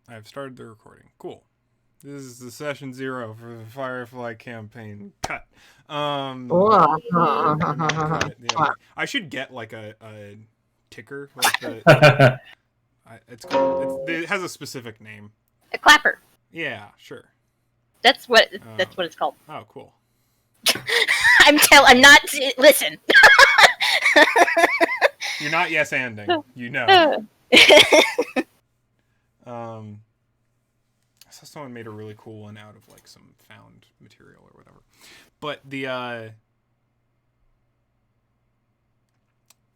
I've started the recording. Cool. This is the session 0 for the Firefly campaign. Cut. Cut it. Yeah, I should get like a ticker, like it has a specific name. A clapper. Yeah, sure. That's what it's called. Oh, cool. I'm not. Listen. You're not yes-anding. You know. I saw someone made a really cool one out of like some found material or whatever. But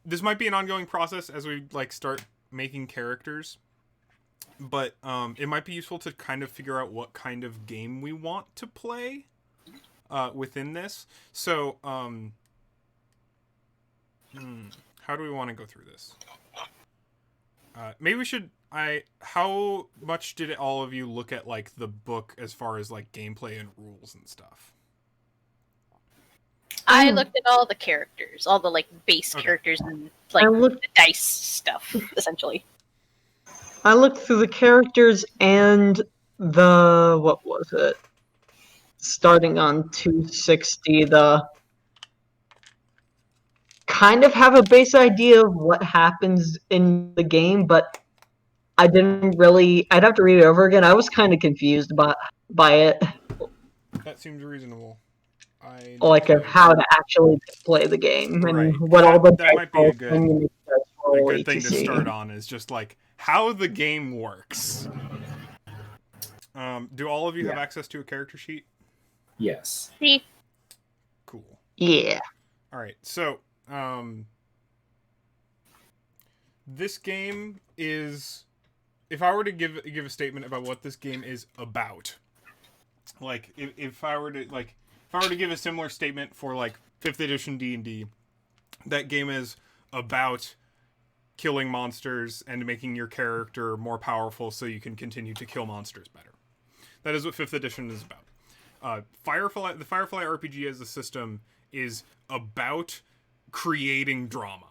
this might be an ongoing process as we like start making characters. But it might be useful to kind of figure out what kind of game we want to play within this. So, how do we want to go through this? Maybe we should. How much did all of you look at like the book as far as like gameplay and rules and stuff? I looked at all the characters, all the like base characters and like the dice stuff, essentially. I looked through the characters and what was it? Starting on 260, the kind of have a base idea of what happens in the game, but I didn't really. I'd have to read it over again. I was kind of confused by it. That seems reasonable. Like of how to actually play the game and right. what all the that might be a good thing to see. start on is just like how the game works. Do all of you have access to a character sheet? Yes. See. Cool. Yeah. All right. So, this game is, if I were to give a statement about what this game is about, like if I were to give a similar statement for like 5th edition D&D, that game is about killing monsters and making your character more powerful so you can continue to kill monsters better. That is what 5th edition is about. Firefly, the Firefly RPG as a system is about creating drama.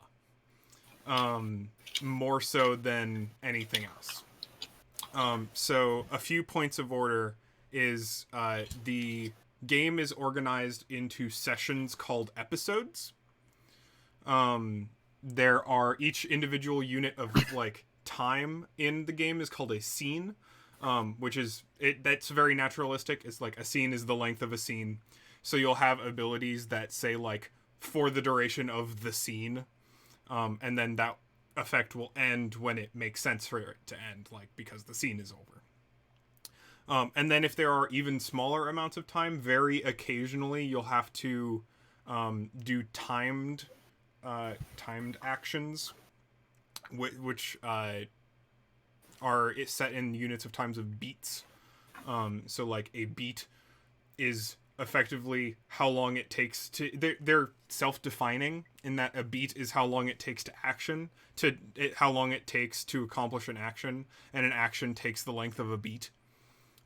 More so than anything else. So a few points of order is the game is organized into sessions called episodes. There are each individual unit of like time in the game is called a scene, which is that's very naturalistic. It's like a scene is the length of a scene, so you'll have abilities that say like for the duration of the scene, and then that effect will end when it makes sense for it to end, like because the scene is over. And then if there are even smaller amounts of time, very occasionally you'll have to do timed actions, which are set in units of times of beats. So like a beat is effectively how long it takes to. They're self-defining in that a beat is how long it takes to action, how long it takes to accomplish an action, and an action takes the length of a beat.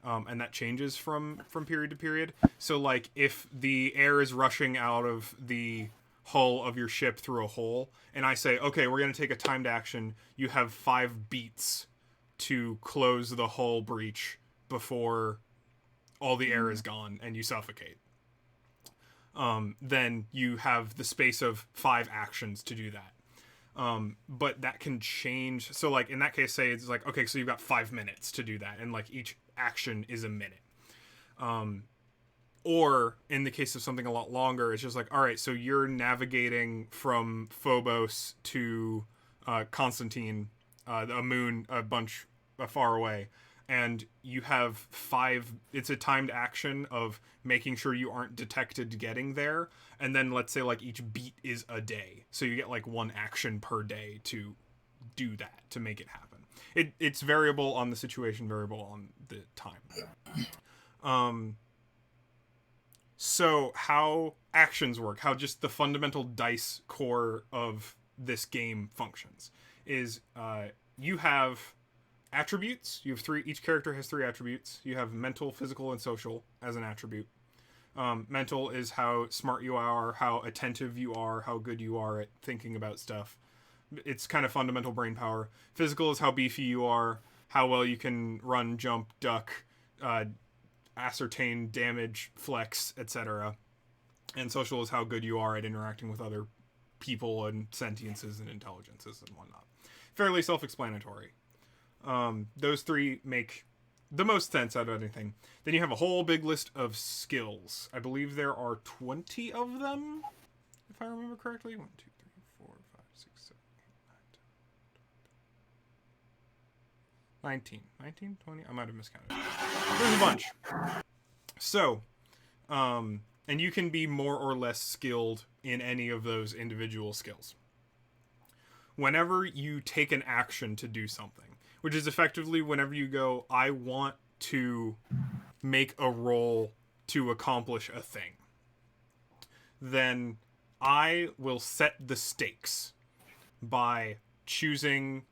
And that changes from period to period. So, like, if the air is rushing out of the hull of your ship through a hole, and I say, okay, we're going to take a timed action, you have 5 beats to close the hull breach before all the air is gone and you suffocate. Then you have the space of 5 actions to do that. But that can change. So, like, in that case, say it's like, okay, so you've got 5 minutes to do that, and, like, each action is a minute. Or, in the case of something a lot longer, it's just like, all right, so you're navigating from Phobos to Constantine, a moon a bunch far away, and you have 5, it's a timed action of making sure you aren't detected getting there, and then let's say like each beat is a day, so you get like 1 action per day to do that, to make it happen. It's variable on the situation, variable on the time. So how actions work, how just the fundamental dice core of this game functions is you have attributes. You have 3. Each character has 3 attributes. You have mental, physical, and social as an attribute. Mental is how smart you are, how attentive you are, how good you are at thinking about stuff. It's kind of fundamental brain power. Physical is how beefy you are. how well you can run, jump, duck, ascertain damage, flex, etc. And social is how good you are at interacting with other people and sentiences and intelligences and whatnot. Fairly self-explanatory. Those three make the most sense out of anything. Then you have a whole big list of skills. I believe there are 20 of them, if I remember correctly. 1, 2, 3, 4, 5, 6, 7, 8, 9, 10, 19, 20. I might have miscounted. There's a bunch. So, and you can be more or less skilled in any of those individual skills. Whenever you take an action to do something, which is effectively whenever you go, I want to make a roll to accomplish a thing, then I will set the stakes by choosing.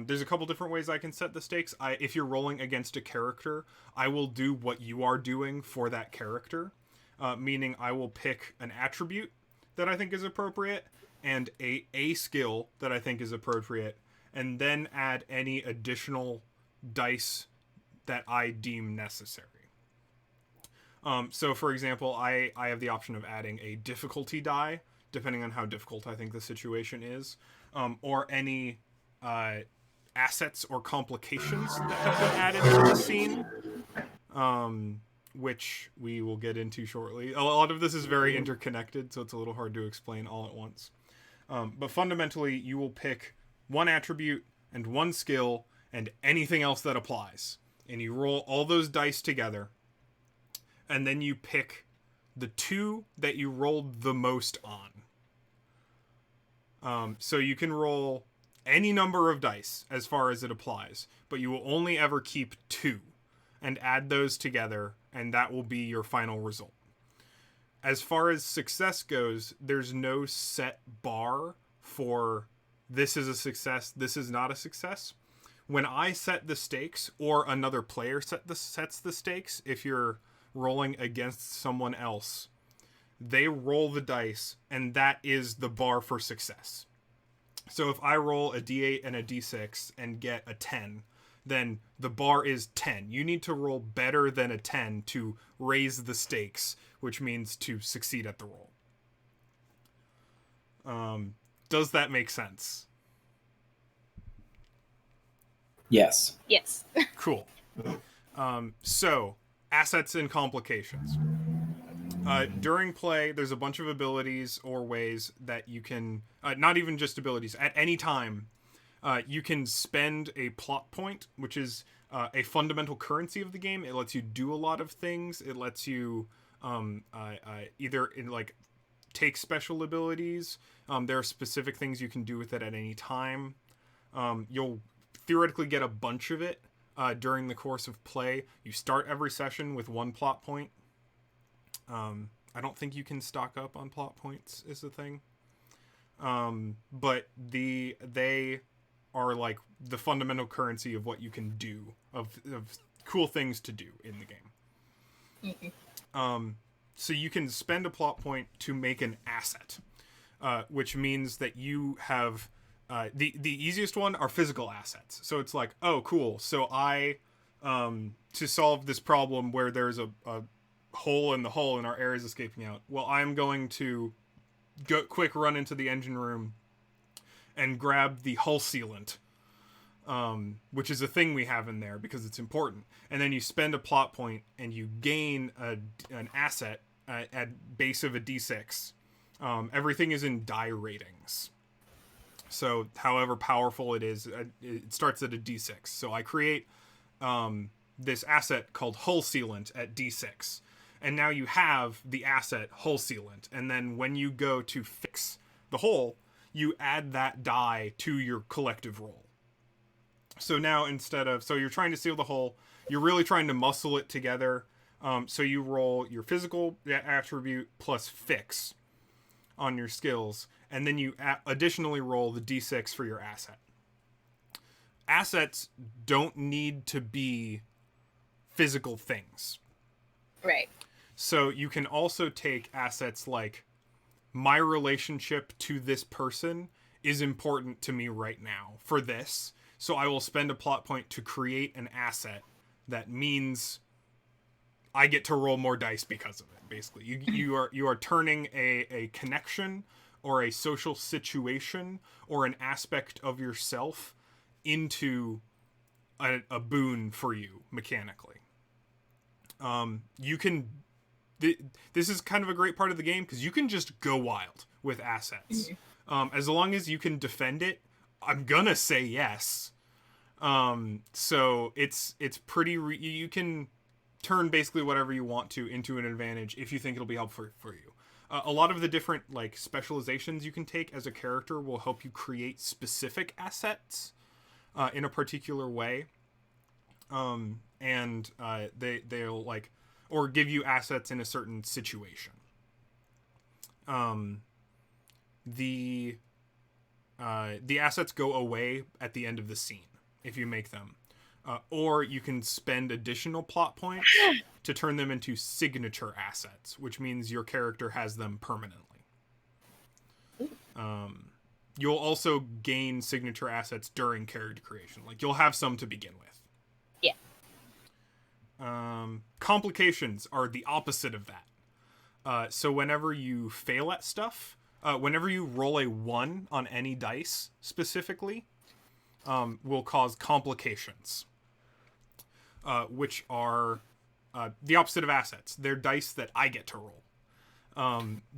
There's a couple different ways I can set the stakes. If you're rolling against a character, I will do what you are doing for that character, meaning I will pick an attribute that I think is appropriate and a skill that I think is appropriate, and then add any additional dice that I deem necessary. So, for example, I have the option of adding a difficulty die, depending on how difficult I think the situation is, or any assets or complications that have been added to the scene, which we will get into shortly. A lot of this is very interconnected, so it's a little hard to explain all at once. But fundamentally, you will pick one attribute and one skill and anything else that applies. And you roll all those dice together. And then you pick the two that you rolled the most on. So you can roll any number of dice as far as it applies. But you will only ever keep 2. And add those together. And that will be your final result. As far as success goes, there's no set bar for this is a success, this is not a success. When I set the stakes, or another player sets the stakes, if you're rolling against someone else, they roll the dice, and that is the bar for success. So if I roll a d8 and a d6 and get a 10, then the bar is 10. You need to roll better than a 10 to raise the stakes, which means to succeed at the roll. Does that make sense? Yes. Yes. Cool. So, assets and complications. During play, there's a bunch of abilities or ways that you can, not even just abilities, at any time, you can spend a plot point, which is a fundamental currency of the game. It lets you do a lot of things. It lets you either take special abilities. There are specific things you can do with it at any time. You'll theoretically get a bunch of it during the course of play. You start every session with 1 plot point. I don't think you can stock up on plot points is the thing. But they are like the fundamental currency of what you can do, of cool things to do in the game. Mm-hmm. So you can spend a plot point to make an asset, which means that you have the easiest one are physical assets. So it's like, oh, cool. So I to solve this problem where there's a hole in the hull and our air is escaping out. Well, I'm going to quick run into the engine room and grab the hull sealant, which is a thing we have in there because it's important. And then you spend a plot point and you gain an asset at base of a d6. Everything is in die ratings. So however powerful it is, it starts at a d6. So I create this asset called hull sealant at d6. And now you have the asset hull sealant. And then when you go to fix the hole, you add that die to your collective roll. So now so you're trying to seal the hole, you're really trying to muscle it together. So you roll your physical attribute plus fix on your skills, and then you additionally roll the d6 for your asset. Assets don't need to be physical things. Right. So you can also take assets like, my relationship to this person is important to me right now for this. So I will spend a plot point to create an asset that means I get to roll more dice because of it. Basically, you are turning a connection or a social situation or an aspect of yourself into a boon for you mechanically. You can. This is kind of a great part of the game because you can just go wild with assets. As long as you can defend it, I'm gonna say yes. So it's pretty. You can turn basically whatever you want to into an advantage if you think it'll be helpful for you. A lot of the different like specializations you can take as a character will help you create specific assets in a particular way. They'll like or give you assets in a certain situation. The assets go away at the end of the scene if you make them. Or you can spend additional plot points to turn them into signature assets, which means your character has them permanently. You'll also gain signature assets during character creation. Like, you'll have some to begin with. Yeah. Complications are the opposite of that. So whenever you fail at stuff, whenever you roll a 1 on any dice specifically, will cause complications. Which are the opposite of assets. They're dice that I get to roll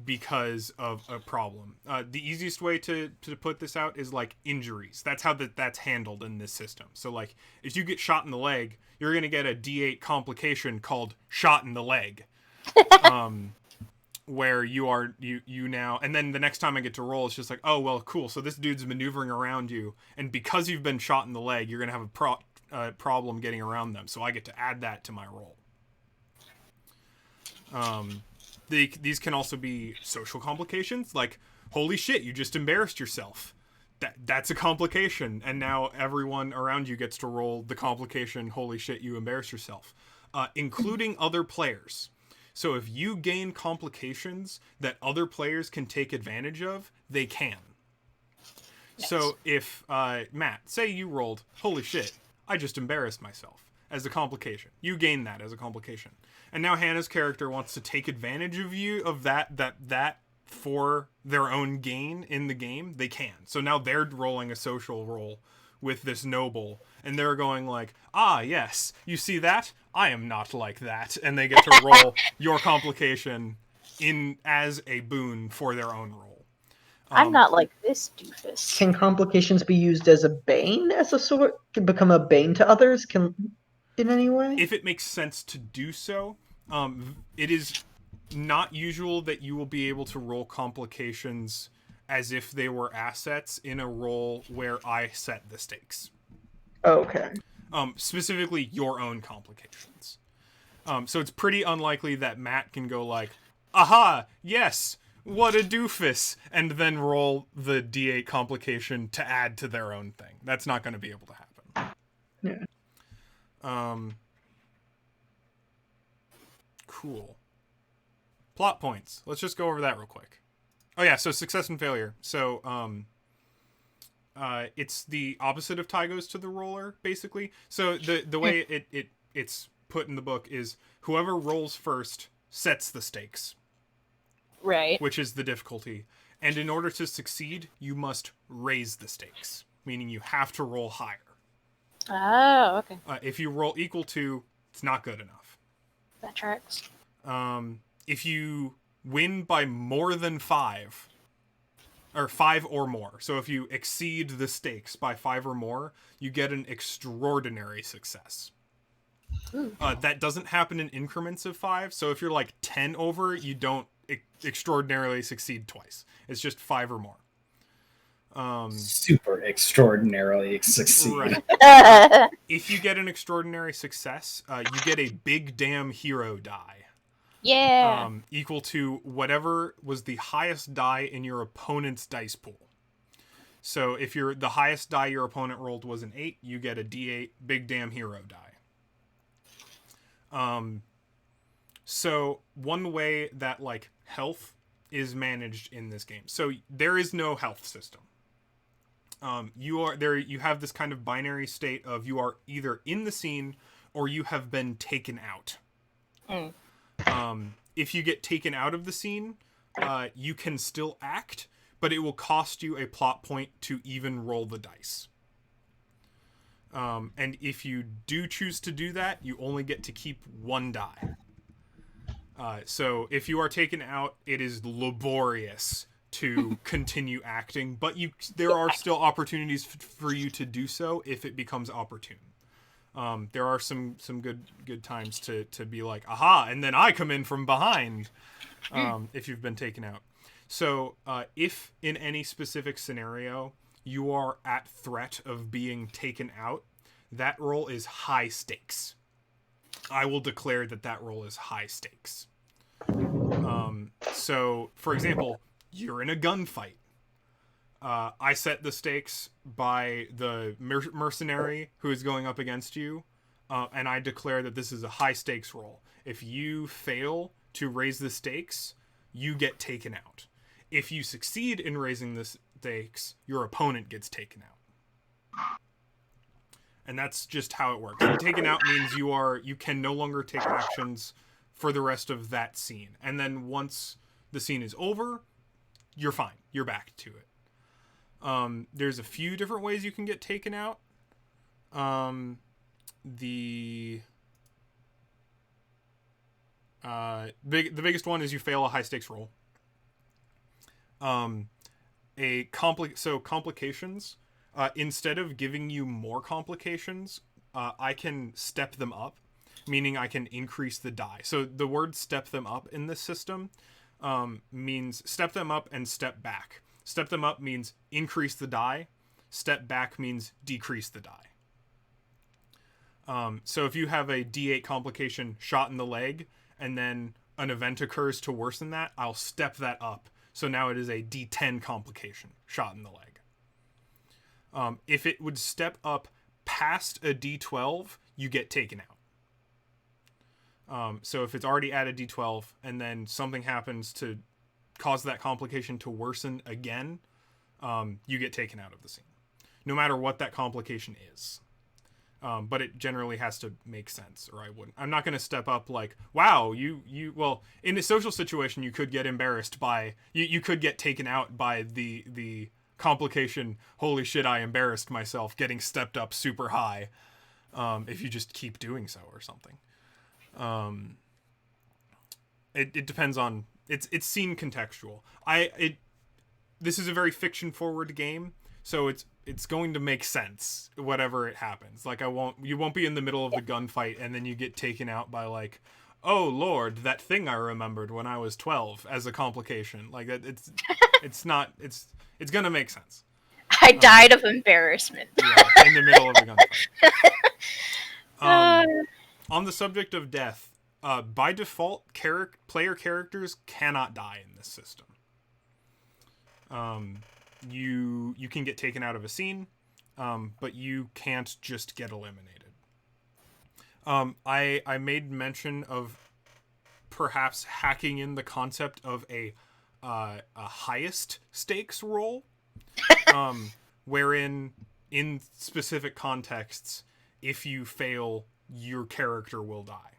because of a problem. The easiest way to put this out is like injuries. That's how that's handled in this system. So like if you get shot in the leg, you're going to get a D8 complication called shot in the leg. Where you now, and then the next time I get to roll, it's just like, oh, well, cool. So this dude's maneuvering around you, and because you've been shot in the leg, you're going to have a problem getting around them, so I get to add that to my roll. These can also be social complications, like, holy shit, you just embarrassed yourself. That's a complication, and now everyone around you gets to roll the complication, holy shit, you embarrassed yourself, including other players. So if you gain complications that other players can take advantage of, they can. Nice. So if, Matt, say you rolled, holy shit, I just embarrassed myself as a complication. You gain that as a complication. And now Hannah's character wants to take advantage of you, of that for their own gain in the game. They can. So now they're rolling a social roll with this noble, and they're going like, ah, yes, you see that? I am not like that. And they get to roll your complication in as a boon for their own roll. I'm not like this doofus. Can complications be used as a bane, as a sort? Can become a bane to others? Can in any way? If it makes sense to do so, it is not usual that you will be able to roll complications as if they were assets in a roll where I set the stakes. Okay. Specifically your own complications. So it's pretty unlikely that Matt can go like, aha, yes, what a doofus, and then roll the D8 complication to add to their own thing. That's not going to be able to happen. Yeah. Cool. Plot points. Let's just go over that real quick. Oh yeah, so success and failure. So it's the opposite of tie goes to the roller, basically. So the way it's put in the book is whoever rolls first sets the stakes. Right. Which is the difficulty. And in order to succeed, you must raise the stakes, meaning you have to roll higher. Oh, okay. If you roll equal to, it's not good enough. That tracks. If you win by more than 5, or 5 or more, so if you exceed the stakes by 5 or more, you get an extraordinary success. That doesn't happen in increments of 5, so if you're like 10 over, you don't extraordinarily succeed twice. It's just 5 or more. Super extraordinarily succeed. Right. If you get an extraordinary success, you get a big damn hero die. Yeah. Equal to whatever was the highest die in your opponent's dice pool. So if the highest die your opponent rolled was an 8, you get a D8 big damn hero die. So one way that like health is managed in this game. So there is no health system. You have this kind of binary state of you are either in the scene or you have been taken out. If you get taken out of the scene, you can still act, but it will cost you a plot point to even roll the dice. And if you do choose to do that, you only get to keep one die. So if you are taken out, it is laborious to continue acting, but there are still opportunities for you to do so if it becomes opportune. There are some good times to be like, aha, and then I come in from behind, if you've been taken out. So if in any specific scenario you are at threat of being taken out, that roll is high stakes. I will declare that roll is high stakes. So, for example, you're in a gunfight. I set the stakes by the mercenary who is going up against you, and I declare that this is a high stakes roll. If you fail to raise the stakes, you get taken out. If you succeed in raising the stakes, your opponent gets taken out. And that's just how it works. And taken out means you can no longer take actions for the rest of that scene. And then once the scene is over, you're fine. You're back to it. There's a few different ways you can get taken out. The biggest one is you fail a high stakes roll. Complications. Instead of giving you more complications, I can step them up, meaning I can increase the die. So the word "step them up" in this system means step them up and step back. Step them up means increase the die. Step back means decrease the die. So if you have a D8 complication, shot in the leg, and then an event occurs to worsen that, I'll step that up. So now it is a D10 complication, shot in the leg. If it would step up past a D12, you get taken out. So if it's already at a D12 and then something happens to cause that complication to worsen again, you get taken out of the scene. No matter what that complication is. But it generally has to make sense, or I wouldn't. I'm not going to step up like, wow, well, in a social situation, you could get embarrassed by, you could get taken out by the complication, holy shit, I embarrassed myself, getting stepped up super high, if you just keep doing so or something. It depends on, it's scene contextual. This is a very fiction forward game, so it's going to make sense whatever it happens. Like you won't be in the middle of the gunfight and then you get taken out by like, oh lord, that thing I remembered when I was 12 as a complication. Like that it's gonna make sense. I died of embarrassment. Yeah, in the middle of a gunfight. On the subject of death, by default, player characters cannot die in this system. You can get taken out of a scene, but you can't just get eliminated. I made mention of perhaps hacking in the concept of a highest stakes roll, wherein in specific contexts, if you fail, your character will die.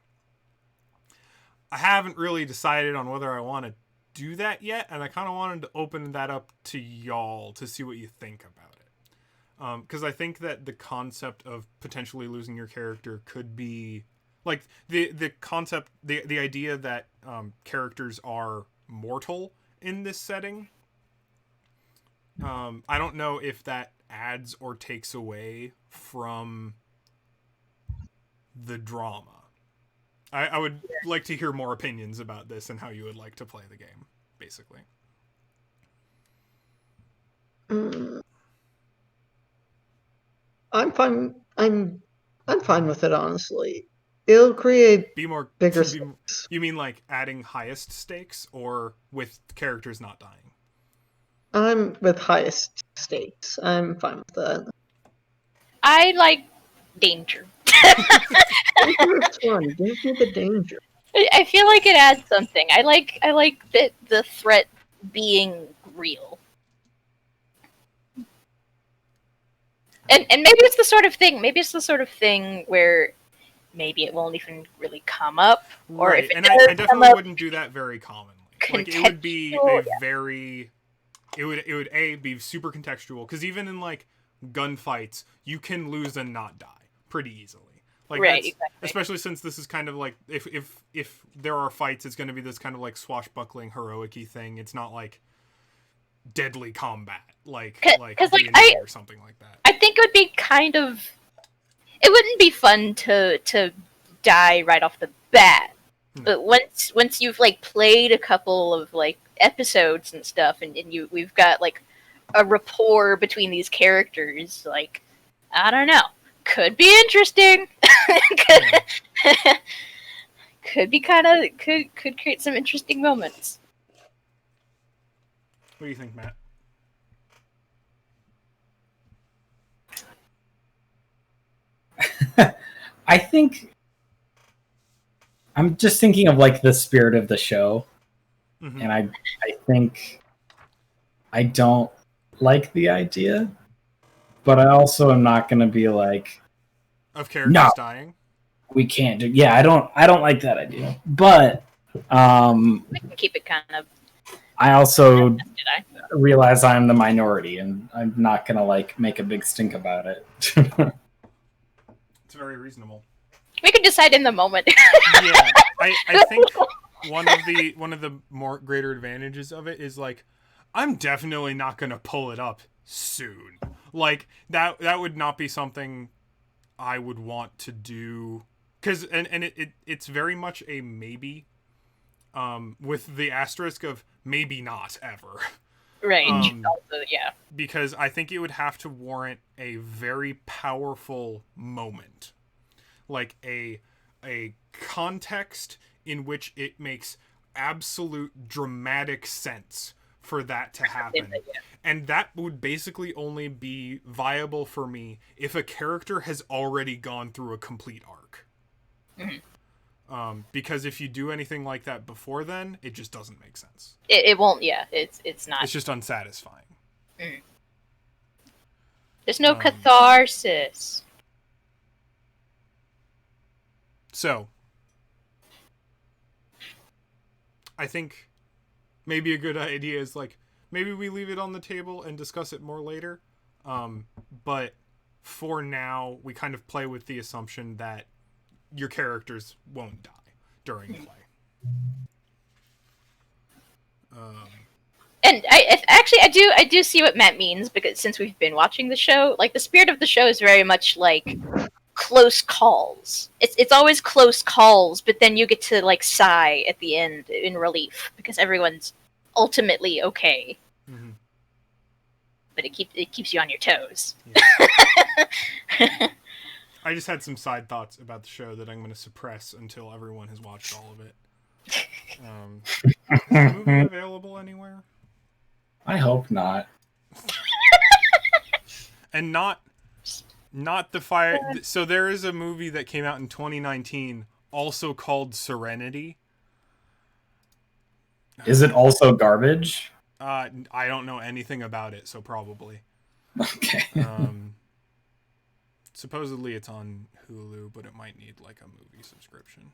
I haven't really decided on whether I want to do that yet, and I kind of wanted to open that up to y'all to see what you think about it. Because I think that the concept of potentially losing your character could be like the concept, the idea that characters are mortal in this setting. I don't know if that adds or takes away from the drama. I would like to hear more opinions about this and how you would like to play the game, basically. I'm fine. I'm fine with it, honestly. It'll create bigger stakes. You mean like adding highest stakes, or with characters not dying? I'm with highest stakes. I'm fine with that. I like danger. It's fun. Give me the danger. I feel like it adds something. I like the threat being real. And maybe it's the sort of thing. Maybe it's the sort of thing where maybe it won't even really come up, or right. if it And does I definitely wouldn't do that very commonly. Like it would be a very, it would be super contextual, because even in like gunfights, you can lose and not die pretty easily. Like right, that's, exactly. especially since this is kind of like if there are fights, it's going to be this kind of like swashbuckling heroic-y thing. It's not like deadly combat like D&D or something like that. I think it would be kind of, it wouldn't be fun to die right off the bat. But once you've like played a couple of like episodes and stuff, and we've got like a rapport between these characters, like, I don't know, could be interesting. Could be kind of could create some interesting moments. What do you think, Matt? I think I'm just thinking of like the spirit of the show, and I think I don't like the idea, but I also am not going to be like of characters dying. We can't do. Yeah, I don't like that idea, but We can keep it kind of. I also realize I'm the minority, and I'm not going to like make a big stink about it. It's very reasonable. We can decide in the moment. Yeah, I think one of the more greater advantages of it is like, I'm definitely not gonna pull it up soon. Like that would not be something I would want to do, because it's very much a maybe, with the asterisk of maybe not ever. Right. Also, yeah. Because I think it would have to warrant a very powerful moment, like a context in which it makes absolute dramatic sense for that to happen. And that would basically only be viable for me if a character has already gone through a complete arc. Because if you do anything like that before then, it just doesn't make sense. It won't. Yeah, it's not. It's just unsatisfying. There's no catharsis. So, I think maybe a good idea is like, maybe we leave it on the table and discuss it more later. But for now, we kind of play with the assumption that your characters won't die during play. And I do see what Matt means, because since we've been watching the show, like the spirit of the show is very much like close calls. It's always close calls, but then you get to like sigh at the end in relief because everyone's ultimately okay. But it keeps you on your toes. Yeah. I just had some side thoughts about the show that I'm going to suppress until everyone has watched all of it. Is the movie available anywhere? I hope not. And not the fire. So there is a movie that came out in 2019, also called Serenity. Is it also garbage? I don't know anything about it, so probably. Okay. Supposedly it's on Hulu, but it might need like a movie subscription.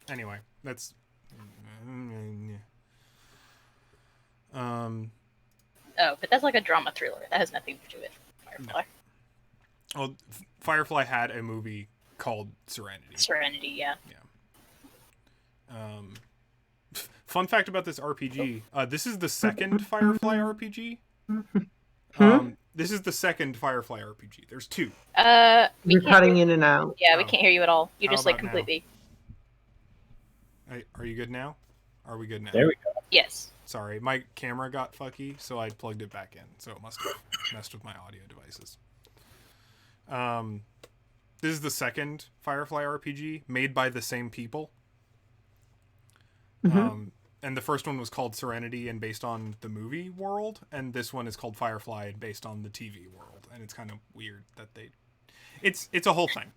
Anyway, that's. Oh, but that's like a drama thriller. That has nothing to do with Firefly. No. Well, Firefly had a movie called Serenity. Serenity, yeah. Fun fact about this RPG: this is the second Firefly RPG. This is the second Firefly RPG. There's two. You're cutting in and out. Yeah, we can't hear you at all. You just like about completely. Are you good now? Are we good now? There we go. Yes. Sorry, my camera got fucky, so I plugged it back in. So it must have messed with my audio devices. This is the second Firefly RPG made by the same people. And the first one was called Serenity and based on the movie world, and this one is called Firefly and based on the TV world. And it's kind of weird that it's a whole thing.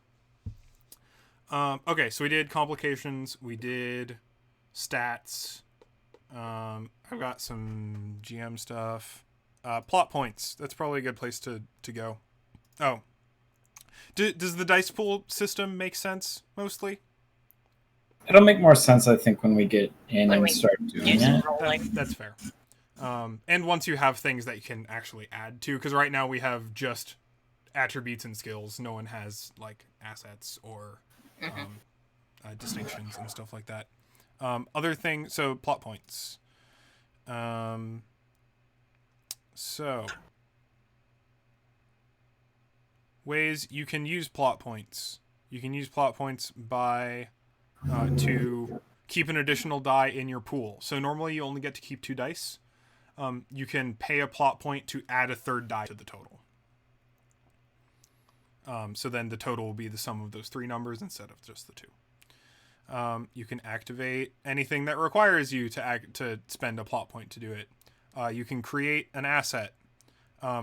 Okay, so we did complications, we did stats. I've got some GM stuff. Plot points. That's probably a good place to go. Oh. Does the dice pool system make sense, mostly? It'll make more sense, I think, when we get in When and we start do doing some it. rolling. That's fair. And once you have things that you can actually add to, because right now we have just attributes and skills. No one has like assets or distinctions and stuff like that. Other thing, so plot points. So ways you can use plot points. You can use plot points by to keep an additional die in your pool. So normally you only get to keep 2 dice. You can pay a plot point to add a 3rd die to the total. So then the total will be the sum of those 3 numbers instead of just the 2. You can activate anything that requires you to spend a plot point to do it. You can create an asset.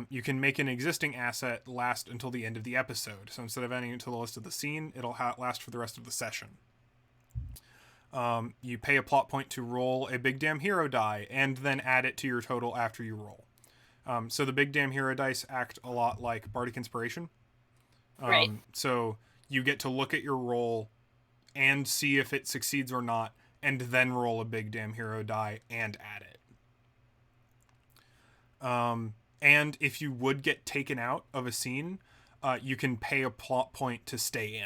You can make an existing asset last until the end of the episode. So instead of ending until the list of the scene, it'll last for the rest of the session. You pay a plot point to roll a big damn hero die and then add it to your total after you roll. So the big damn hero dice act a lot like Bardic Inspiration. Right. So you get to look at your roll and see if it succeeds or not, and then roll a big damn hero die and add it. And if you would get taken out of a scene, you can pay a plot point to stay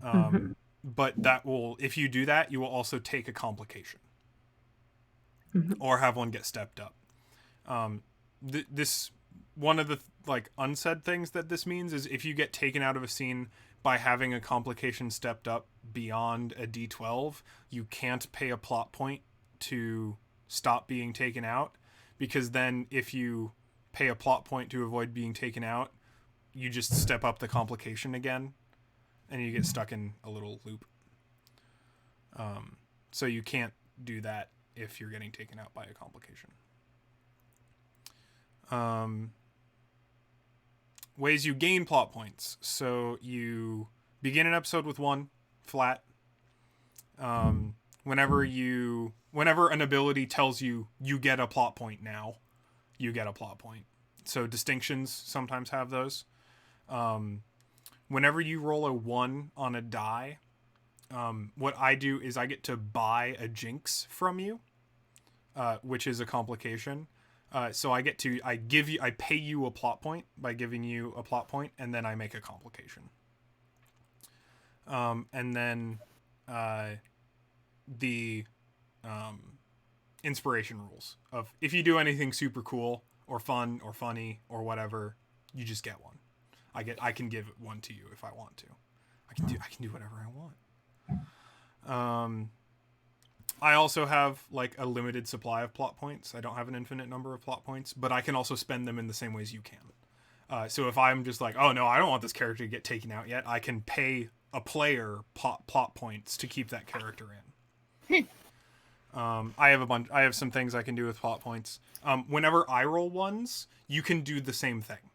in. But that will, if you do that, you will also take a complication or have one get stepped up. This one of the like unsaid things that this means is if you get taken out of a scene by having a complication stepped up beyond a D12, you can't pay a plot point to stop being taken out, because then if you pay a plot point to avoid being taken out, you just step up the complication again and you get stuck in a little loop. So you can't do that if you're getting taken out by a complication. Ways you gain plot points. So you begin an episode with 1 flat. Whenever an ability tells you get a plot point now, you get a plot point. So distinctions sometimes have those. Whenever you roll a 1 on a die, what I do is I get to buy a jinx from you, which is a complication. So I pay you a plot point by giving you a plot point, and then I make a complication. And then the inspiration rules of if you do anything super cool or fun or funny or whatever, you just get 1. I can give 1 to you if I want to. I can do whatever I want. I also have like a limited supply of plot points. I don't have an infinite number of plot points, but I can also spend them in the same ways you can. So if I'm just like, oh no, I don't want this character to get taken out yet, I can pay a player plot points to keep that character in. I have some things I can do with plot points. Whenever I roll 1s, you can do the same thing.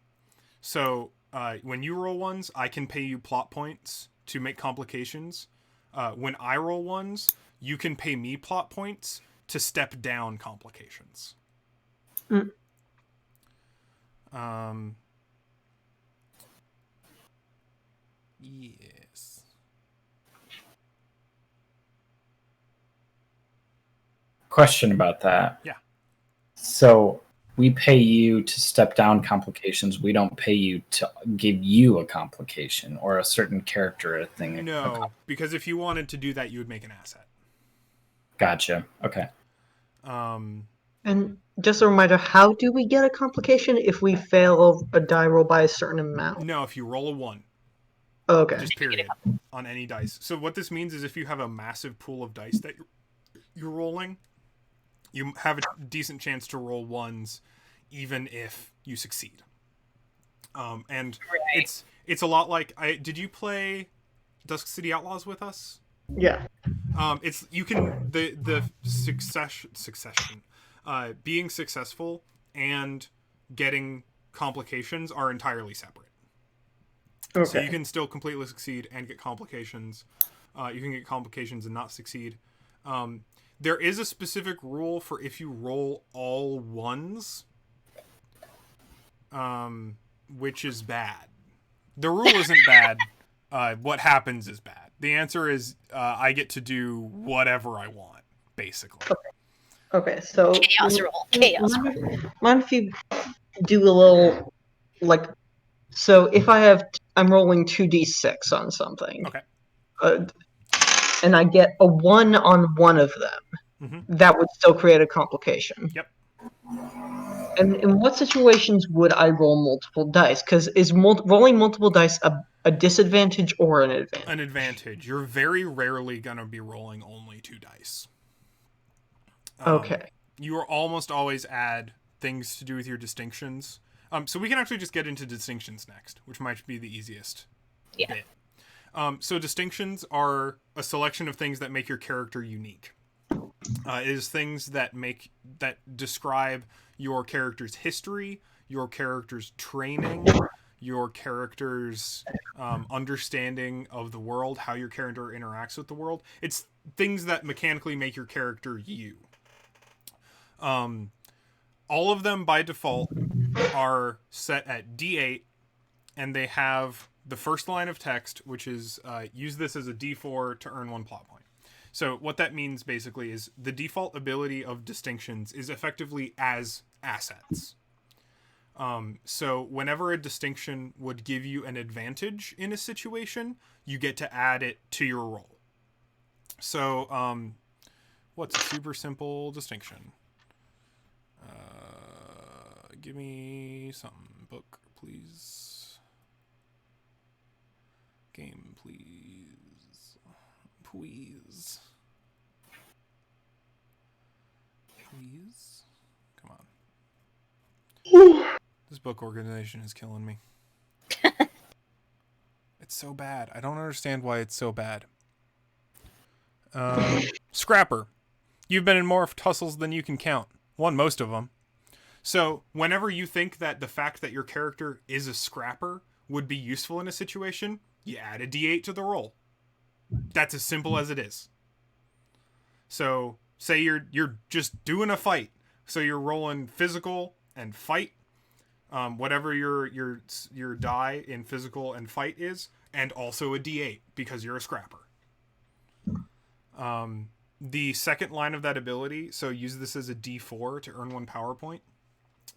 So when you roll 1s, I can pay you plot points to make complications. When I roll 1s, you can pay me plot points to step down complications. Yes. Question about that. Yeah. So we pay you to step down complications. We don't pay you to give you a complication or a certain character or thing. No, because if you wanted to do that, you would make an asset. Gotcha. Okay. And just a reminder, how do we get a complication if we fail a die roll by a certain amount? No, if you roll a 1. Okay. Just period on any dice. So what this means is if you have a massive pool of dice that you're rolling, you have a decent chance to roll 1s even if you succeed. And Right. it's a lot like did you play Dusk City Outlaws with us? Yeah. It's you can the succession being successful and getting complications are entirely separate. Okay. So you can still completely succeed and get complications. You can get complications and not succeed. There is a specific rule for if you roll all ones, which is bad. The rule isn't bad. What happens is bad. The answer is I get to do whatever I want, basically. Okay, so Chaos roll. Chaos roll. mind if you do a little like, so if I'm rolling 2d6 on something, Okay. And I get a 1 on one of them, that would still create a complication. Yep. And in what situations would I roll multiple dice? Because is rolling multiple dice a disadvantage or an advantage? An advantage. You're very rarely going to be rolling only 2 dice. Okay. You are almost always add things to do with your distinctions. So we can actually just get into distinctions next, which might be the easiest bit. So distinctions are a selection of things that make your character unique. It is things that describe your character's history, your character's training, your character's understanding of the world, how your character interacts with the world. It's things that mechanically make your character you. All of them by default are set at D8, and they have the first line of text, which is use this as a D4 to earn 1 plot point. So what that means basically is the default ability of distinctions is effectively as assets. So whenever a distinction would give you an advantage in a situation, you get to add it to your roll. So what's a super simple distinction? Give me something. Book, please. Game, please. Please. Please. Come on. This book organization is killing me. It's so bad. I don't understand why it's so bad. Scrapper. You've been in more tussles than you can count. Won most of them. So, whenever you think that the fact that your character is a scrapper would be useful in a situation, you add a d8 to the roll. That's as simple as it is. So, say you're just doing a fight. So you're rolling physical and fight, whatever your die in physical and fight is, and also a d8 because you're a scrapper. The second line of that ability, so use this as a d4 to earn 1 power point.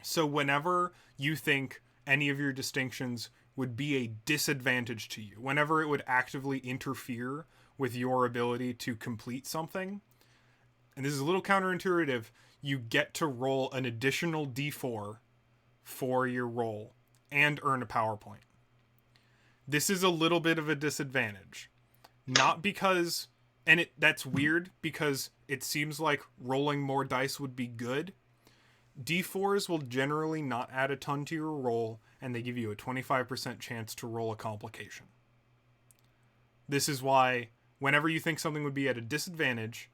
So whenever you think any of your distinctions would be a disadvantage to you, whenever it would actively interfere with your ability to complete something, and this is a little counterintuitive, you get to roll an additional d4 for your roll and earn a power point. This is a little bit of a disadvantage. Not because, and that's weird because it seems like rolling more dice would be good. D4s will generally not add a ton to your roll, and they give you a 25% chance to roll a complication. This is why, whenever you think something would be at a disadvantage,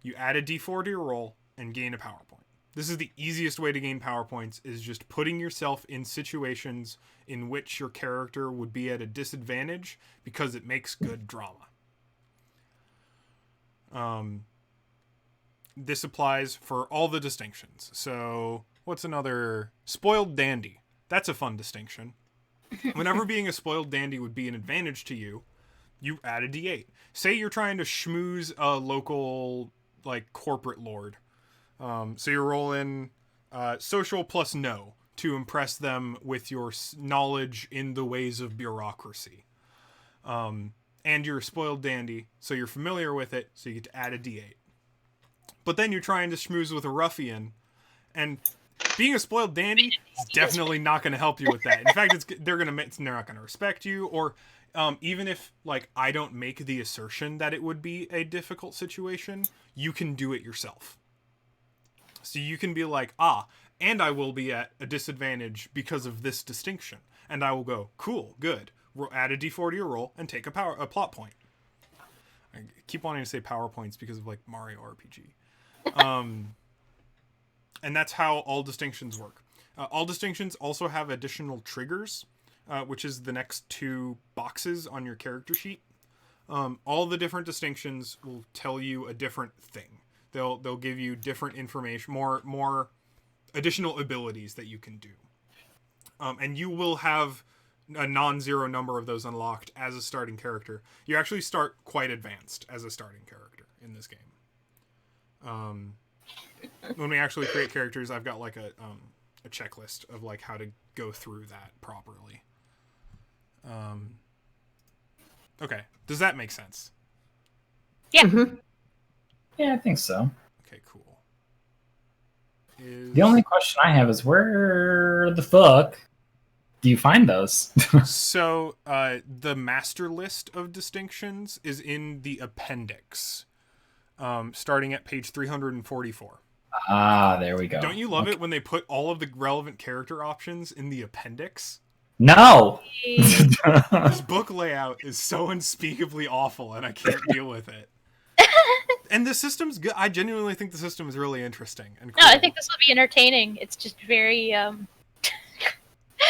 you add a D4 to your roll and gain a power point. This is the easiest way to gain power points, is just putting yourself in situations in which your character would be at a disadvantage because it makes good drama. This applies for all the distinctions. So, what's another? Spoiled dandy. That's a fun distinction. Whenever being a spoiled dandy would be an advantage to you, you add a d8. Say you're trying to schmooze a local, corporate lord. So you're rolling social plus no to impress them with your knowledge in the ways of bureaucracy. And you're a spoiled dandy, so you're familiar with it, so you get to add a d8. But then you're trying to schmooze with a ruffian, and being a spoiled dandy is definitely not going to help you with that. In fact, they're not going to respect you, or even if I don't make the assertion that it would be a difficult situation, you can do it yourself. So you can be like, and I will be at a disadvantage because of this distinction, and I will go, cool, good. Add a d4 to your roll and take a plot point. I keep wanting to say power points because of Mario RPG. And that's how all distinctions work. All distinctions also have additional triggers, which is the next 2 boxes on your character sheet. All the different distinctions will tell you a different thing. They'll give you different information, more additional abilities that you can do. And you will have a non-zero number of those unlocked as a starting character. You actually start quite advanced as a starting character in this game. When we actually create characters, I've got like a checklist of like how to go through that properly. Okay, does that make sense? Yeah. Mm-hmm. Yeah, I think so. Okay, cool. The only question I have is where the fuck do you find those? So, the master list of distinctions is in the appendix, starting at page 344. Ah, there we go. Don't you love it when they put all of the relevant character options in the appendix? No! This book layout is so unspeakably awful, and I can't deal with it. And the system's good. I genuinely think the system is really interesting and cool. No, I think this will be entertaining. It's just very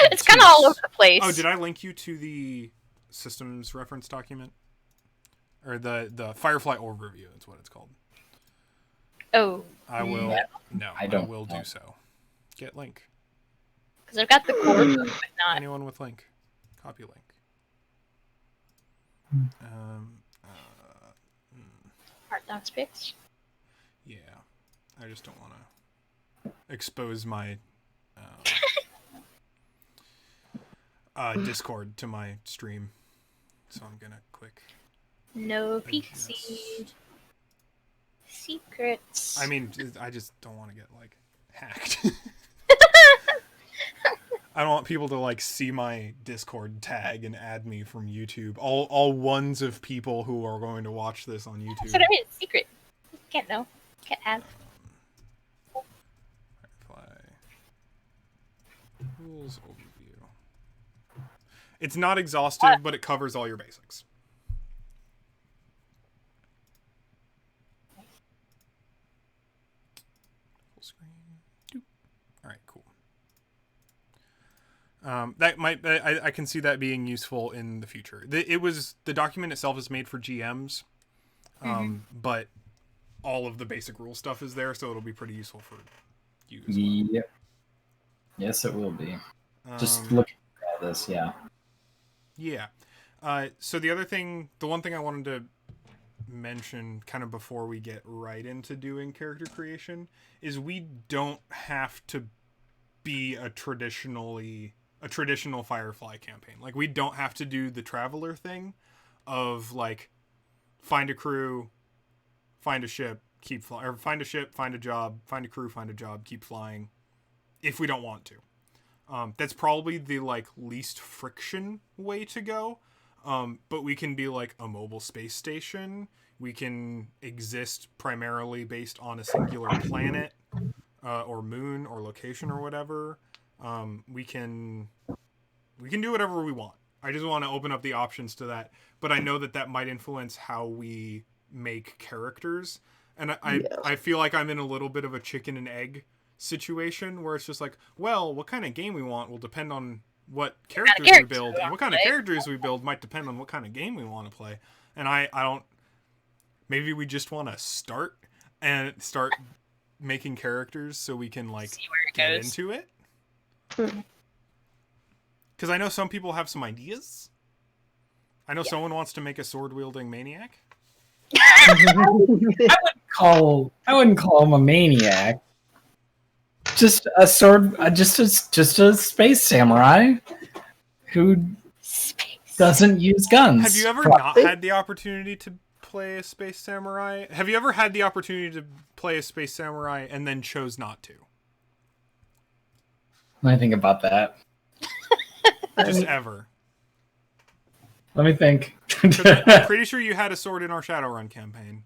it's kind of all over the place. Oh, did I link you to the systems reference document? Or the Firefly overview, that's what it's called. Oh. I will. Yeah. No, I don't will know. do so. Get link. Because I've got the core book, but not. Anyone with link. Copy link. Heart Down Space. Yeah. I just don't want to expose my Discord to my stream. So I'm gonna click. No Adjust. pixie secrets. I mean, I just don't want to get like hacked. I don't want people to like see my Discord tag and add me from YouTube. All ones of people who are going to watch this on YouTube. That's what I mean. It's secret. You can't know. Can't add. Firefly rules overview. It's not exhaustive, but it covers all your basics. Full screen. Doop. All right, cool. That might I can see that being useful in the future. The document itself is made for GMs, but all of the basic rule stuff is there, so it'll be pretty useful for you as well. Yep. Yes, it will be. Just looking at this, yeah. Yeah. So the one thing I wanted to mention kind of before we get right into doing character creation is we don't have to be a traditional Firefly campaign. Like, we don't have to do the Traveler thing of like find a crew, find a ship, keep flying, or find a ship, find a job, find a crew, find a job, keep flying, if we don't want to. That's probably the like least friction way to go. But we can be like a mobile space station. We can exist primarily based on a singular planet, or moon or location or whatever. We can do whatever we want. I just want to open up the options to that. But I know that might influence how we make characters. And I feel like I'm in a little bit of a chicken and egg situation where it's just like, well, what kind of game we want will depend on what characters we build. And what kind of characters we build might depend on what kind of game we want to play. And I don't... Maybe we just want to start making characters so we can like get into it. Because I know some people have some ideas. I know someone wants to make a sword-wielding maniac. I wouldn't call him a maniac. Just a sword, just a space samurai who doesn't use guns. Have you ever not had the opportunity to play a space samurai? Have you ever had the opportunity to play a space samurai and then chose not to? Let me think about that. Just ever. Let me think. I'm pretty sure you had a sword in our Shadowrun campaign.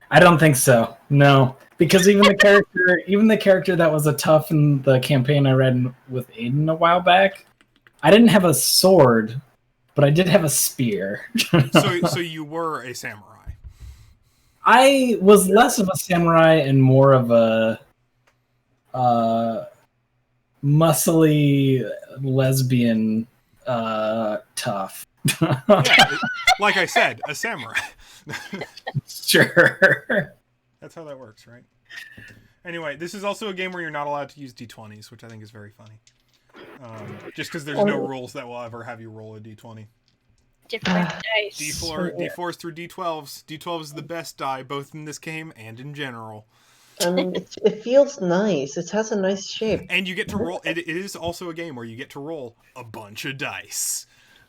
I don't think so. No, because even the character that was a tough in the campaign I read with Aiden a while back, I didn't have a sword, but I did have a spear. So you were a samurai. I was less of a samurai and more of a muscly lesbian tough. Like I said, a samurai. Sure. That's how that works, right? Anyway, this is also a game where you're not allowed to use d20s, which I think is very funny. Just because there's no rules that will ever have you roll a d20. Different dice. D4s through d12s. D12 is the best die, both in this game and in general. It feels nice. It has a nice shape. And you get to roll. It is also a game where you get to roll a bunch of dice.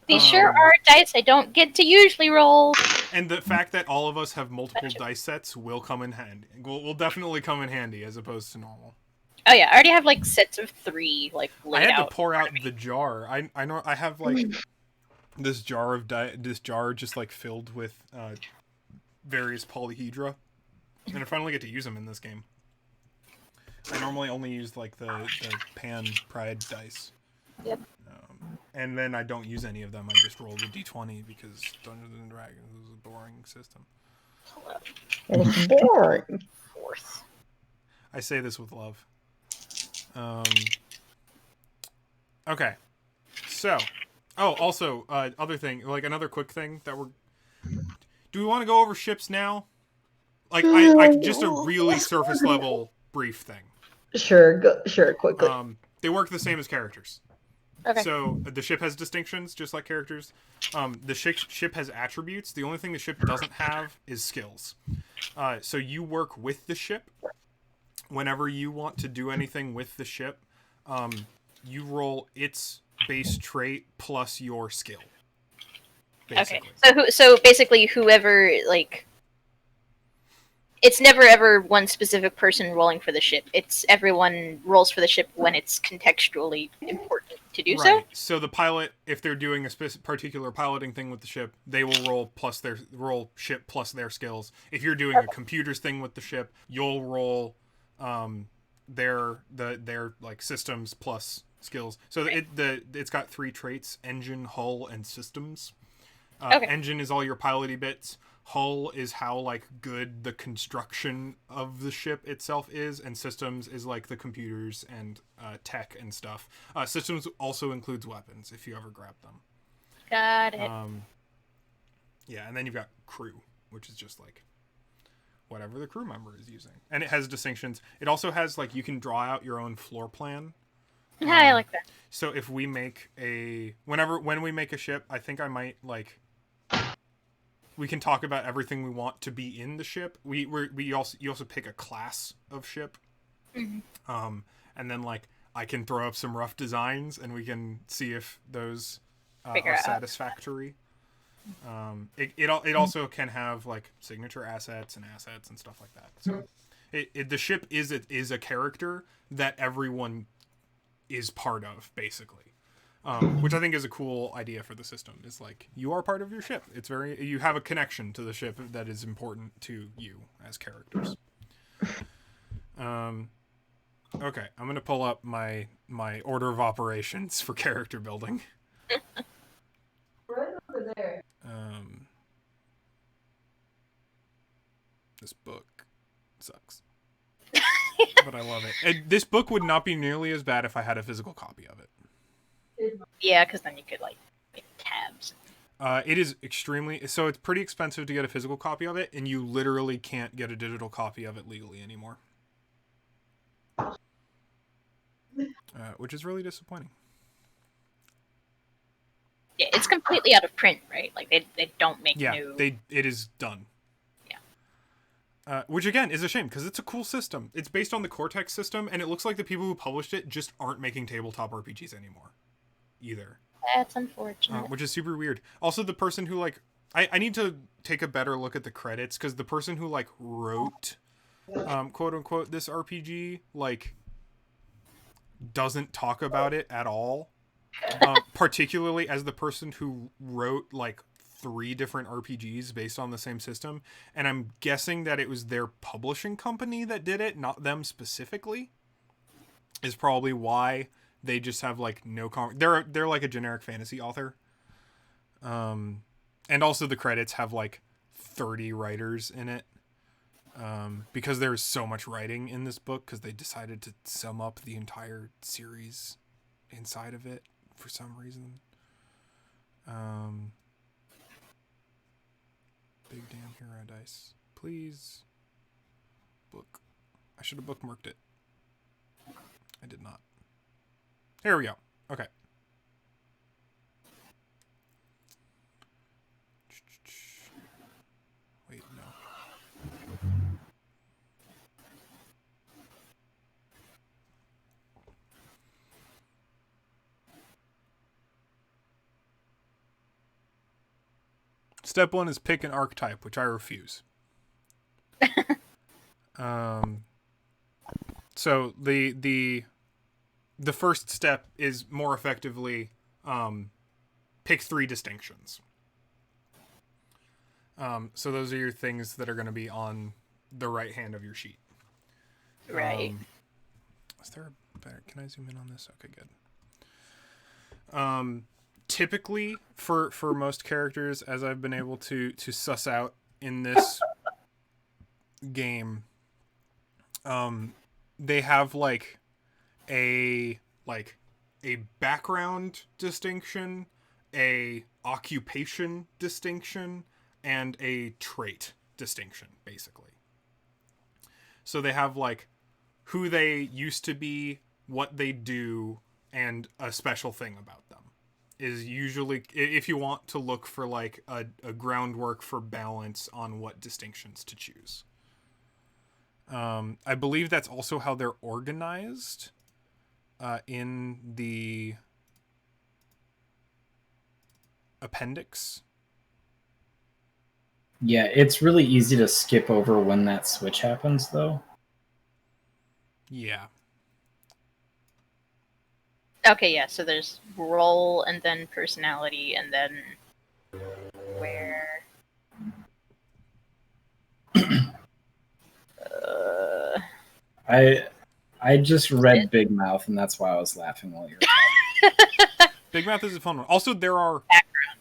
These sure are dice I don't get to usually roll. And the fact that all of us have multiple dice sets will come in handy. Will definitely come in handy as opposed to normal. Oh yeah, I already have like sets of 3 like laid out. I had to pour out the jar. I know I have like this jar of just like filled with various polyhedra, and I finally get to use them in this game. I normally only use like the Pan Pride dice. Yep. And then I don't use any of them. I just roll the d20 because Dungeons and Dragons is a boring system. It's boring. 4th. I say this with love. Okay. So, also, other thing, like another quick thing that we're... Do we want to go over ships now? Like, I just a really surface level brief thing. Sure, quickly. They work the same as characters. Okay. So the ship has distinctions, just like characters. The ship has attributes. The only thing the ship doesn't have is skills. So you work with the ship. Whenever you want to do anything with the ship, you roll its base trait plus your skill. Basically. Okay. So basically, whoever like. It's never ever one specific person rolling for the ship. It's everyone rolls for the ship when it's contextually important to do so. So the pilot, if they're doing a particular piloting thing with the ship, they will roll ship plus their skills. If you're doing a computers thing with the ship, you'll roll their like systems plus skills. So it's got 3 traits: engine, hull, and systems. Engine is all your piloty bits. Hull is how like good the construction of the ship itself is, and systems is like the computers and tech and stuff. Systems also includes weapons if you ever grab them. Got it. Yeah, and then you've got crew, which is just like whatever the crew member is using, and it has distinctions. It also has like you can draw out your own floor plan. I like that. So if we make when we make a ship, I think I might like. We can talk about everything we want to be in the ship. You also pick a class of ship, and then like I can throw up some rough designs, and we can see if those are satisfactory. It also can have like signature assets and stuff like that. So the ship is a character that everyone is part of, basically. Which I think is a cool idea for the system. Is like you are part of your ship. You have a connection to the ship that is important to you as characters. Okay, I'm gonna pull up my order of operations for character building. Right over there. This book sucks, but I love it. This book would not be nearly as bad if I had a physical copy of it. Yeah, because then you could like make tabs. It is so it's pretty expensive to get a physical copy of it, and you literally can't get a digital copy of it legally anymore. Which is really disappointing. Yeah, it's completely out of print, right? Like they don't make new. It is done. Yeah. Which again is a shame because it's a cool system. It's based on the Cortex system, and it looks like the people who published it just aren't making tabletop RPGs anymore. Either. That's unfortunate. Which is super weird. Also, the person who like I need to take a better look at the credits because the person who like wrote quote unquote this RPG like doesn't talk about it at all. Particularly as the person who wrote like 3 different RPGs based on the same system, and I'm guessing that it was their publishing company that did it, not them specifically. Is probably why they just have like no they're like a generic fantasy author. And also the credits have like 30 writers in it. Because there's so much writing in this book because they decided to sum up the entire series inside of it for some reason. Big damn hero dice. Please. Book. I should have bookmarked it. I did not. Here we go. Okay. Wait, no. Step 1 is pick an archetype, which I refuse. So the first step is more effectively pick 3 distinctions. So those are your things that are going to be on the right hand of your sheet. Right. Is there a better? Can I zoom in on this? Okay, good. Typically, for most characters, as I've been able to suss out in this game, they have like a background distinction, a occupation distinction, and a trait distinction, basically. So they have like who they used to be, what they do, and a special thing about them. Is usually, if you want to look for like a groundwork for balance on what distinctions to choose. I believe that's also how they're organized in the appendix. Yeah, it's really easy to skip over when that switch happens, though. Yeah. Okay, yeah, so there's role and then personality and then where I just read Big Mouth, and that's why I was laughing while you were talking. Big Mouth is a fun one. Also, there are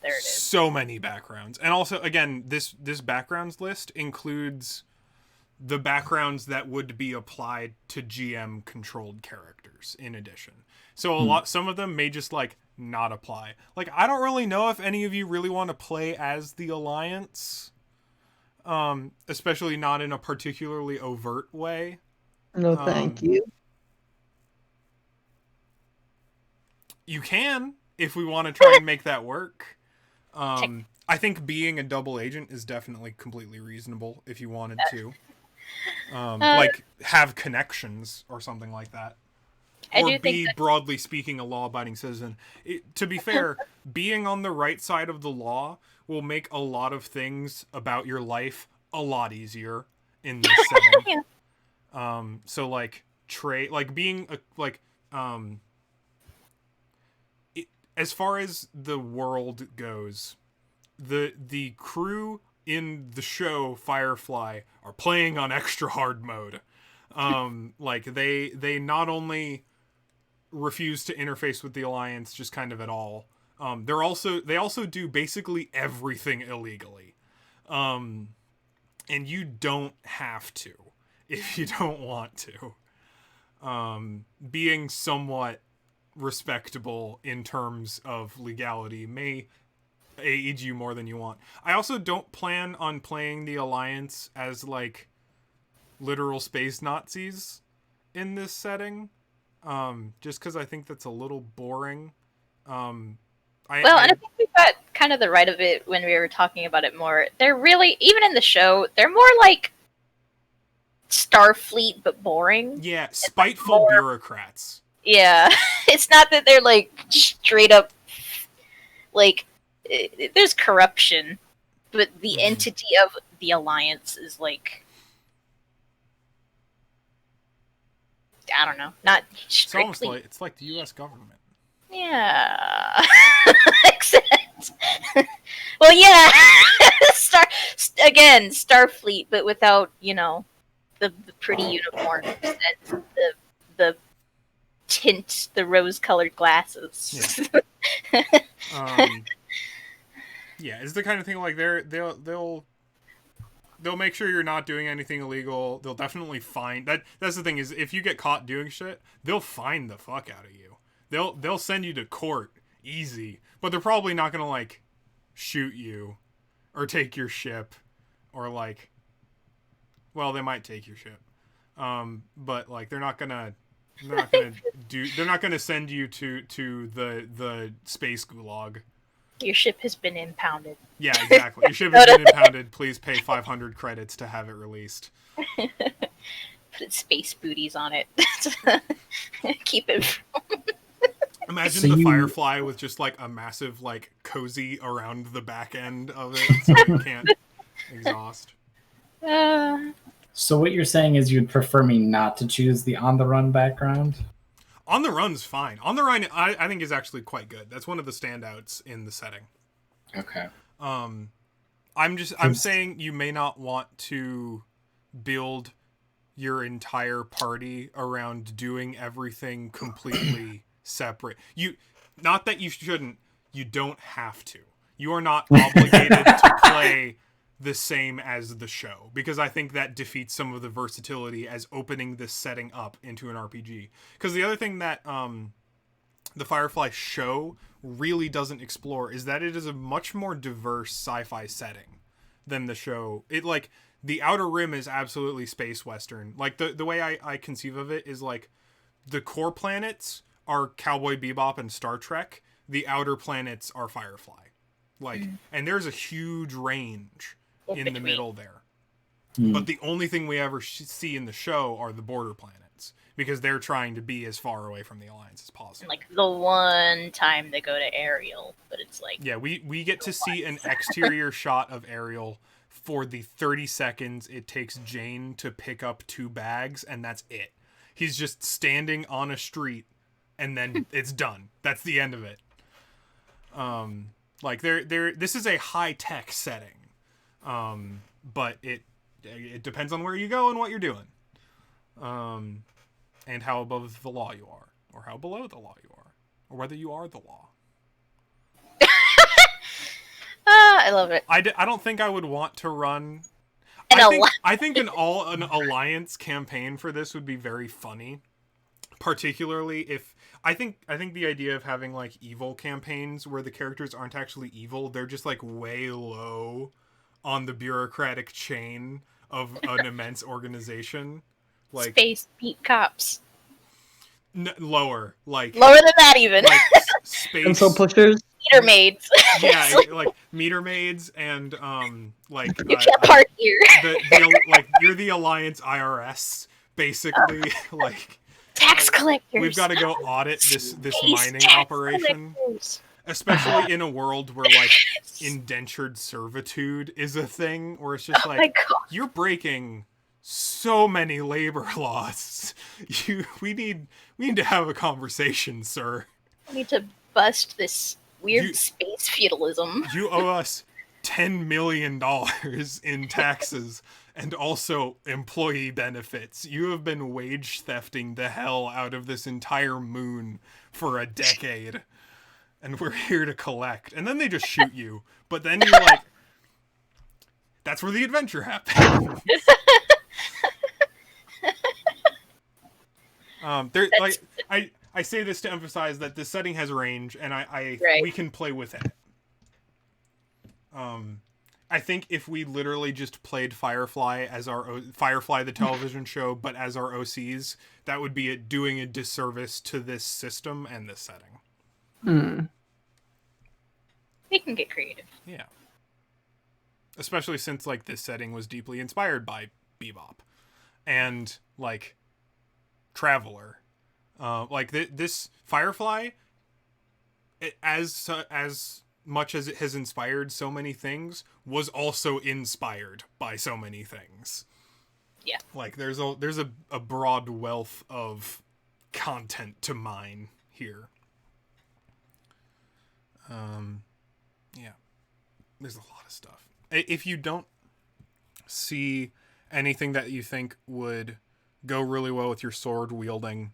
there it is. so many backgrounds. And also, again, this backgrounds list includes the backgrounds that would be applied to GM controlled characters in addition. So some of them may just like not apply. Like, I don't really know if any of you really want to play as the Alliance, especially not in a particularly overt way. No, thank you. You can, if we want to try and make that work. I think being a double agent is definitely completely reasonable if you wanted to. Like, have connections or something like that. Or be, broadly speaking, a law-abiding citizen. To be fair, being on the right side of the law will make a lot of things about your life a lot easier in this setting. So, like, being, as far as the world goes, the crew in the show Firefly are playing on extra hard mode. Like, they not only refuse to interface with the Alliance just kind of at all. They also do basically everything illegally. And you don't have to if you don't want to. Being somewhat respectable in terms of legality may aid you more than you want. I also don't plan on playing the Alliance as like literal space Nazis in this setting. Just because I think that's a little boring. And I think we got kind of the right of it when we were talking about it more. They're really, even in the show, they're more like Starfleet, but boring. Yeah, spiteful bureaucrats. Yeah, it's not that they're like straight up, like, there's corruption, but the entity of the Alliance is like, I don't know, not strictly. It's like the U.S. government. Yeah. Except, well, yeah. Starfleet, but without, the pretty uniforms and the tint, the rose-colored glasses. Yeah. Yeah, it's the kind of thing like they'll make sure you're not doing anything illegal. They'll definitely fine that's the thing, is if you get caught doing shit, they'll fine the fuck out of you. They'll send you to court easy, but they're probably not gonna like shoot you or take your ship or like, well, they might take your ship, but like they're not gonna send you to the space gulag. Your ship has been impounded. Yeah, exactly. Your ship has been impounded. Please pay 500 credits to have it released. Put space booties on it. Keep it. Imagine the Firefly with just like a massive like cozy around the back end of it, so you can't exhaust. So what you're saying is you'd prefer me not to choose the on the run background? On the Run's fine. On the Run, I think is actually quite good. That's one of the standouts in the setting. Okay. I'm saying you may not want to build your entire party around doing everything completely separate. Not that you shouldn't. You don't have to. You are not obligated to play the same as the show, because I think that defeats some of the versatility as opening this setting up into an RPG. Because the other thing that the Firefly show really doesn't explore is that it is a much more diverse sci-fi setting than the show. It like the Outer Rim is absolutely space western. Like the way I conceive of it is like the core planets are Cowboy Bebop and Star Trek. The outer planets are Firefly. Like, and there's a huge range in the middle there. But the only thing we ever see in the show are the border planets, because they're trying to be as far away from the Alliance as possible. Like the one time they go to Ariel, but it's like... Yeah, we get to see an exterior shot of Ariel for the 30 seconds it takes Jane to pick up 2 bags, and that's it. He's just standing on a street, and then it's done. That's the end of it. Like this is a high-tech setting. But it depends on where you go and what you're doing. And how above the law you are, or how below the law you are, or whether you are the law. I love it. I don't think I would want to run. I think an alliance campaign for this would be very funny, particularly if I think the idea of having like evil campaigns where the characters aren't actually evil, they're just like way low on the bureaucratic chain of an immense organization, like space beat cops. Lower than that even. Like space pencil pushers. Meter maids. Yeah, like meter maids and like you can't park here. Like you're the Alliance IRS basically. Like tax collectors. We've got to go audit this mining operation. Collectors. Especially in a world where like indentured servitude is a thing, where it's just like you're breaking so many labor laws. We need to have a conversation, sir. We need to bust this weird space feudalism. You owe us $10 million in taxes and also employee benefits. You have been wage thefting the hell out of this entire moon for a decade. And we're here to collect. And then they just shoot you. But then you're like, that's where the adventure happens. I say this to emphasize that this setting has range, and we can play with it. I think if we literally just played Firefly as Firefly the television show, but as our OCs, that would be doing a disservice to this system and this setting. We can get creative. Yeah. Especially since like this setting was deeply inspired by Bebop and like Traveler. Like this Firefly, as much as it has inspired so many things, was also inspired by so many things. Yeah. Like there's a broad wealth of content to mine here. Yeah. There's a lot of stuff. If you don't see anything that you think would go really well with your sword wielding,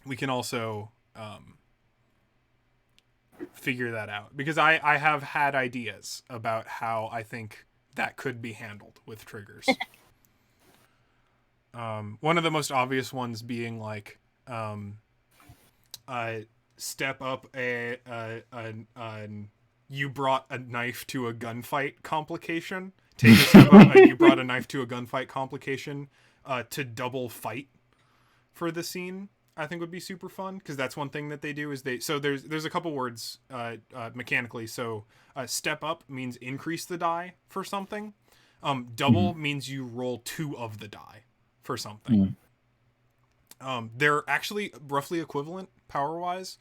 we can also figure that out, because I have had ideas about how I think that could be handled with triggers. One of the most obvious ones being like step up you brought a knife to a gunfight complication. Take a step up you brought a knife to a gunfight complication to double fight for the scene. I think would be super fun, because that's one thing that they do is there's a couple words mechanically. So step up means increase the die for something. Double means you roll 2 of the die for something. They're actually roughly equivalent power wise.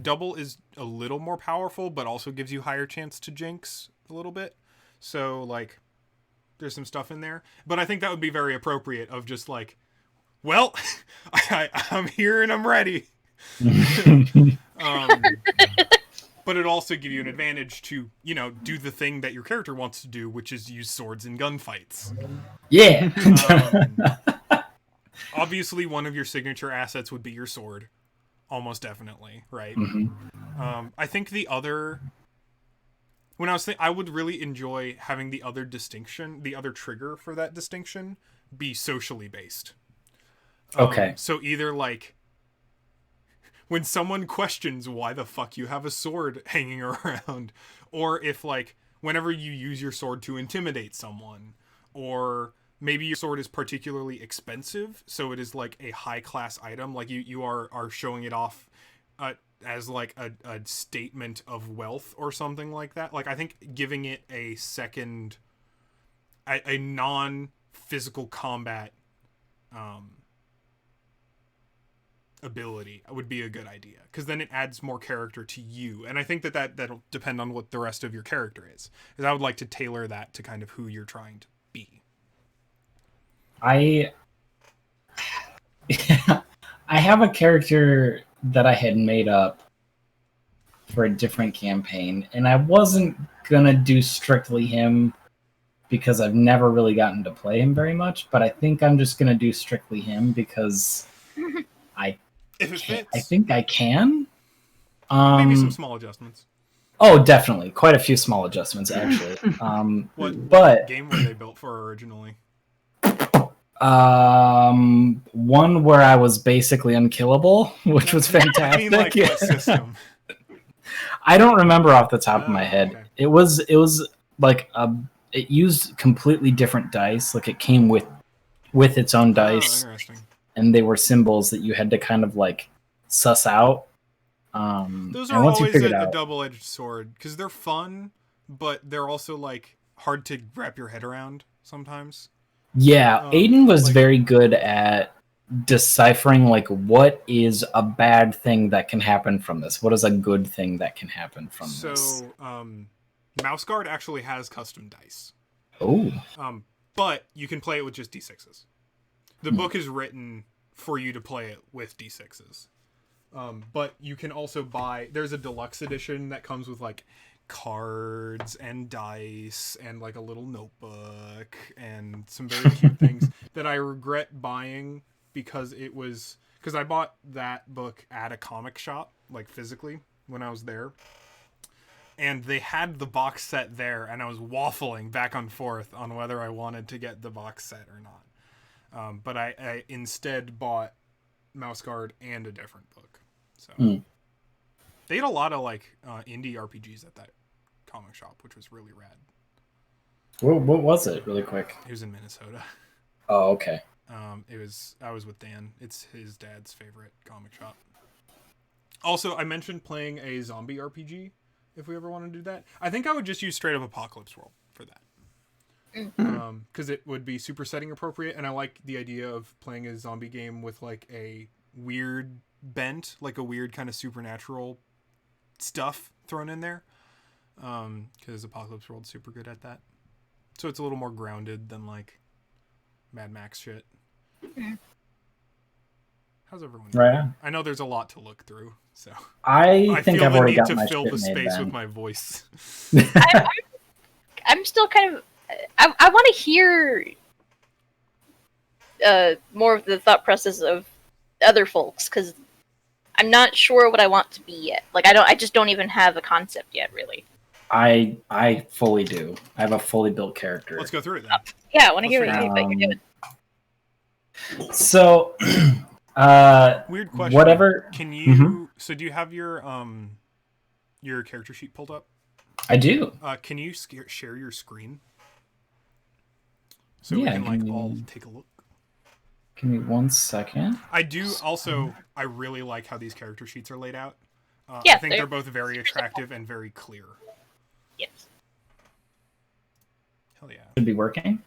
Double is a little more powerful, but also gives you higher chance to jinx a little bit. So like there's some stuff in there, but I think that would be very appropriate of just like, well, I'm here and I'm ready. But it also give you an advantage to, do the thing that your character wants to do, which is use swords in gunfights. Yeah. Obviously, one of your signature assets would be your sword. Almost definitely, right? I think the other... When I was thinking, I would really enjoy having the other distinction, the other trigger for that distinction, be socially based. Okay. So either like when someone questions why the fuck you have a sword hanging around, or if like whenever you use your sword to intimidate someone, or maybe your sword is particularly expensive, so it is like a high class item, like you are showing it off as like a statement of wealth or something like that. Like I think giving it a second, a non-physical combat ability would be a good idea, because then it adds more character to you, and I think that'll depend on what the rest of your character is, because I would like to tailor that to kind of who you're trying to be. I have a character that I had made up for a different campaign, and I wasn't gonna do strictly him because I've never really gotten to play him very much, but I think I'm just gonna do strictly him because If it fits. I think I can. Maybe some small adjustments. Oh, definitely. Quite a few small adjustments, actually. What game were they built for originally? One where I was basically unkillable, which was fantastic. I mean, like, what system? I don't remember off the top of my head. Okay. It was like it used completely different dice. Like it came with its own dice. Oh, interesting. And they were symbols that you had to kind of like suss out. Those are always a double-edged sword, because they're fun, but they're also like hard to wrap your head around sometimes. Yeah, Aiden was very good at deciphering like what is a bad thing that can happen from this. What is a good thing that can happen from this? So, Mouse Guard actually has custom dice. Oh. But you can play it with just D6s. The book is written for you to play it with D6s. But you can also buy... There's a deluxe edition that comes with, like, cards and dice and, like, a little notebook and some very cute things that I regret buying because it was... Because I bought that book at a comic shop, like, physically, when I was there. And they had the box set there, and I was waffling back and forth on whether I wanted to get the box set or not. But I instead bought Mouse Guard and a different book. So they had a lot of like indie RPGs at that comic shop, which was really rad. What was it, really quick? It was in Minnesota. Oh, okay. I was with Dan. It's his dad's favorite comic shop. Also, I mentioned playing a zombie RPG. If we ever want to do that, I think I would just use straight up Apocalypse World for that. Because it would be super setting appropriate, and I like the idea of playing a zombie game with like a weird bent, like a weird kind of supernatural stuff thrown in there. Because Apocalypse World's super good at that, so it's a little more grounded than like Mad Max shit. How's everyone doing? Right. I know there's a lot to look through, so I think feel I've the already need got to my fill shit the made space then. with my voice. I'm still kind of... I want to hear more of the thought process of other folks, because I'm not sure what I want to be yet. Like I just don't even have a concept yet, really. I fully do. I have a fully built character. Let's go through it then. Yeah, I want to hear Let's what you're doing. So Weird question. Whatever. Can you? So do you have your character sheet pulled up? I do. Can you share your screen? So we can all take a look. Give me 1 second. I do also. I really like how these character sheets are laid out. Yeah, I think they're both very attractive and very clear. Yes. Hell yeah. Should be working.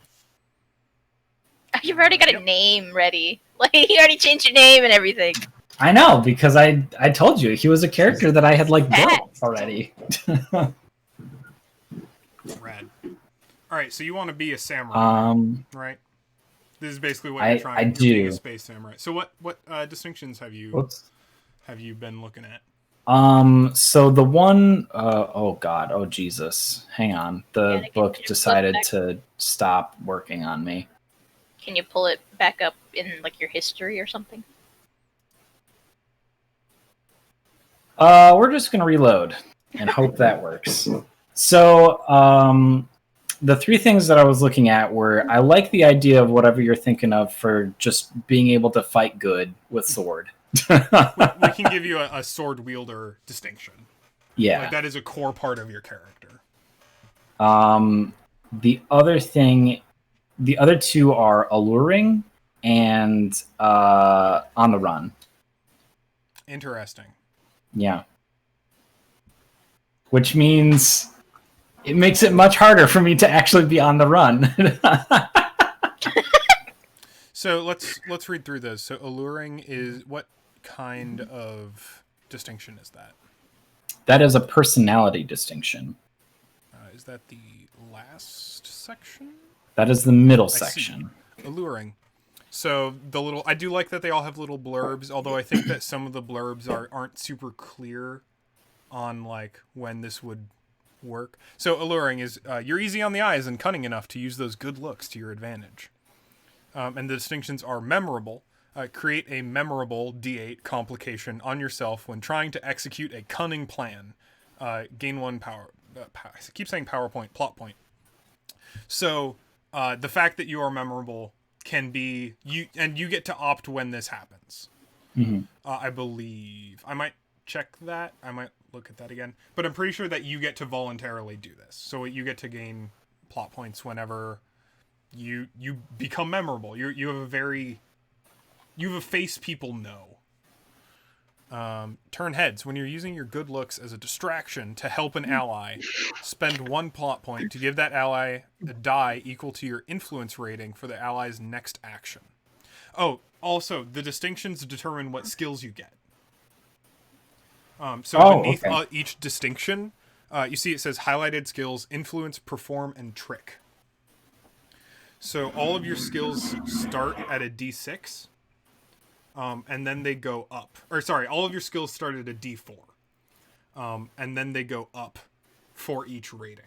You've already got a name ready. Like, you already changed your name and everything. I know, because I told you he was a character that I had like built already. Rad. All right, so you want to be a samurai, right? This is basically what you're trying to do. Being a space samurai. So what distinctions have you been looking at? So the one oh Jesus, hang on. The book decided to stop working on me. Can you pull it back up in like your history or something? We're just gonna reload and hope that works. So the three things that I was looking at were, I like the idea of whatever you're thinking of for just being able to fight good with sword. we can give you a sword wielder distinction. Yeah. Like, that is a core part of your character. The other two are alluring and on the run. Interesting. Yeah. Which means it makes it much harder for me to actually be on the run. So let's read through those. So alluring is, what kind of distinction is that? That is a personality distinction. Is that the last section? That is the middle section. Alluring. So I do like that they all have little blurbs, although I think that some of the blurbs aren't super clear on like when this would work. So alluring is, you're easy on the eyes and cunning enough to use those good looks to your advantage. And the distinctions are memorable. Create a memorable D8 complication on yourself when trying to execute a cunning plan. Gain 1 power. I keep saying PowerPoint, plot point. So the fact that you are memorable can be you, and you get to opt when this happens. Mm-hmm. I believe I might check that. I might look at that again, but I'm pretty sure that you get to voluntarily do this. So you get to gain plot points whenever you become memorable. You have a face people know. Turn heads. When you're using your good looks as a distraction to help an ally, spend 1 plot point to give that ally a die equal to your influence rating for the ally's next action. Oh, also, the distinctions determine what skills you get. Beneath each distinction, you see it says highlighted skills, influence, perform, and trick. So all of your skills start at a D6. And then they go up. Or sorry, all of your skills start at a D4. And then they go up for each rating.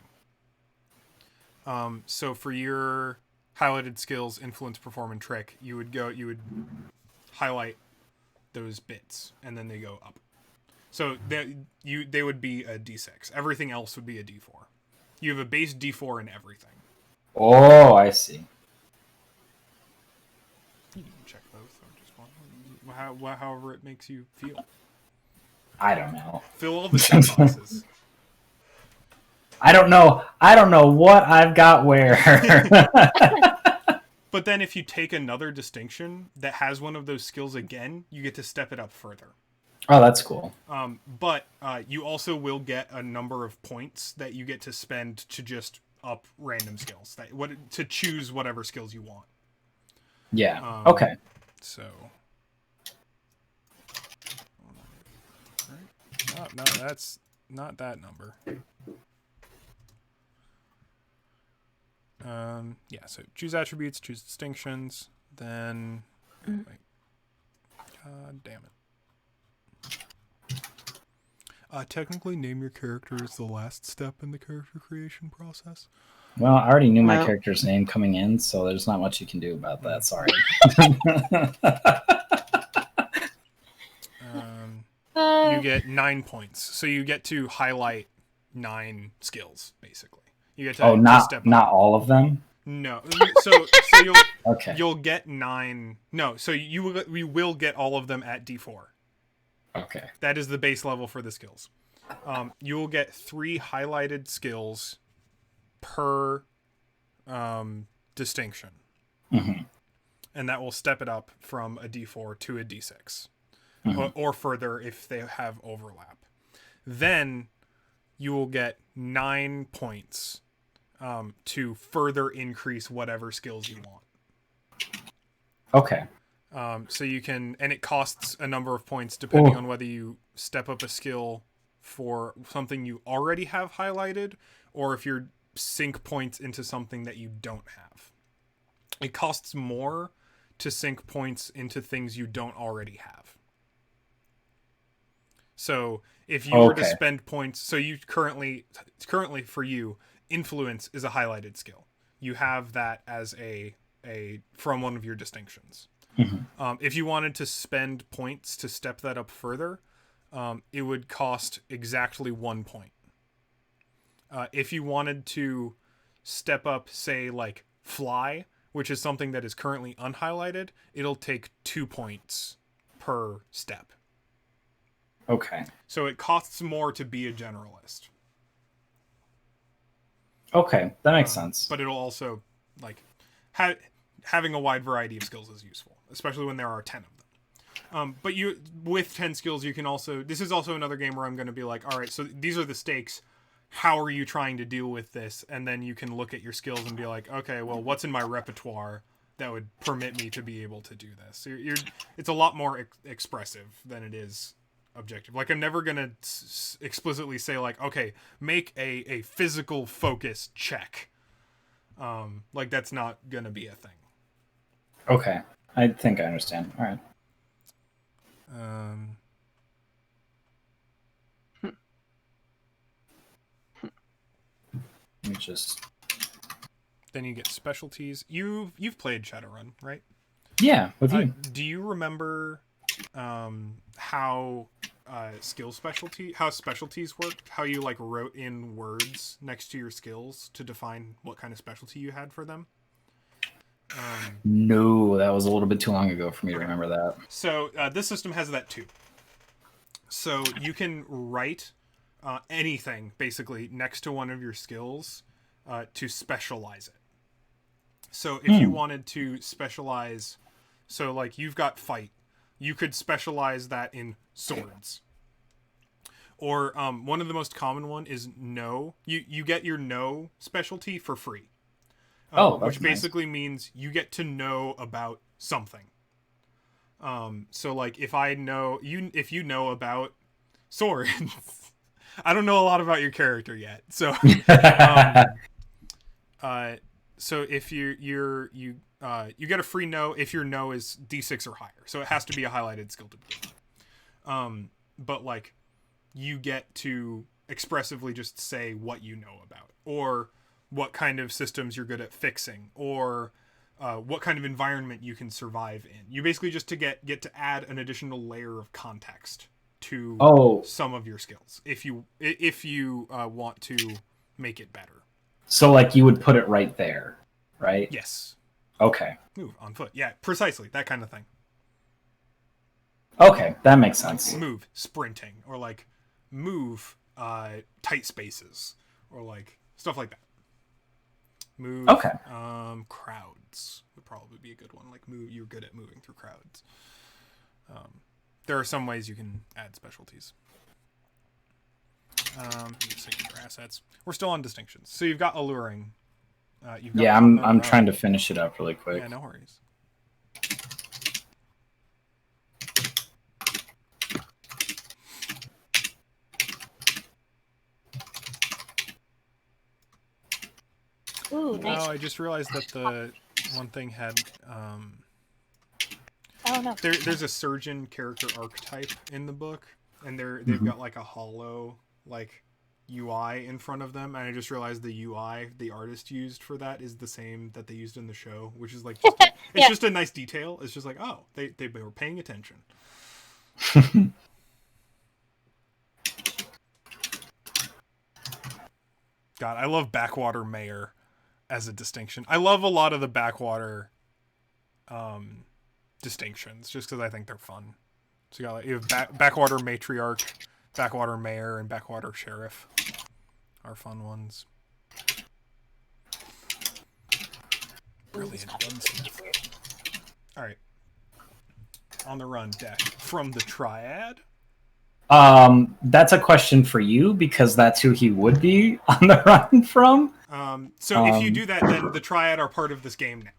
So for your highlighted skills, influence, perform, and trick, you would highlight those bits, and then they go up. So they would be a D6. Everything else would be a D4. You have a base D4 in everything. Oh, I see. You can check both or just one. However it makes you feel. I don't know. Fill all the check boxes. I don't know what I've got where. But then if you take another distinction that has one of those skills again, you get to step it up further. Oh, that's cool. But you also will get a number of points that you get to spend to just up random skills. To choose whatever skills you want. Yeah. Okay. So. Right. No, that's not that number. Yeah, so choose attributes, choose distinctions, then... Wait. God damn it. Technically, name your character is the last step in the character creation process. Well, I already knew my character's name coming in, so there's not much you can do about that. Sorry. You get 9 points, so you get to highlight 9 skills, basically. You get to not all of them. No. So Okay. you'll get 9. No, so you will get all of them at D4. Okay. That is the base level for the skills. You will get 3 highlighted skills per distinction. Mm-hmm. And that will step it up from a D4 to a D6. Mm-hmm. Or further if they have overlap. Then you will get 9 points to further increase whatever skills you want. Okay. So you can, and it costs a number of points depending on whether you step up a skill for something you already have highlighted, or if you're sink points into something that you don't have. It costs more to sink points into things you don't already have. So if you were to spend points, so you currently for you, influence is a highlighted skill. You have that as a from one of your distinctions. Mm-hmm. If you wanted to spend points to step that up further, it would cost exactly 1 point. If you wanted to step up, say, like fly, which is something that is currently unhighlighted, it'll take 2 points per step. Okay. So it costs more to be a generalist. Okay, that makes sense. But it'll also, like, having a wide variety of skills is useful, especially when there are 10 of them. But with 10 skills, you can also... This is also another game where I'm going to be like, all right, so these are the stakes. How are you trying to deal with this? And then you can look at your skills and be like, okay, well, what's in my repertoire that would permit me to be able to do this? It's a lot more expressive than it is objective. Like, I'm never going to explicitly say, like, okay, make a physical focus check. Like, that's not going to be a thing. Okay. I think I understand. All right. Let me just... Then you get specialties. You've played Shadowrun, right? Yeah, with you. Do you remember how how specialties worked? How you, like, wrote in words next to your skills to define what kind of specialty you had for them? No, that was a little bit too long ago for me to remember that. So this system has that too. So you can write anything, basically, next to one of your skills to specialize it. So if you wanted to specialize... So, like, you've got fight. You could specialize that in swords. Or one of the most common one is know. You get your know specialty for free. Which basically means you get to know about something. So, like, if you know about swords, I don't know a lot about your character yet. So, so if you get a free know if your know is D6 or higher. So it has to be a highlighted skill to begin with. But, like, you get to expressively just say what you know about, or what kind of systems you're good at fixing, or what kind of environment you can survive in. You basically just get to add an additional layer of context to some of your skills if you want to make it better. So, like, you would put it right there, right? Yes. Okay. Move on foot. Yeah, precisely. That kind of thing. Okay, that makes sense. Like, move, sprinting, or, like, move tight spaces, or, like, stuff like that. Move. Okay. Crowds would probably be a good one. Like, move. You're good at moving through crowds. There are some ways you can add specialties. Signature assets. We're still on distinctions. So you've got alluring. I'm trying to finish it up really quick. Yeah, no worries. Ooh, nice. Oh, I just realized that the one thing had Oh no. There's a surgeon character archetype in the book, and they've got, like, a hollow, like, UI in front of them, and I just realized the UI the artist used for that is the same that they used in the show, which is, like, it's just a nice detail. It's just like, oh, they were paying attention. God, I love Backwater Mayor as a distinction. I love a lot of the backwater distinctions just because I think they're fun. So you have backwater matriarch, backwater mayor, and backwater sheriff are fun ones. Brilliant gunsmith. All right. On the run deck from the Triad. That's a question for you because that's who he would be on the run from. So if you do that, then the Triad are part of this game now.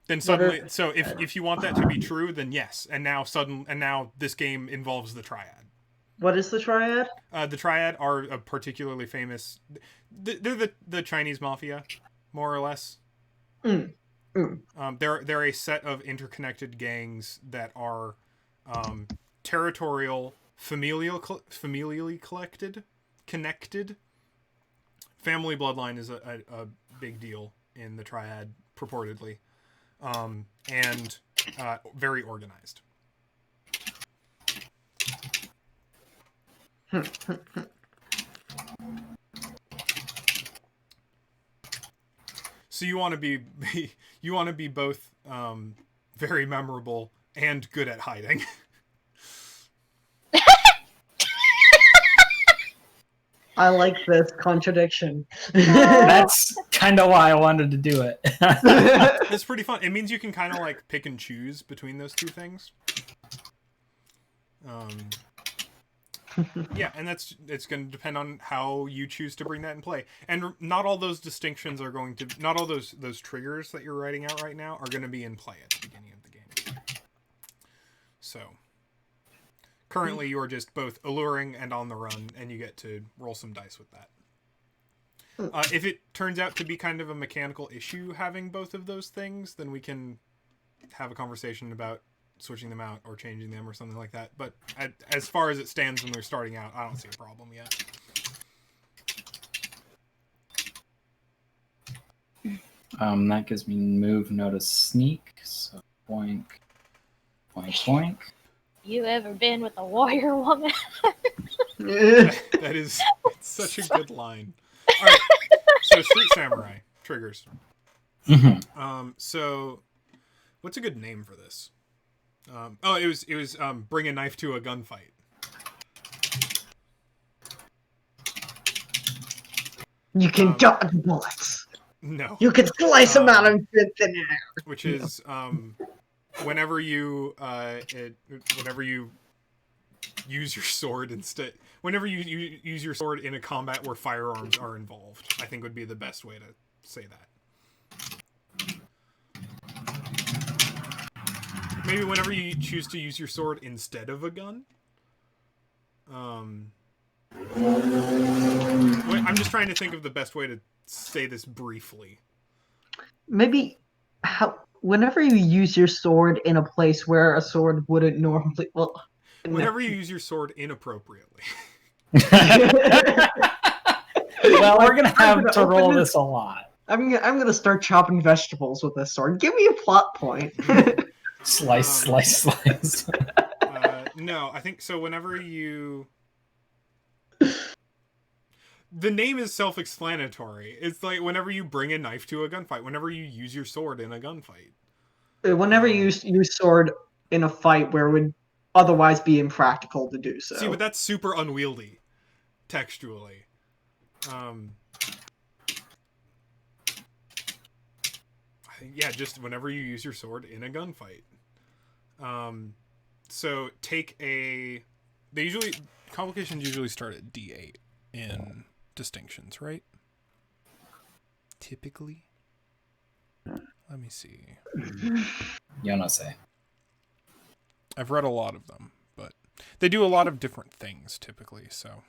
Then suddenly, so if you want that to be true, then yes, and now this game involves the Triad. What is the Triad? The Triad are a particularly famous. They're the Chinese mafia, more or less. They're a set of interconnected gangs that are territorial, familially connected. Family bloodline is a big deal in the Triad, purportedly, and very organized. So you want to be both very memorable and good at hiding. I like this contradiction. That's kind of why I wanted to do it. It's pretty fun. It means you can kind of like pick and choose between those two things. Yeah, and it's going to depend on how you choose to bring that in play. And not all those distinctions are going to, not all those triggers that you're writing out right now are going to be in play at the beginning of the game. So currently you are just both alluring and on the run, and you get to roll some dice with that. If it turns out to be kind of a mechanical issue having both of those things, then we can have a conversation about switching them out or changing them or something like that. But as far as it stands when they're starting out, I don't see a problem yet. That gives me move, notice, sneak. So boink, boink, boink. You ever been with a warrior woman? That is such a good line. All right, so Street Samurai triggers. So what's a good name for this? It was bring a knife to a gunfight. You can dodge bullets. No. You can slice them out of thin air. Which is whenever you use your sword instead. Whenever you use your sword in a combat where firearms are involved, I think would be the best way to say that. Maybe whenever you choose to use your sword instead of a gun. I'm just trying to think of the best way to say this briefly. Maybe whenever you use your sword in a place where a sword wouldn't normally... Well, whenever you use your sword inappropriately. Well, we're going to have to roll this a lot. I'm gonna start chopping vegetables with this sword. Give me a plot point. Slice. No, I think so. Whenever you, the name is self-explanatory. It's like whenever you bring a knife to a gunfight. Whenever you use your sword in a gunfight. Whenever you use sword in a fight where it would otherwise be impractical to do so. See, but that's super unwieldy, textually. Yeah, just whenever you use your sword in a gunfight. So take a... Complications usually start at D8 in distinctions, right? Typically. Let me see. Yo no sé. I've read a lot of them, but they do a lot of different things typically, so...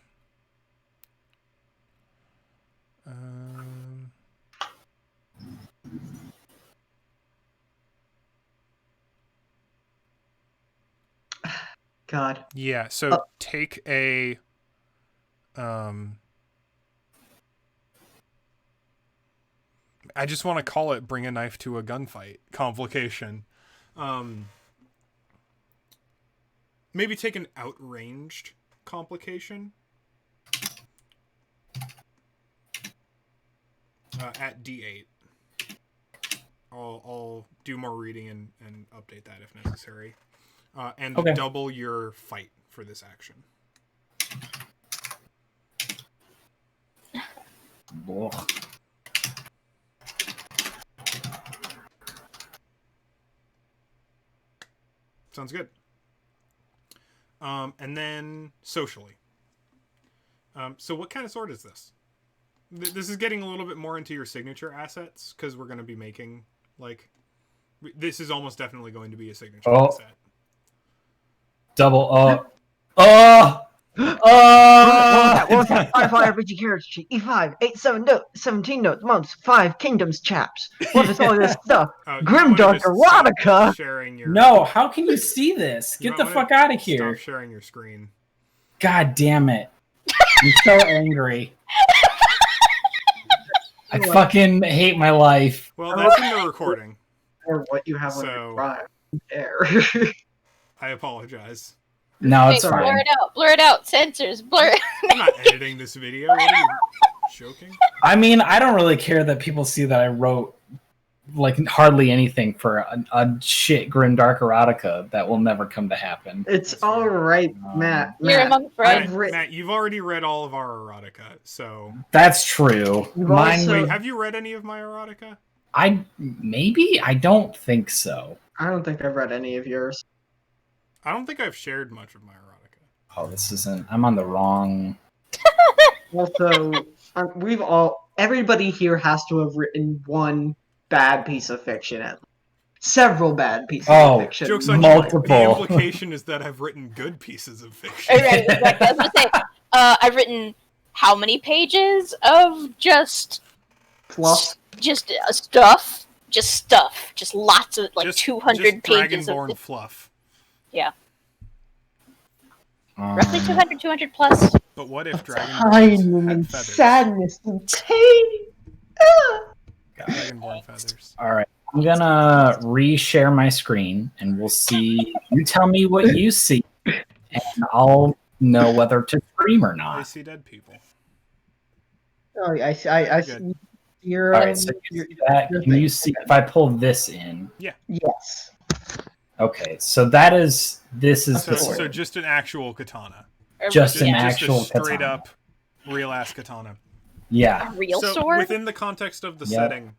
God. Yeah, so take a I just want to call it bring a knife to a gunfight complication. Maybe take an outranged complication. at D8. I'll do more reading and update that if necessary. And Okay. double your fight for this action. Ugh. Sounds good. And then socially. So what kind of sword is this? This is getting a little bit more into your signature assets because we're going to be making like this is almost definitely going to be a signature asset. Double. What was that? Firefly RPG character sheet. E5, 8-7 notes, 17 notes, months, 5 kingdoms chaps. What is all this stuff? Grimdark erotica. Sharing your... No, how can you see this? Get the fuck out of here. Stop sharing your screen. God damn it. I'm so angry. I fucking hate my life. Well, that's in the recording. Or what you have on your drive. There. I apologize. No, it's blur fine. Blur it out, censors, blur it. I'm not editing this video. What are you joking? I mean, I don't really care that people see that I wrote like hardly anything for a shit grimdark erotica that will never come to happen. It's all right, Matt. You're among friends. Matt, you've already read all of our erotica, so that's true. Wait, have you read any of my erotica? I don't think so. I don't think I've read any of yours. I don't think I've shared much of my erotica. Oh, this isn't. I'm on the wrong. Also, everybody here has to have written one bad piece of fiction at least. Several bad pieces of fiction. Joke's on multiple. You. The implication is that I've written good pieces of fiction. Right, exactly. I was gonna say, I've written how many pages of just fluff, just stuff, just lots of like just 200 pages Dragonborn of fluff. Yeah. Roughly 200 plus. But what if Dragonborn had feathers? Sadness and pain. Dragonborn feathers. All right, I'm gonna reshare my screen, and we'll see. You tell me what you see, and I'll know whether to scream or not. I see dead people. Oh, I see. You're, all right, so you see that? Can you see if I pull this in? Yeah. Yes. Okay, so this is the sword. So just an actual katana. Just an actual a straight katana. up, real ass katana. Yeah. A real so sword. Within the context of the setting,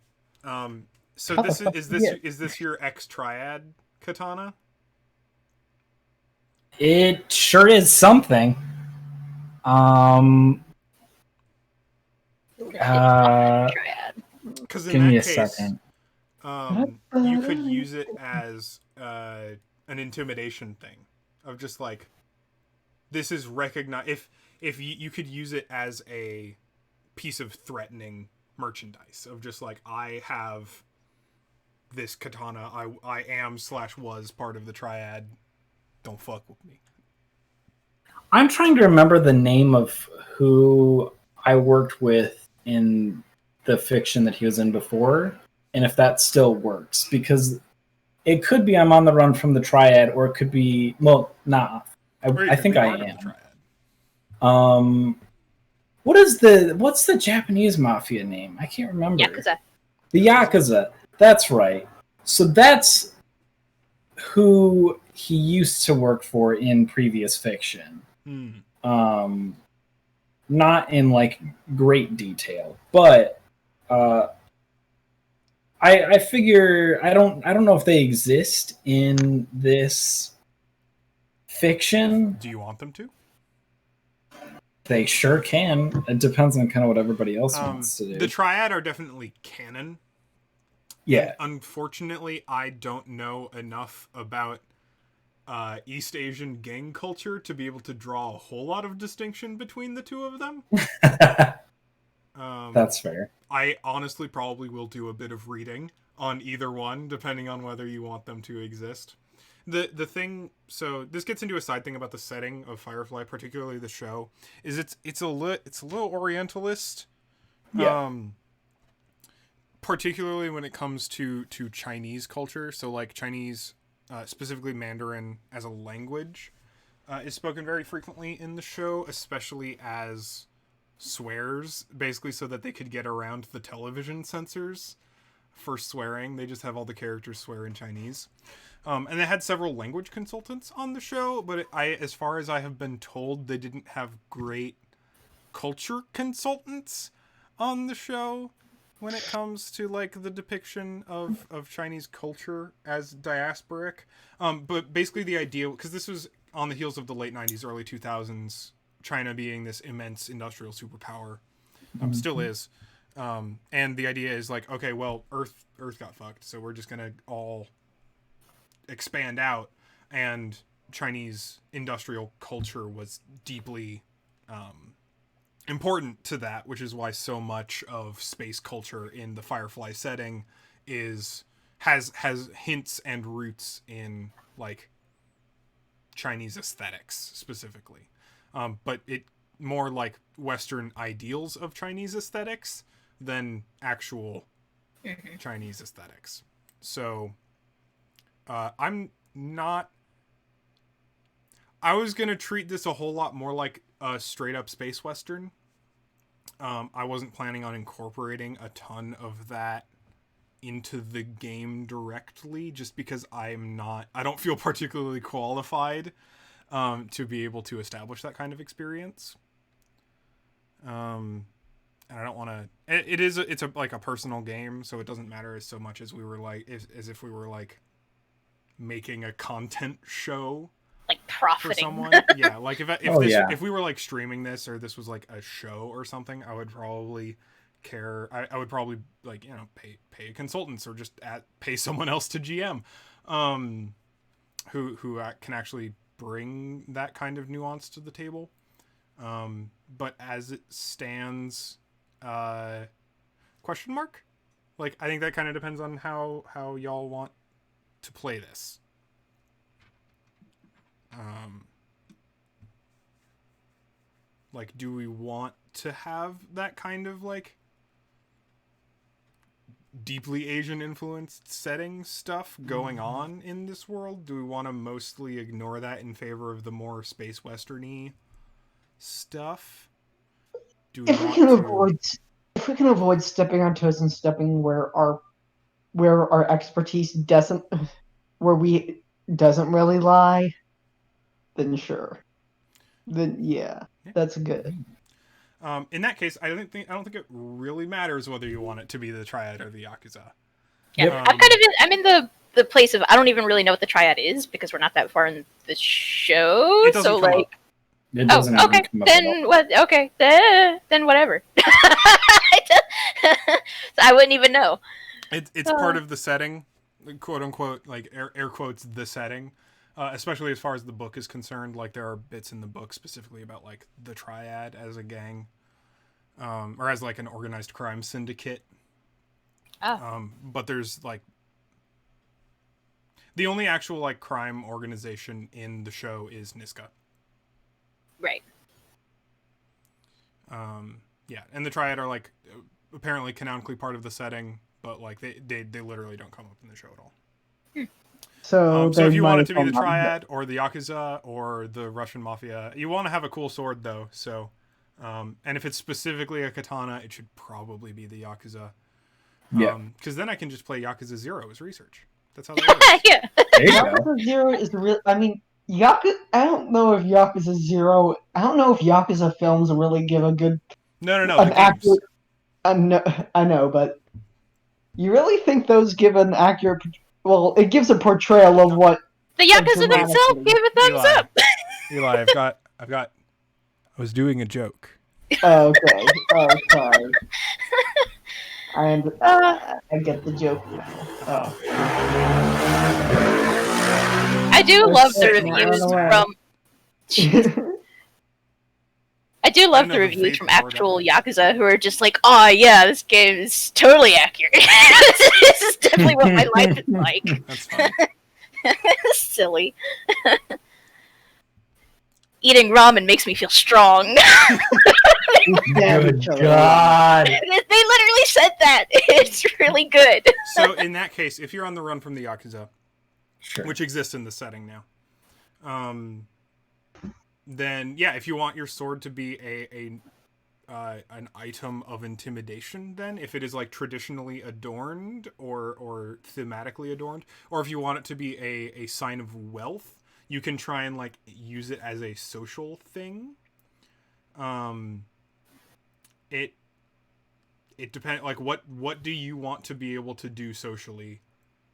so is this your X triad katana? It sure is something. Because in give me that a case, second. You could use it as an intimidation thing of just like this is recognized. If you could use it as a piece of threatening merchandise of just like I have this katana. I am / was part of the triad. Don't fuck with me. I'm trying to remember the name of who I worked with in the fiction that he was in before, and if that still works, because it could be I'm on the run from the triad, or it could be I think I am. What's the Japanese mafia name? I can't remember. Yakuza. The Yakuza. That's right. So that's who he used to work for in previous fiction. Not in like great detail, but I figure I don't know if they exist in this fiction. Do you want them to? They sure can. It depends on kind of what everybody else wants to do. The triad are definitely canon. Yeah. And unfortunately, I don't know enough about East Asian gang culture to be able to draw a whole lot of distinction between the two of them. That's fair. I honestly probably will do a bit of reading on either one, depending on whether you want them to exist. The thing, so this gets into a side thing about the setting of Firefly, particularly the show, is it's a little Orientalist. Yeah. Particularly when it comes to Chinese culture, so like Chinese, specifically Mandarin as a language, is spoken very frequently in the show, especially as swears, basically so that they could get around the television censors for swearing. They just have all the characters swear in Chinese. And they had several language consultants on the show, but as far as I have been told, they didn't have great culture consultants on the show when it comes to like the depiction of Chinese culture as diasporic. But basically the idea, because this was on the heels of the late 90s, early 2000s, China being this immense industrial superpower, still is. And the idea is like, okay, well, Earth got fucked, so we're just gonna all expand out, and Chinese industrial culture was deeply important to that, which is why so much of space culture in the Firefly setting has hints and roots in like Chinese aesthetics specifically, but it more like Western ideals of Chinese aesthetics than actual Chinese aesthetics. So I'm not. I was gonna treat this a whole lot more like a straight up space western. I wasn't planning on incorporating a ton of that into the game directly, just because I don't feel particularly qualified to be able to establish that kind of experience. And I don't want to. It's like a personal game, so it doesn't matter so much as we were like as if we were like making a content show Like for profiting. someone. Yeah, like if we were like streaming this, or this was like a show or something, I would probably care. I would probably like, you know, pay consultants, or just pay someone else to GM, who can actually bring that kind of nuance to the table. But as it stands, question mark? Like, I think that kind of depends on how y'all want to play this. Like, do we want to have that kind of like deeply Asian influenced setting stuff going on in this world? Do we want to mostly ignore that in favor of the more space westerny stuff? Do we If we want can to avoid, if we can avoid stepping on toes and stepping where our expertise doesn't really lie, then sure. Then yeah, that's good. in that case, I don't think it really matters whether you want it to be the Triad or the Yakuza. Yeah, I'm in the place of I don't even really know what the Triad is because we're not that far in the show. It doesn't so come like, up. It doesn't okay, come up at all. then what? Okay, then whatever. I wouldn't even know. It's part of the setting, quote unquote, like air quotes, the setting. Especially as far as the book is concerned, like there are bits in the book specifically about like the Triad as a gang, or as like an organized crime syndicate. Oh. But there's like the only actual like crime organization in the show is Niska. Right. Yeah, and the Triad are like apparently canonically part of the setting, but like they literally don't come up in the show at all. So if you want it to be the Triad or the Yakuza or the Russian Mafia, you want to have a cool sword though. So, and if it's specifically a katana, it should probably be the Yakuza. Yeah. Because then I can just play Yakuza 0 as research. That's how that works. Yeah. There you go. Yakuza 0 is real. I mean, I don't know if Yakuza 0. I don't know if Yakuza films really give a good, No, an the games. accurate. I know, but you really think those give an accurate? Well, it gives a portrayal of what The Yakuza themselves gave a thumbs up. Eli, I've got. I was doing a joke. Okay. Oh, sorry. I get the joke now. Oh. I do love the That's reviews right. from. I do love the the reviews vape from for that actual one. Yakuza who are just like, oh yeah, this game is totally accurate. This is definitely what my life is like. That's fine. Silly. Eating ramen makes me feel strong. Good God. They literally said that. It's really good. So in that case, if you're on the run from the Yakuza, Sure. which exists in the setting now, then yeah, if you want your sword to be a an item of intimidation then, if it is like traditionally adorned or thematically adorned, or if you want it to be a sign of wealth, you can try and like use it as a social thing. It depends, like what do you want to be able to do socially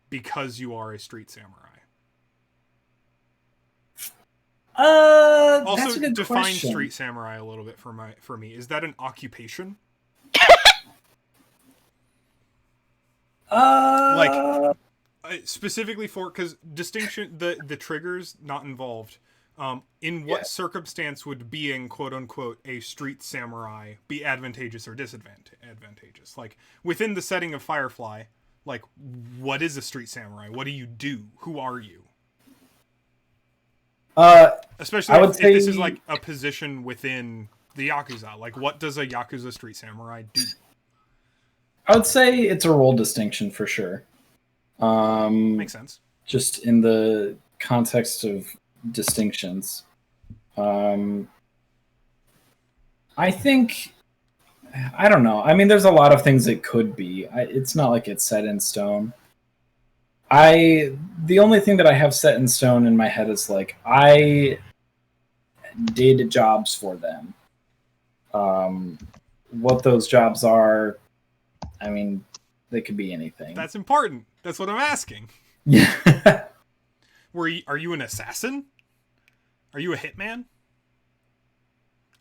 because you are a street samurai? That's Also, a good define question. street samurai a little bit for me. Is that an occupation? Like specifically for, because distinction, the triggers not involved. In what circumstance would being quote unquote a street samurai be advantageous or disadvantageous? Like within the setting of Firefly, like what is a street samurai? What do you do? Who are you? Especially if this is like a position within the Yakuza. Like what does a Yakuza street samurai do? I would say it's a role distinction for sure. Makes sense. Just in the context of distinctions. I think, I don't know. I mean, there's a lot of things it could be. It's not like it's set in stone. The only thing that I have set in stone in my head is like I did jobs for them. What those jobs are, I mean, they could be anything. That's important. That's what I'm asking. Yeah. Are you an assassin? Are you a hitman?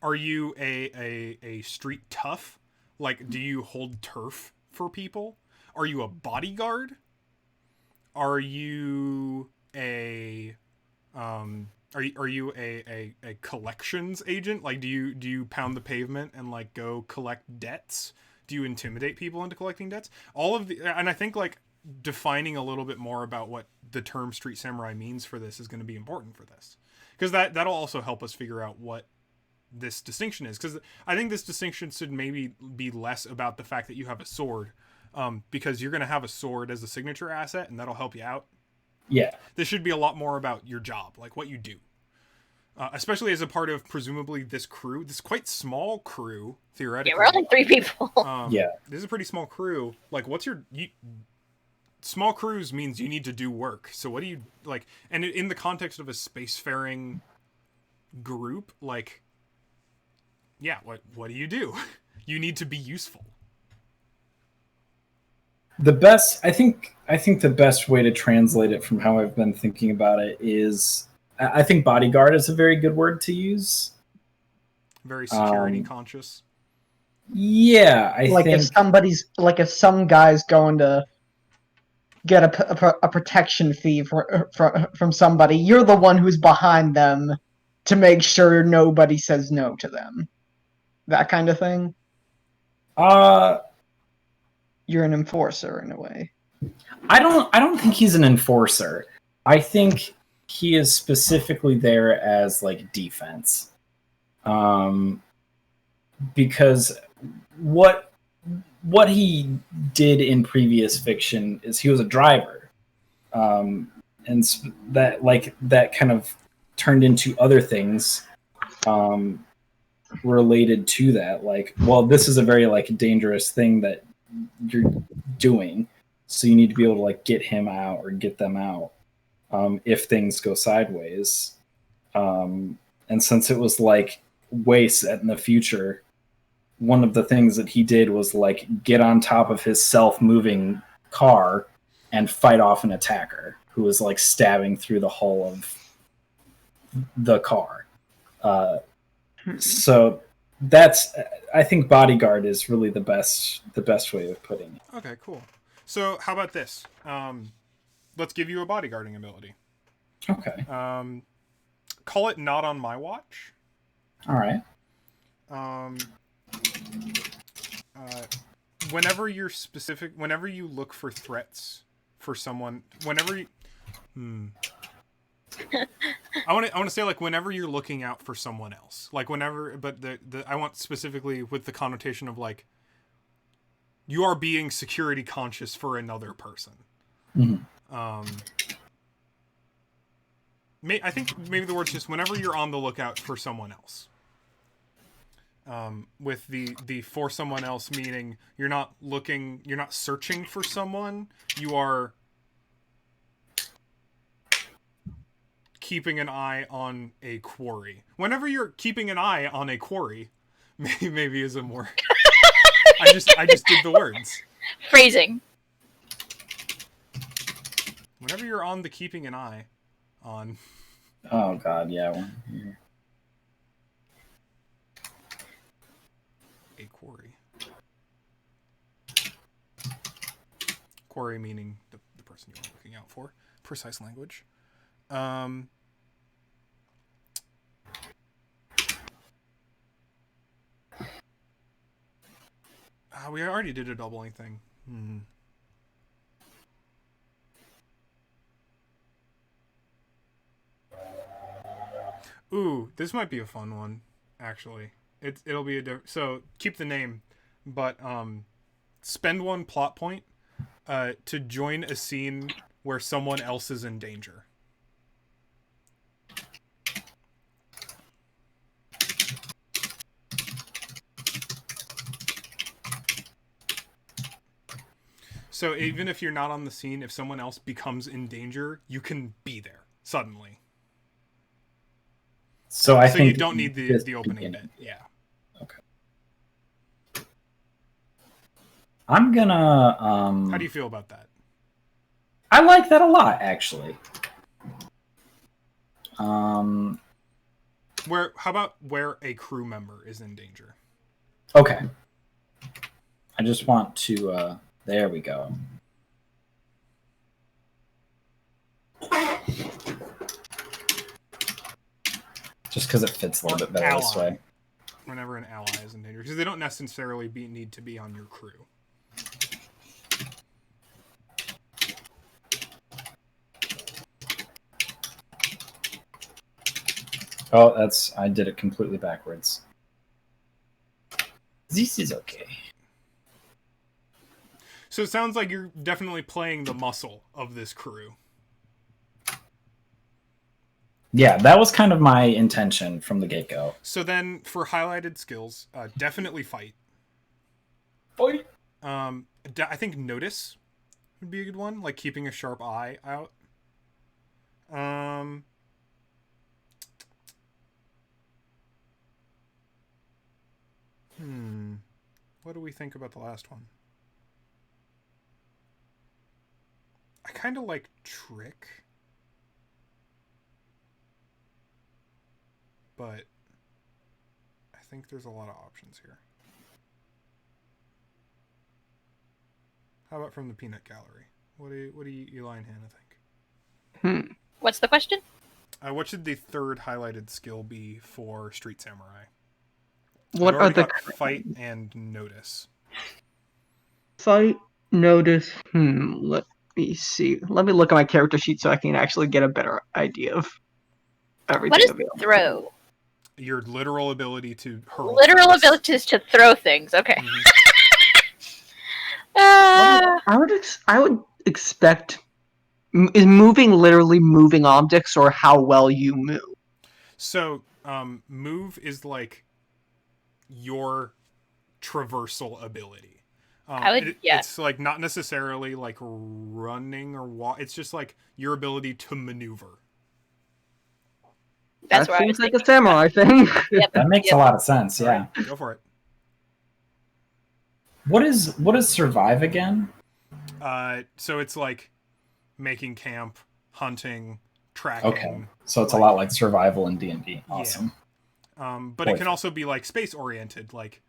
Are you a street tough? Like, do you hold turf for people? Are you a bodyguard? Are you a collections agent? Like, do you pound the pavement and like go collect debts? Do you intimidate people into collecting debts? All of the, and I think like defining a little bit more about what the term street samurai means for this is going to be important for this, because that'll also help us figure out what this distinction is, because I think this distinction should maybe be less about the fact that you have a sword, because you're going to have a sword as a signature asset and that'll help you out. Yeah. This should be a lot more about your job, like what you do. Especially as a part of presumably this crew, this quite small crew, theoretically. Yeah, we're only 3 people. Yeah. This is a pretty small crew. Like, what's small crews means you need to do work. So what do you, like, and in the context of a spacefaring group, like, yeah, what do? You need to be useful. I think the best way to translate it from how I've been thinking about it is, I think bodyguard is a very good word to use. Very security conscious. Yeah, I think if some guy's going to get a protection fee from somebody, you're the one who's behind them to make sure nobody says no to them. That kind of thing. You're an enforcer in a way. I don't think he's an enforcer. I think he is specifically there as like defense. Because what he did in previous fiction is he was a driver. And that kind of turned into other things related to that. Like, well, this is a very like dangerous thing that you're doing, so you need to be able to like get him out or get them out if things go sideways. And since it was like way set in the future, one of the things that he did was like get on top of his self-moving car and fight off an attacker who was like stabbing through the hull of the car. So that's, I think bodyguard is really the best way of putting it. Okay, cool. So how about this? Let's give you a bodyguarding ability. Okay. Call it not on my watch. All right. Whenever you look for threats for someone, I want to say like whenever you're looking out for someone else, like whenever, but I want specifically with the connotation of like you are being security conscious for another person. Mm-hmm. I think maybe the word's just whenever you're on the lookout for someone else. with the for someone else, meaning you're not searching for someone, you are keeping an eye on a quarry. Whenever you're keeping an eye on a quarry, maybe is a more I just did the words. Phrasing. Whenever you're on the keeping an eye on. Oh God, yeah. A quarry. Quarry meaning the person you're looking out for. Precise language. We already did a doubling thing. Ooh, this might be a fun one, actually. It'll be so keep the name, but spend one plot point to join a scene where someone else is in danger. So even if you're not on the scene, if someone else becomes in danger, you can be there suddenly. So I think you don't need the opening bit. Yeah. Okay. I'm gonna. How do you feel about that? I like that a lot, actually. How about where a crew member is in danger? Okay. I just want to. There we go. Just because it fits a little bit better this way. Whenever an ally is in danger, because they don't necessarily need to be on your crew. Oh, I did it completely backwards. This is okay. So it sounds like you're definitely playing the muscle of this crew. Yeah, that was kind of my intention from the get-go. So then, for highlighted skills, definitely fight. Fight. I think notice would be a good one, like keeping a sharp eye out. What do we think about the last one? I kind of like trick, but I think there's a lot of options here. How about from the peanut gallery? What do you Eli and Hannah think? What's the question? What should the third highlighted skill be for Street Samurai? What are the fight and notice? Fight, notice. Let me see. Let me look at my character sheet so I can actually get a better idea of everything. What is available. throw? Your literal ability to hurl. Literal abilities to throw things. Okay. I would expect is moving literally moving objects or how well you move. So, move is like your traversal ability. It's like not necessarily like running or walk. It's just like your ability to maneuver. That seems like a samurai thing. Yep. That makes a lot of sense. Yeah. Right, go for it. What is survive again? So it's like making camp, hunting, tracking. Okay. So it's a lot like survival in D&D. Awesome. Yeah. But it can also be like space oriented, like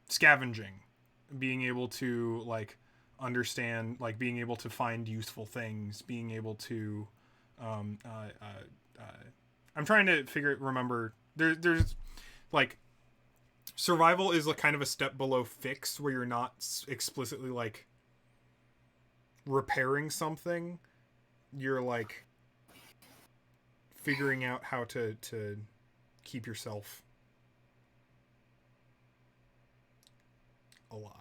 scavenging, being able to like understand, like being able to find useful things, being able to I'm trying to remember there's like survival is like kind of a step below fix, where you're not explicitly like repairing something. You're like figuring out how to keep yourself alive.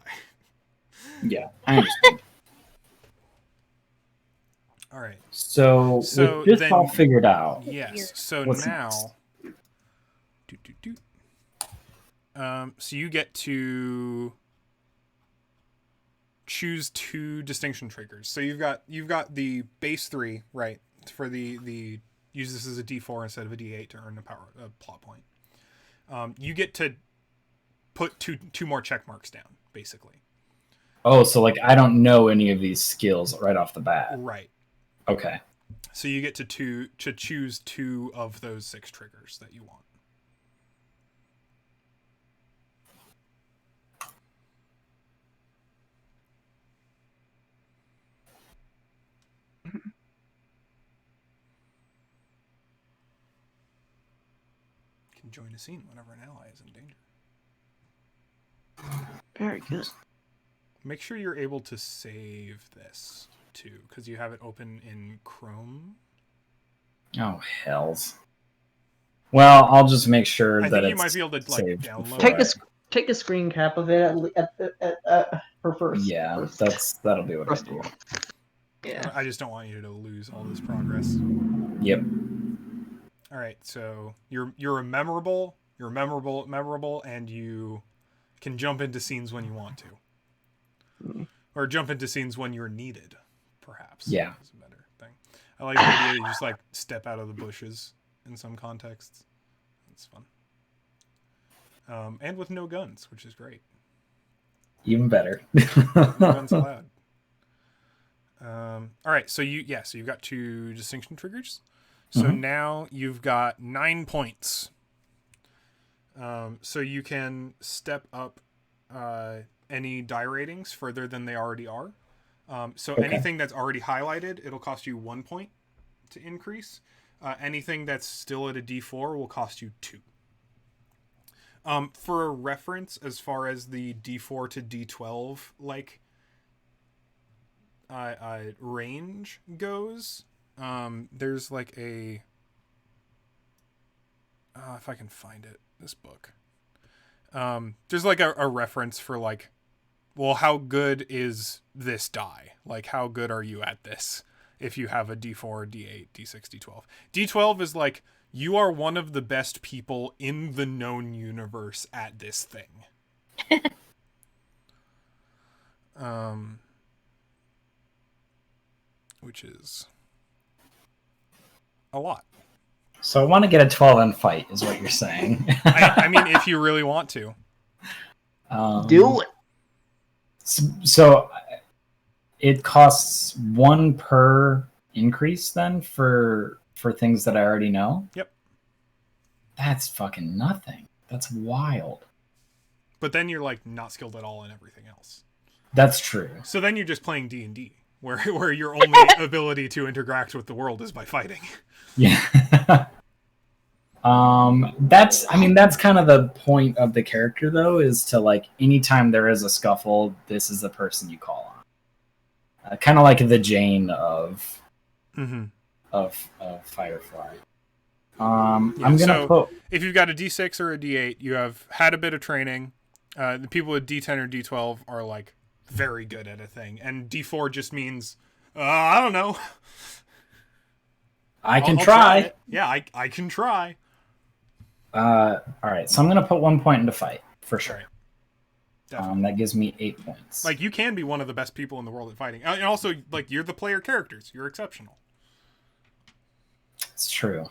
Yeah, I understand. All right. So with this all figured out. Yes. So what's now So you get to choose 2 distinction triggers. So you've got the base 3, right? For the use this as a D4 instead of a D8 to earn a plot point. You get to put two more check marks down, basically. Oh, so like I don't know any of these skills right off the bat. Right. Okay. So you get to choose 2 of those 6 triggers that you want. Can join a scene whenever an ally is in danger. Very good. Make sure you're able to save this too, because you have it open in Chrome. Oh hells. Well, I'll just make sure I that think you it's might be able to like saved download. before Take a screen cap of it for first. Yeah, first. that'll be what I First do. of all. Yeah. I just don't want you to lose all this progress. Yep. All right, so you're memorable, and you can jump into scenes when you want to, or jump into scenes when you're needed, perhaps. Yeah, is a better thing. I like the idea that you just like step out of the bushes in some contexts. It's fun, and with no guns, which is great. Even better. No guns allowed. All right, so you've got 2 distinction triggers. So now you've got 9 points. So you can step up any die ratings further than they already are. So anything that's already highlighted, it'll cost you 1 point to increase. Anything that's still at a D4 will cost you 2. For a reference, as far as the D4 to D12 like range goes, there's like a if I can find it, this book, there's like a reference for like, well, how good is this die, like how good are you at this if you have a D4, D8, D6, D12. D12 is like, you are one of the best people in the known universe at this thing. Which is a lot. So I want to get a 12 in fight, is what you're saying. I mean, if you really want to. Do it. So it costs 1 per increase then for things that I already know? Yep. That's fucking nothing. That's wild. But then you're like not skilled at all in everything else. That's true. So then you're just playing D&D, where your only ability to interact with the world is by fighting. Yeah. That's kind of the point of the character though, is to like, anytime there is a scuffle, this is the person you call on. Kind of like the Jane of Firefly. I'm gonna put, if you've got a D6 or a D8, you have had a bit of training. The people with D10 or D12 are like very good at a thing, and D4 just means I don't know. I'll try it. Yeah, I can try. All right, so I'm gonna put 1 point into fight for sure. Definitely. That gives me 8 points. Like, you can be one of the best people in the world at fighting, and also like, you're the player characters. You're exceptional. It's true.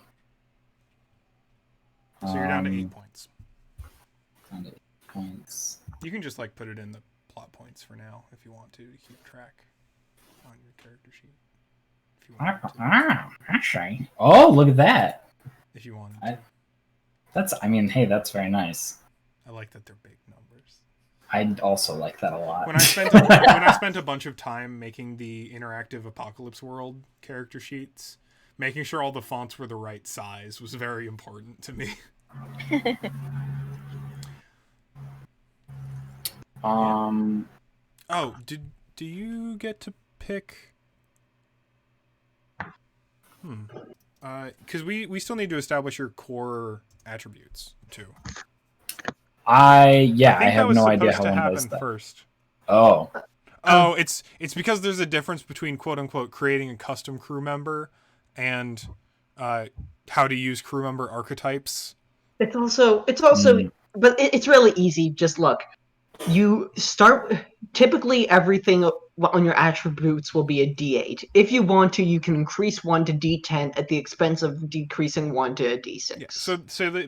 So you're down to 8 points. Down to 8 points. You can just like put it in the plot points for now if you want to keep track on your character sheet. If you want to. Actually. Oh, look at that. If you want. Hey, that's very nice. I like that they're big numbers. I also like that a lot. When I spent a bunch of time making the interactive Apocalypse World character sheets, making sure all the fonts were the right size was very important to me. Oh, do you get to pick? Because we still need to establish your core attributes too. I have no idea how one does that. First. Oh, it's because there's a difference between quote unquote creating a custom crew member and how to use crew member archetypes. It's also but it's really easy. Just look. You start. Typically, everything on your attributes will be a D8. If you want to, you can increase one to D10 at the expense of decreasing one to a D6. Yeah. So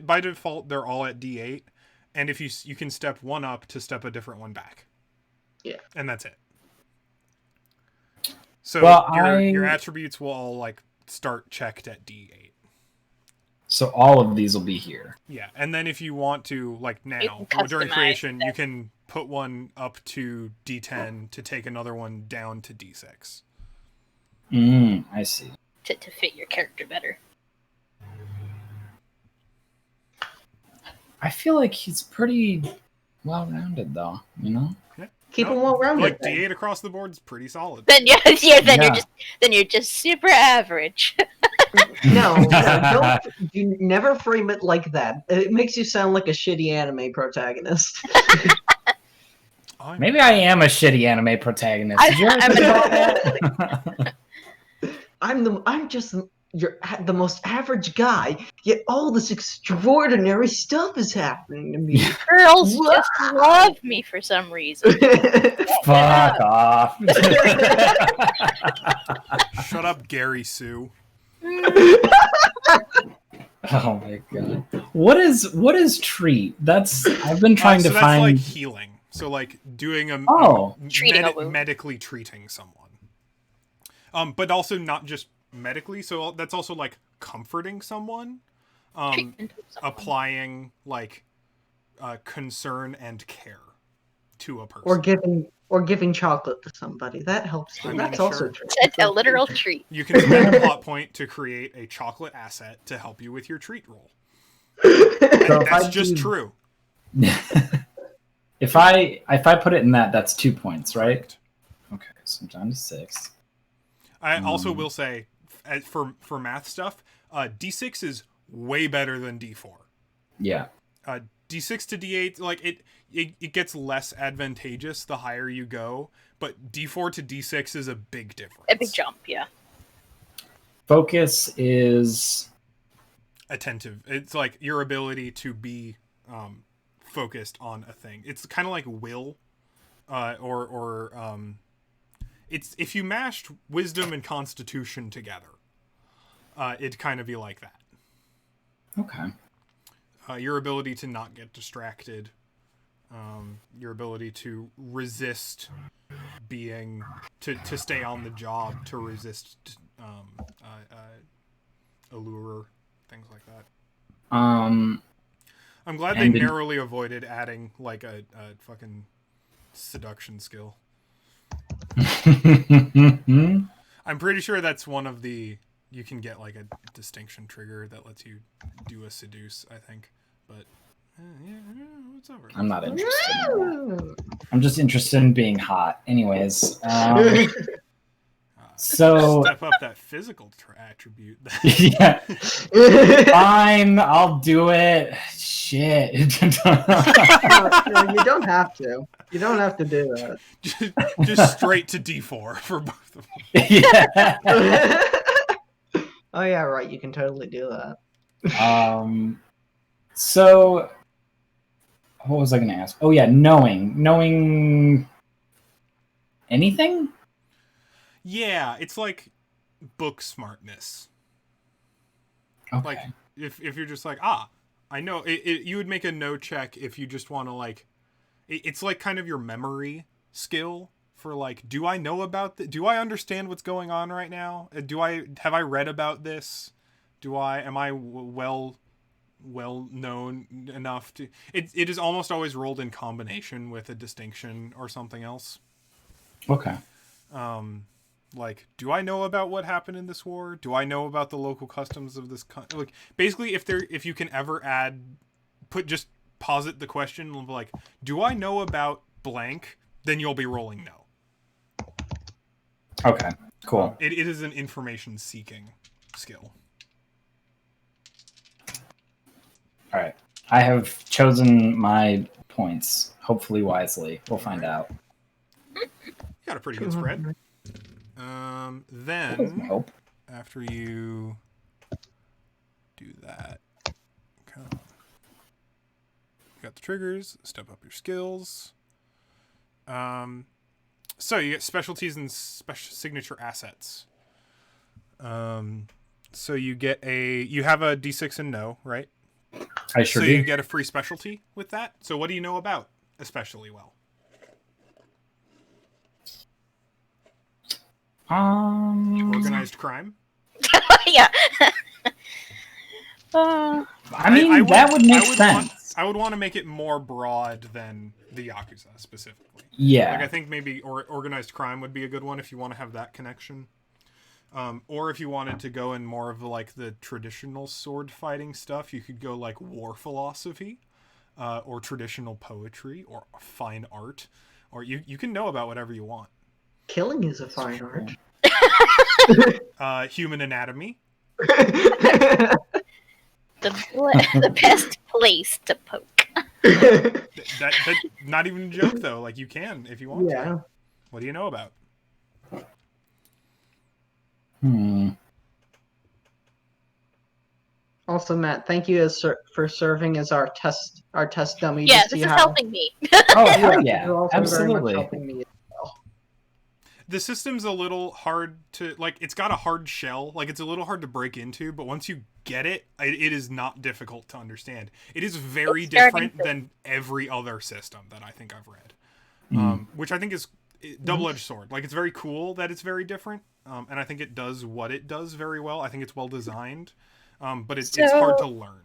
by default they're all at D8, and if you can step one up to step a different one back. Yeah. And that's it. So Well, your attributes will all like start checked at D8. So all of these will be here. Yeah, and then if you want to, like now, can during customize creation, that. you can put one up to D10 to take another one down to D6. I see. To fit your character better. I feel like he's pretty well-rounded, though. You know. Keep them well-rounded. Like D8 across the board is pretty solid. Then you're just super average. No, you never frame it like that. It makes you sound like a shitty anime protagonist. Maybe I am a shitty anime protagonist. I'm just the most average guy, yet all this extraordinary stuff is happening to me. Girls Wow. just love me for some reason. Fuck off. Shut up, Gary Sue. Oh my god. What is treat? I've been trying to that's find like healing. So like doing Treating a wound. medically treating someone. But also not just medically, so that's also like comforting someone. Applying like concern and care to a person. Or giving chocolate to somebody. That helps too. I mean, That's also sure. true. It's a literal treat. You can spend a plot point to create a chocolate asset to help you with your treat roll. So That's just true. If I put it in that's 2 points, right? Okay, so I'm down to 6. I also will say, for math stuff, D6 is way better than D4. Yeah. D6 to D8, like it gets less advantageous the higher you go, but D4 to D6 is a big difference. A big jump, yeah. Focus is attentive. It's like your ability to be focused on a thing. It's kind of like will, or it's if you mashed wisdom and constitution together, it'd kind of be like that. okay. Your ability to not get distracted, your ability to resist being to stay on the job, to resist allure, things like that. I'm glad they narrowly avoided adding like a fucking seduction skill. I'm pretty sure that's one of the you can get like a distinction trigger that lets you do a seduce, I think. But yeah, whatever. I'm not interested in that. I'm just interested in being hot. Anyways, so step up that physical attribute. Yeah. Fine, I'll do it. Shit. No, you don't have to. You don't have to do that. just straight to D4 for both of them. Yeah. Oh yeah, right. You can totally do that. So what was I going to ask? Oh yeah, knowing anything? Yeah, it's like book smartness. Okay. Like if you're just like, I know you would make a no check if you just want to like it's like kind of your memory skill for like, do I know about do I understand what's going on right now? Have I read about this? Am I well known enough to it is almost always rolled in combination with a distinction or something else. Okay. Like, do I know about what happened in this war? Do I know about the local customs of this country? Like, basically, if you can ever just posit the question of like, do I know about blank? Then you'll be rolling no. Okay. Cool. It is an information seeking skill. All right. I have chosen my points, hopefully wisely. We'll find out. You got a pretty good spread. Then after you do that, got the triggers. Step up your skills. So you get specialties and special signature assets. So you get you have a D6 and no, right? I sure so do. you get a free specialty with that. So what do you know about especially well? Organized crime. Yeah. Uh, I mean, that would make sense. I would want to make it more broad than the Yakuza specifically. Yeah. Like I think maybe organized crime would be a good one if you want to have that connection. Or if you wanted to go in more of like the traditional sword fighting stuff, you could go like war philosophy, or traditional poetry, or fine art, or you can know about whatever you want. Killing is a fine art. Human anatomy. the best place to poke. That not even a joke though. Like you can if you want. Yeah. To. What do you know about? Also, Matt, thank you for serving as our test dummy. Yeah, to this see is how... helping me. Oh, hell yeah. You're also very much Absolutely. helping me. The system's a little hard to like. It's got a hard shell. Like it's a little hard to break into. But once you get it, it is not difficult to understand. It is very different than every other system that I think I've read. Which I think is double-edged sword. Like it's very cool that it's very different. And I think it does what it does very well. I think it's well designed. But it's hard to learn.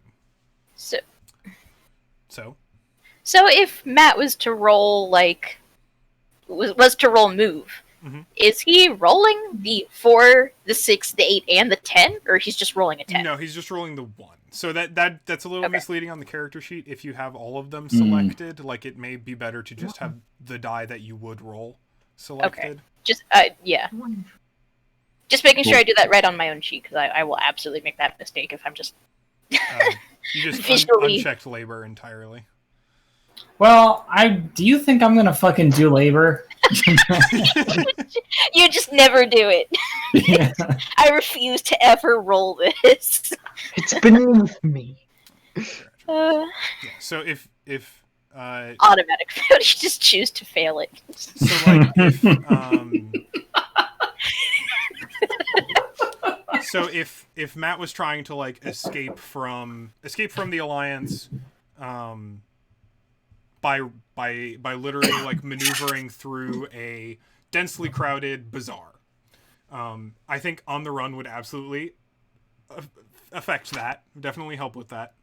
So if Matt was to roll was to roll move, is he rolling the 4, the 6, the 8, and the 10, or he's just rolling a 10? No, he's just rolling the 1. So that's a little misleading on the character sheet. If you have all of them selected, like it may be better to just have the die that you would roll selected. Okay. Just yeah. Just making sure I do that right on my own sheet, because I will absolutely make that mistake if I'm just You just visually unchecked labor entirely. Well, do you think I'm gonna fucking do labor? You just never do it. Yeah. I refuse to ever roll this. It's beneath me. Yeah. So if Automatic fail, you just choose to fail it. so like if Matt was trying to like escape from the Alliance, by literally like maneuvering through a densely crowded bazaar, I think On the Run would absolutely affect that. Definitely help with that.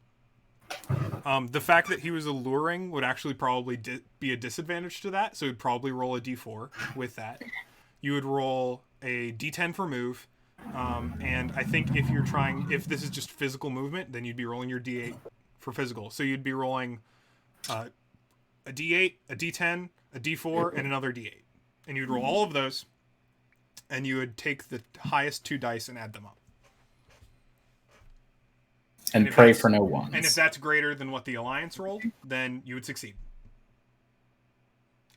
The fact that he was alluring would actually probably be a disadvantage to that, so you'd probably roll a d4 with that. You would roll a d10 for move, and I think if this is just physical movement, then you'd be rolling your d8 for physical. So you'd be rolling a d8, a d10, a d4, and another d8. And you'd roll all of those, and you would take the highest 2 dice and add them up. And pray for no ones. And if that's greater than what the Alliance rolled, then you would succeed.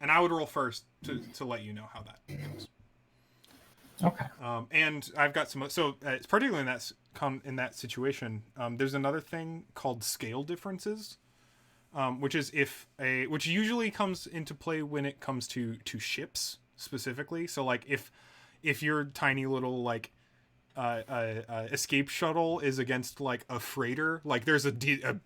And I would roll first to let you know how that goes. Okay. And I've got some. So it's particularly in that situation. There's another thing called scale differences, which is which usually comes into play when it comes to ships specifically. So like if your tiny little like escape shuttle is against like a freighter, like there's a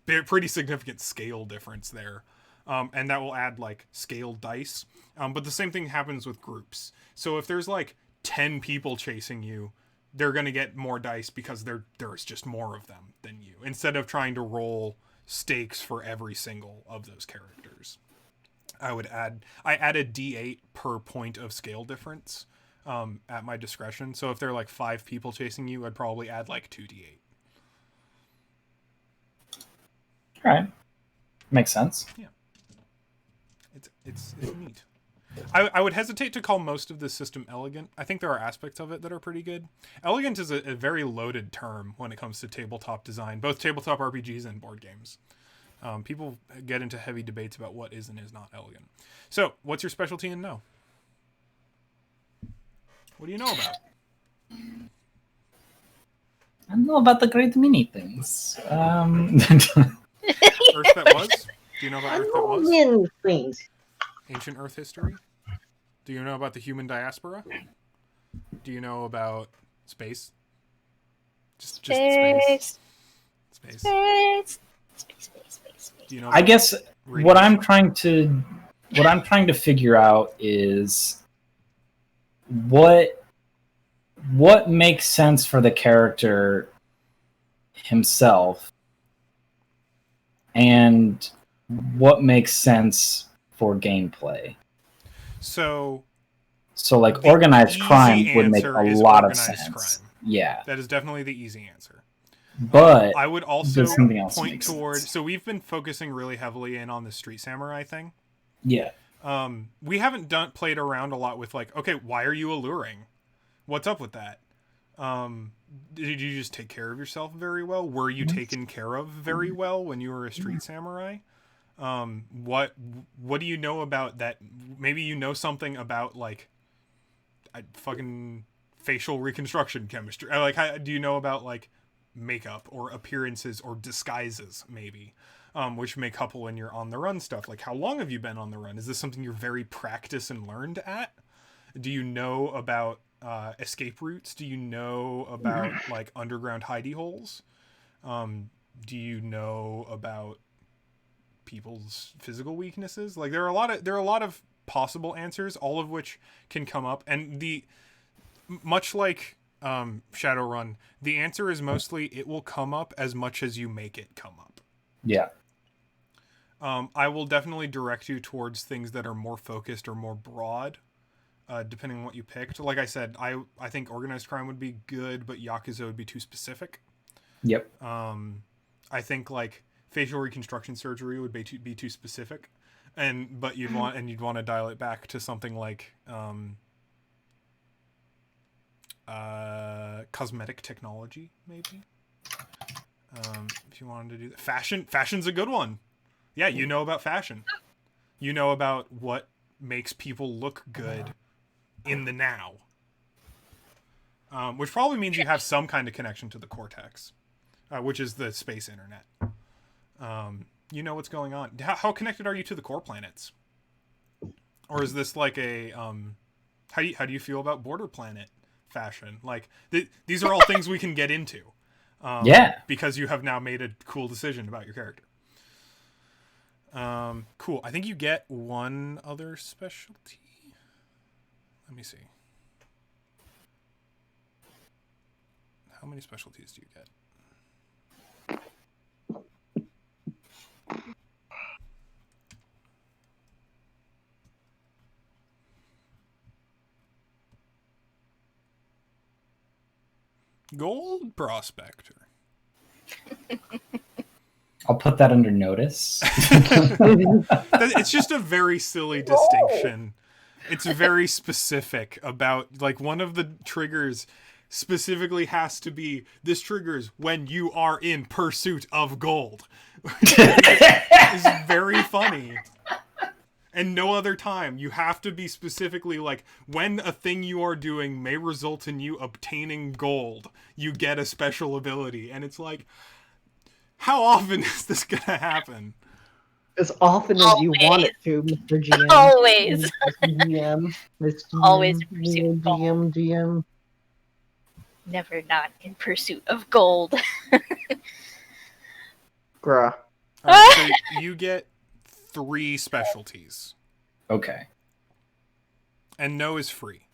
pretty significant scale difference there, and that will add like scale dice. But the same thing happens with groups. So if there's like 10 people chasing you, they're gonna get more dice because there's just more of them than you, instead of trying to roll stakes for every single of those characters. I add a d8 per point of scale difference. At my discretion. So if there are like 5 people chasing you, I'd probably add like 2d8. All right, makes sense. Yeah, it's neat. I would hesitate to call most of this system elegant. I think there are aspects of it that are pretty good. Elegant is a very loaded term when it comes to tabletop design, both tabletop RPGs and board games. People get into heavy debates about what is and is not elegant. So, what's your specialty in no? What do you know about? I know about the great many things. Earth that was? Do you know about Earth that was? Million things. Ancient Earth history? Do you know about the human diaspora? Do you know about space? Just space. Space. Space. Do you know I about guess radiation? what I'm trying to figure out is what makes sense for the character himself and what makes sense for gameplay. So like the organized easy crime would make a answer is lot of organized sense. crime. Yeah. That is definitely the easy answer. But I would also does something else point make toward. sense? So we've been focusing really heavily in on the Street Samurai thing. Yeah. We haven't played around a lot with like, okay, why are you alluring? What's up with that? Did you just take care of yourself very well? Were you taken care of very well when you were a street samurai? What do you know about that? Maybe you know something about like fucking facial reconstruction chemistry. Like, do you know about like makeup or appearances or disguises maybe? Which may couple when you're on the run stuff. Like, how long have you been on the run? Is this something you're very practiced and learned at? Do you know about escape routes? Do you know about like underground hidey holes? Do you know about people's physical weaknesses? Like, there are a lot of possible answers, all of which can come up, and much like Shadowrun, the answer is mostly it will come up as much as you make it come up. Yeah. I will definitely direct you towards things that are more focused or more broad, depending on what you picked. Like I said, I think organized crime would be good, but Yakuza would be too specific. Yep. I think like facial reconstruction surgery would be too specific, but you'd want to dial it back to something like cosmetic technology, maybe. If you wanted to do that. Fashion's a good one. Yeah, you know about fashion. You know about what makes people look good in the now. Which probably means you have some kind of connection to the cortex, which is the space internet. You know what's going on. How connected are you to the core planets? Or is this like a how do you feel about border planet fashion? Like these are all things we can get into. Yeah. Because you have now made a cool decision about your character. Cool. I think you get one other specialty. Let me see. How many specialties do you get? Gold Prospector. I'll put that under notice. It's just a very silly distinction. It's very specific about, like, one of the triggers specifically has to be, this triggers when you are in pursuit of gold. It's very funny. And no other time. You have to be specifically like, when a thing you are doing may result in you obtaining gold, you get a special ability. And it's like, how often is this gonna happen? As often as you want it to, Mr. GM. Always. Mr. GM. Mr. GM. Always in pursuit of gold. GM. Never not in pursuit of gold. Bruh. Alright, so you get 3 specialties. Okay. And no is free.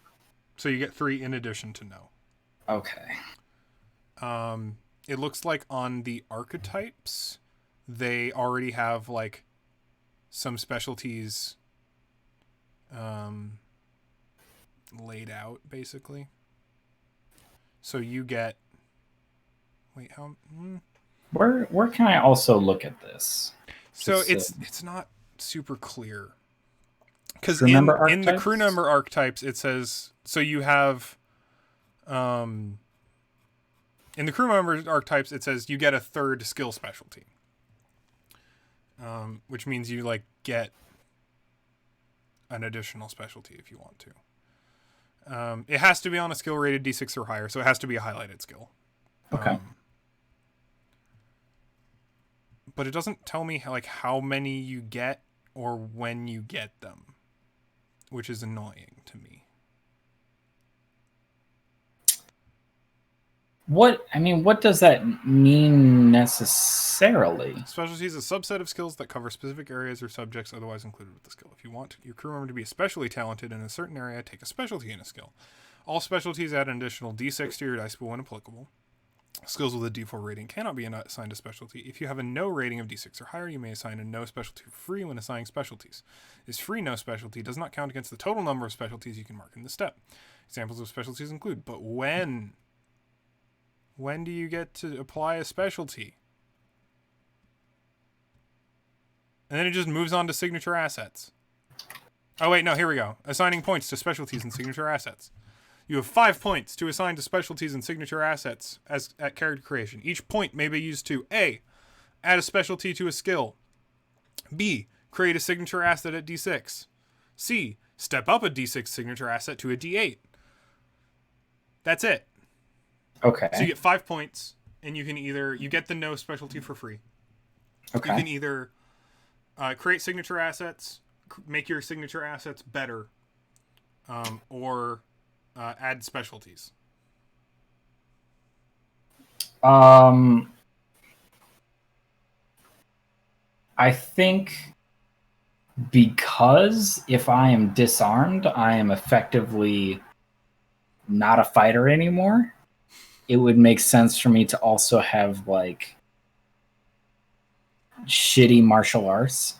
So you get 3 in addition to no. Okay. It looks like on the archetypes, they already have like some specialties laid out, basically. So you get... Wait, how... Where can I also look at this? So Just, it's not super clear. Because crew in member the crew archetypes? number archetypes, it says... So you have... in the crew member archetypes, it says you get a 3rd skill specialty. Which means you like get an additional specialty if you want to. It has to be on a skill rated D6 or higher, so it has to be a highlighted skill. Okay. but it doesn't tell me like how many you get or when you get them, which is annoying to me. What does that mean necessarily? Specialty is a subset of skills that cover specific areas or subjects otherwise included with the skill. If you want your crew member to be especially talented in a certain area, take a specialty in a skill. All specialties add an additional D6 to your dice pool when applicable. Skills with a D4 rating cannot be assigned a specialty. If you have a no rating of D6 or higher, you may assign a no specialty for free when assigning specialties. This free no specialty does not count against the total number of specialties you can mark in the step. Examples of specialties include, but when? When do you get to apply a specialty? And then it just moves on to signature assets. Oh wait, no, here we go. Assigning points to specialties and signature assets. You have 5 points to assign to specialties and signature assets at character creation. Each point may be used to A. Add a specialty to a skill. B. Create a signature asset at D6. C. Step up a D6 signature asset to a D8. That's it. Okay. So you get 5 points, and you can either you get the no specialty for free. Okay. You can either create signature assets, make your signature assets better, or add specialties. I think because if I am disarmed, I am effectively not a fighter anymore. It would make sense for me to also have like shitty martial arts.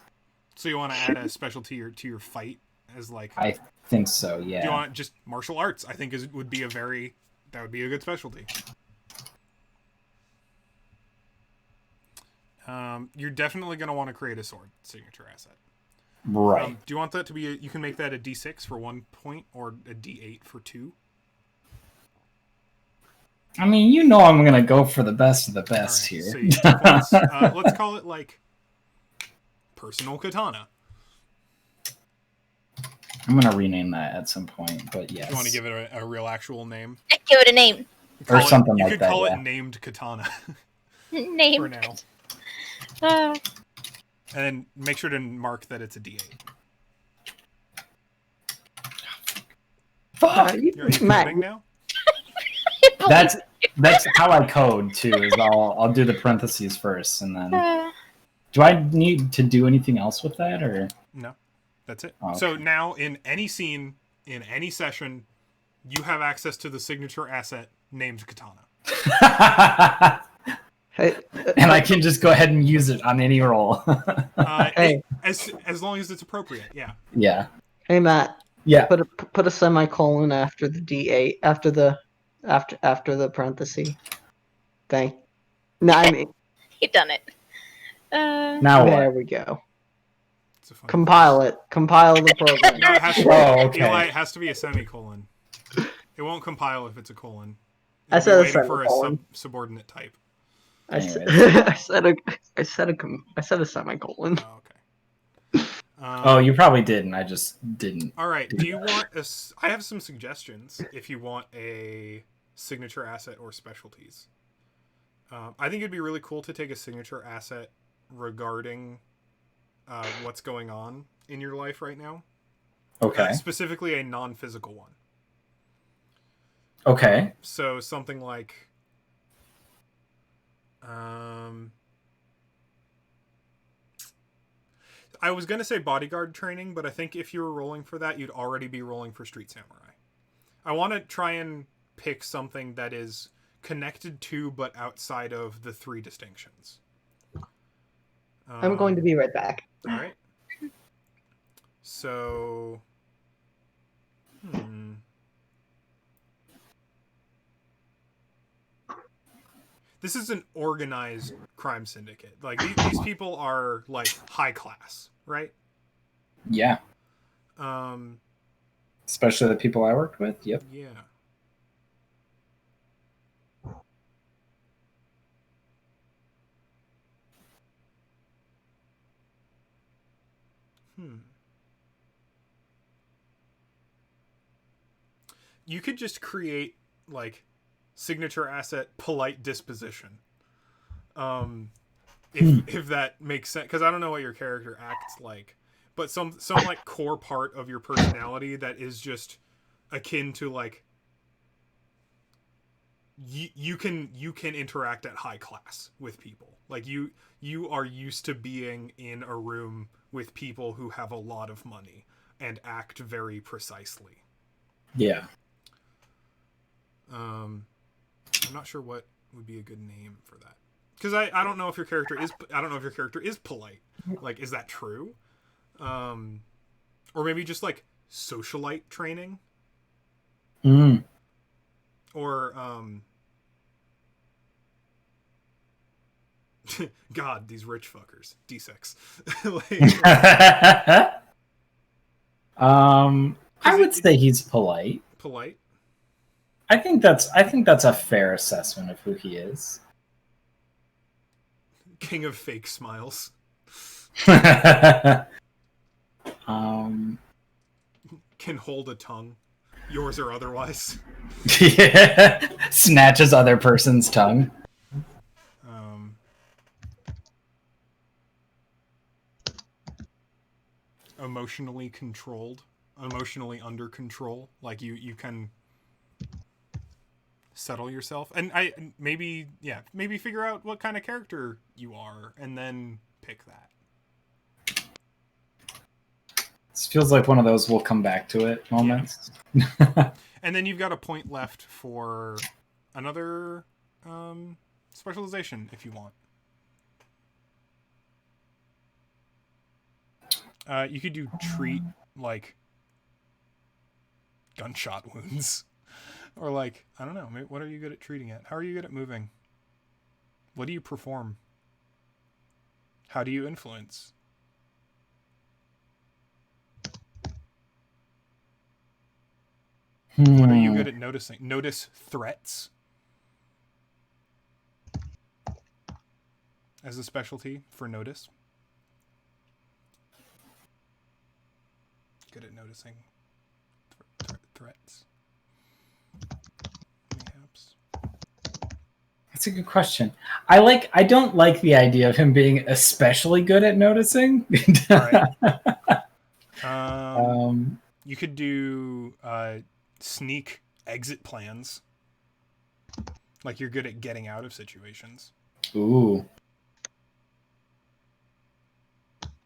So you want to add a specialty to your fight as like I think so, yeah. Do you want just martial arts? I think would be a good specialty. You're definitely going to want to create a sword signature asset. Right. Do you want that to be you can make that a D6 for 1 point or a D8 for 2? I mean, you know I'm going to go for the best of the best Right, here. so you get 2 points. Let's call it like personal katana. I'm going to rename that at some point, but yes. You want to give it a real actual name? Give it a name. Or something you like could that, call yeah. it named katana Name. for now. Uh, And then make sure to mark that it's a D8. Fuck! Are you Matt, coding now? That's how I code too. Is I'll do the parentheses first, and then do I need to do anything else with that, or No, that's it. Oh, okay. So now in any scene, in any session, you have access to the signature asset named katana. Hey, and I can just go ahead and use it on any roll. Hey. As long as it's appropriate, yeah. Yeah. hey, Matt. Yeah. Put a semicolon after the D8 after the parenthesis. Thank. No, I mean you done it. Now there what? we go. It's a fun Compile it. Compile the program. No, it has to be, Oh, okay. Eli, it has to be a semicolon. It won't compile if it's a colon. I It'll said be a waiting for a semicolon. subordinate type. I said Anyways. I said a semicolon. Oh, okay. Oh, you probably did, and I just didn't. All right. Do you want I have some suggestions if you want a signature asset or specialties. I think it'd be really cool to take a signature asset regarding what's going on in your life right now. Okay. Specifically a non-physical one. Okay. So something like I was going to say bodyguard training, but I think if you were rolling for that, you'd already be rolling for Street Samurai. I want to try and pick something that is connected to but outside of the 3 distinctions. I'm going to be right back. All right. So this is an organized crime syndicate. Like these people are like high class, right? Yeah. Especially the people I worked with. Yep. Yeah. You could just create like signature asset polite disposition. if that makes sense, because I don't know what your character acts like, but some like core part of your personality that is just akin to like you can interact at high class with people. Like you are used to being in a room with people who have a lot of money and act very precisely. Yeah. I'm not sure what would be a good name for that, because I don't know if your character is polite. Like, is that true? Or maybe just like socialite training. Or God, these rich fuckers. D6. I would say he's polite. Polite. I think that's a fair assessment of who he is. King of fake smiles. Can hold a tongue, yours or otherwise. Yeah. Snatches other person's tongue. Emotionally controlled, emotionally under control. Like you can settle yourself, and maybe figure out what kind of character you are, and then pick that. This feels like one of those we'll come back to it moments. Yeah. And then you've got a point left for another specialization if you want. You could do treat like gunshot wounds, or like, I don't know. Maybe, what are you good at treating at? How are you good at moving? What do you perform? How do you influence? What are you good at noticing? Notice threats as a specialty for notice. Good at noticing threats. Perhaps. That's a good question. I don't like the idea of him being especially good at noticing. All right. You could do sneak exit plans. Like, you're good at getting out of situations. Ooh.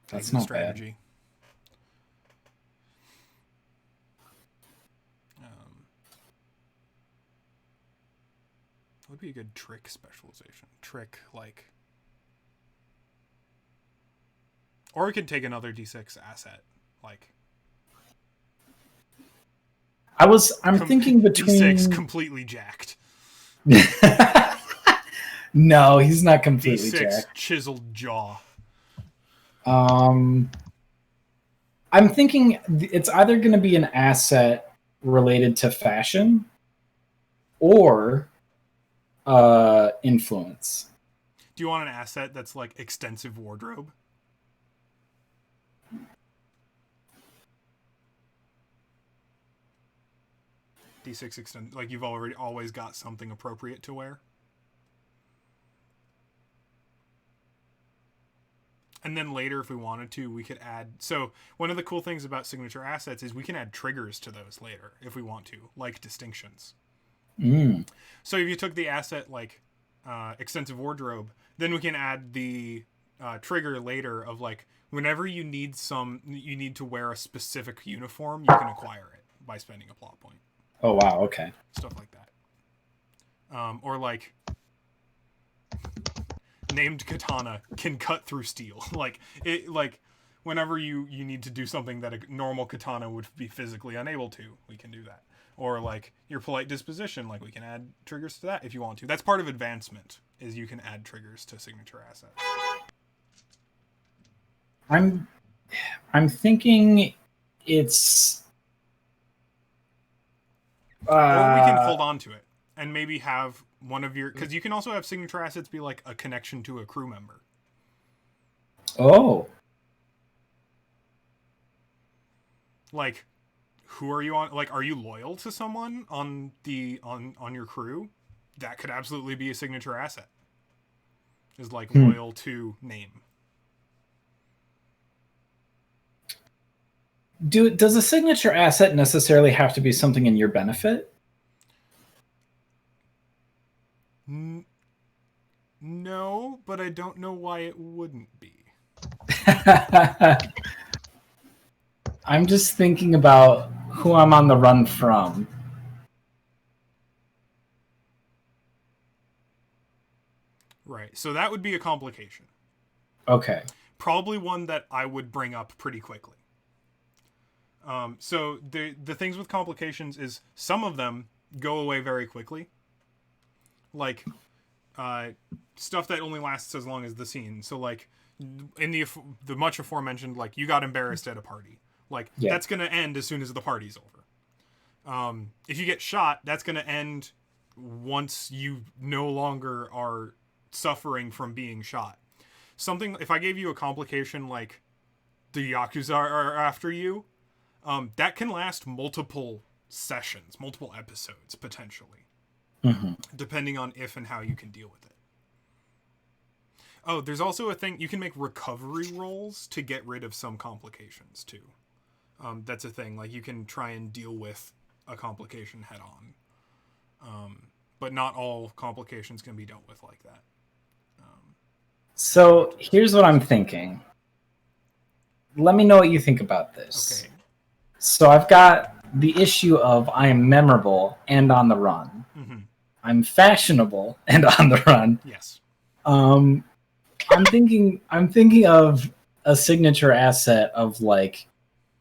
That's exit not strategy. bad. What would be a good trick specialization? Trick, like... Or we could take another D6 asset. Like... I'm thinking between... D6 completely jacked. No, he's not completely D6 jacked. chiseled jaw. I'm thinking it's either going to be an asset related to fashion or influence. Do you want an asset that's like extensive wardrobe? D6 extend, like you've always got something appropriate to wear. And then later, if we wanted to, we could add... So one of the cool things about signature assets is we can add triggers to those later if we want to, like distinctions. So if you took the asset like extensive wardrobe, then we can add the trigger later of like, whenever you need to wear a specific uniform, you can acquire it by spending a plot point. Oh, wow. Okay. Stuff like that. Or like... named katana can cut through steel. Like whenever you need to do something that a normal katana would be physically unable to, we can do that. Or like your polite disposition, like we can add triggers to that if you want to. That's part of advancement, is you can add triggers to signature assets. I'm thinking it's or we can hold on to it and maybe have one of your... Because you can also have signature assets be like a connection to a crew member. Oh. Like, who are you on? Like, are you loyal to someone on your crew? That could absolutely be a signature asset. is like loyal to name. Does a signature asset necessarily have to be something in your benefit? No, but I don't know why it wouldn't be. I'm just thinking about who I'm on the run from. Right. So that would be a complication. Okay. Probably one that I would bring up pretty quickly. So the things with complications is some of them go away very quickly. Like stuff that only lasts as long as the scene. So like in the much aforementioned, like you got embarrassed at a party. Like that's going to end as soon as the party's over. If you get shot, that's going to end once you no longer are suffering from being shot. Something, if I gave you a complication like the Yakuza are after you, that can last multiple sessions, multiple episodes, potentially. Mm-hmm. Depending on if and how you can deal with it. Oh, there's also a thing, you can make recovery rolls to get rid of some complications, too. That's a thing, like you can try and deal with a complication head on. But not all complications can be dealt with like that. So here's what I'm thinking. Let me know what you think about this. Okay. So I've got the issue of I am memorable and on the run. Mm-hmm. I'm fashionable and on the run. Yes. I'm thinking of a signature asset of like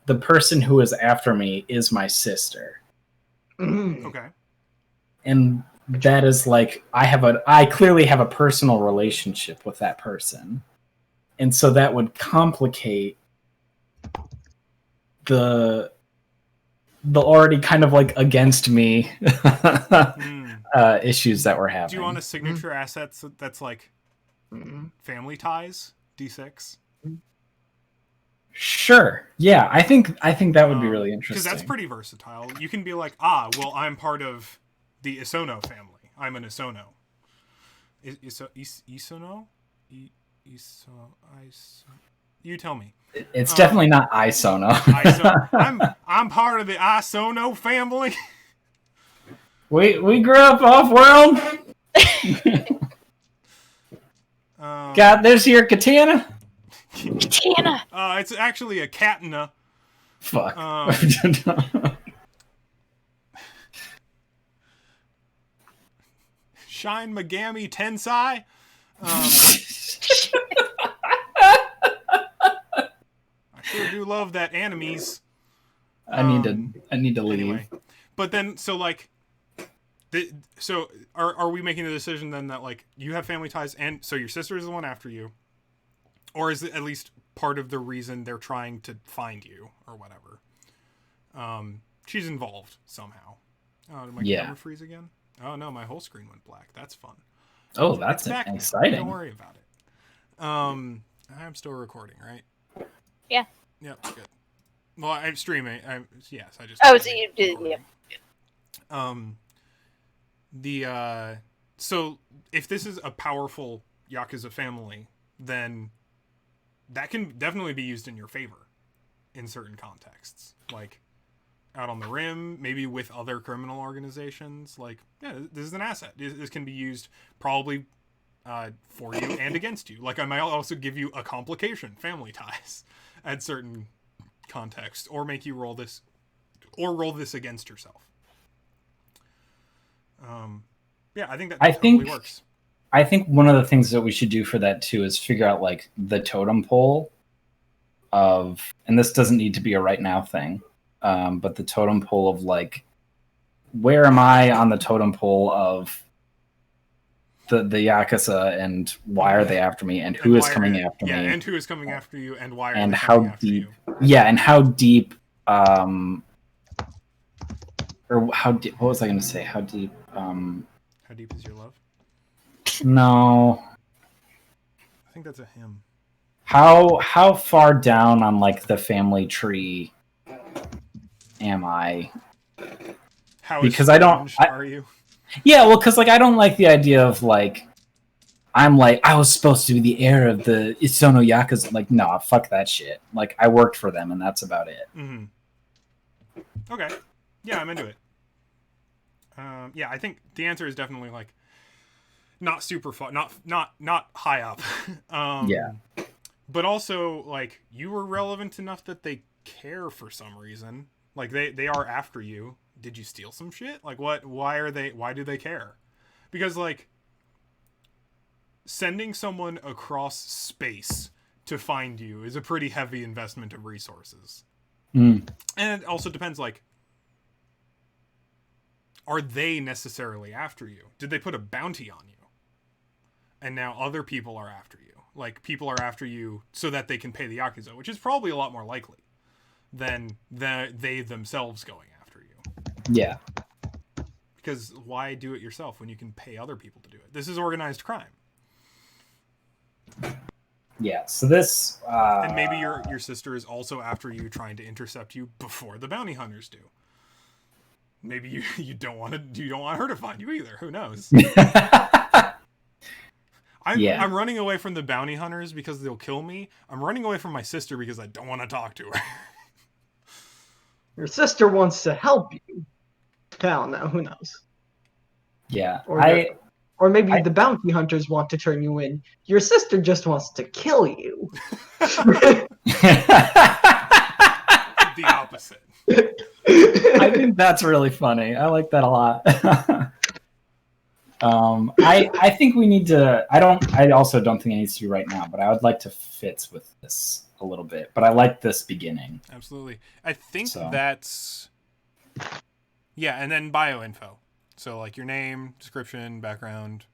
the person who is after me is my sister. Okay. And that is like I clearly have a personal relationship with that person. And so that would complicate the already kind of like against me issues that we're having. Do you want a signature asset that's like family ties? D6? Sure. Yeah, I think that would be really interesting. Because that's pretty versatile. You can be like, well, I'm part of the Isono family. I'm an Isono. Isono? You tell me. It's definitely not Isono. I'm part of the Isono family. We grew up off-world. God, there's your katana. Katana. It's actually a katana. Fuck. Shine Megami Tensei. I sure do love that animes. I need to leave. Anyway. But then, so like, so are we making the decision then that like you have family ties and so your sister is the one after you, or is it at least part of the reason they're trying to find you or whatever? She's involved somehow. Did my camera freeze again? Oh no, my whole screen went black. That's fun. Oh, that's exciting. Don't worry about it. I'm still recording, right? Yeah. Yep, good. Well, I'm streaming. Yes, I just. Oh, so you did, yeah. So if this is a powerful Yakuza family, then that can definitely be used in your favor in certain contexts, like out on the rim, maybe with other criminal organizations. Like, yeah, this is an asset. This can be used probably for you and against you. Like, I might also give you a complication, family ties, at certain contexts, or make you roll this against yourself. Yeah, I think that totally works. I think one of the things that we should do for that too is figure out like the totem pole of, and this doesn't need to be a right now thing, but the totem pole of like, where am I on the totem pole of the Yakuza, and why are they after me, and who is coming after me? Yeah, and who is coming after you, and why are and they how coming after deep? you? Yeah, and how deep? Or how deep? What was I going to say? How deep? How deep is your love? No. I think that's a hymn. How far down on like the family tree am I? How because I don't. are you? Yeah, well, because like I don't like the idea of like I'm like, I was supposed to be the heir of the Isono Yakuza. Like, nah, fuck that shit. Like, I worked for them, and that's about it. Mm-hmm. Okay. Yeah, I'm into it. Yeah, I think the answer is definitely like not super fun, not high up. Yeah. But also like you were relevant enough that they care for some reason. Like they are after you. Did you steal some shit? Like what? Why do they care? Because like sending someone across space to find you is a pretty heavy investment of resources. Mm. And it also depends, like, are they necessarily after you? Did they put a bounty on you? And now other people are after you. Like, people are after you so that they can pay the Yakuza, which is probably a lot more likely than they themselves going after you. Yeah. Because why do it yourself when you can pay other people to do it? This is organized crime. Yeah, so this... And maybe your sister is also after you, trying to intercept you before the bounty hunters do. Maybe you don't want her to find you either. Who knows? I'm running away from the bounty hunters because they'll kill me. I'm running away from my sister because I don't want to talk to her. Your sister wants to help you. I don't know. Who knows? Yeah. Or maybe the bounty hunters want to turn you in. Your sister just wants to kill you. The opposite. I think that's really funny. I like that a lot. I think we need to. I also don't think it needs to be right now, but I would like to fits with this a little bit. But I like this beginning. Absolutely. I think that's. Yeah, and then bio info. So like your name, description, background.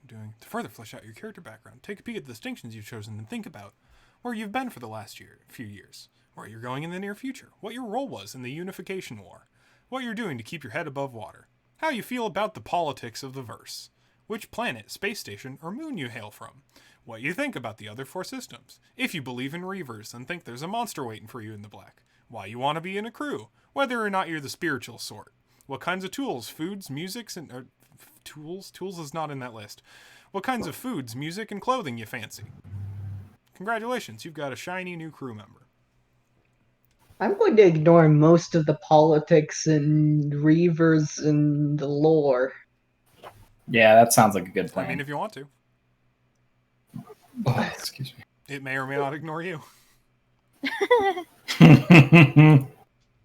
To further flesh out your character background, take a peek at the distinctions you've chosen and think about where you've been for the last few years, where you're going in the near future, what your role was in the Unification War, what you're doing to keep your head above water, how you feel about the politics of the verse, which planet, space station, or moon you hail from, what you think about the other 4 systems, if you believe in Reavers and think there's a monster waiting for you in the black, why you want to be in a crew, whether or not you're the spiritual sort, what kinds of tools, foods, musics, and tools is not in that list. What kinds of foods, music, and clothing you fancy. Congratulations, you've got a shiny new crew member. I'm going to ignore most of the politics and Reavers and the lore. Yeah, that sounds like a good plan. I mean, if you want to. Oh, excuse me. It may or may not ignore you.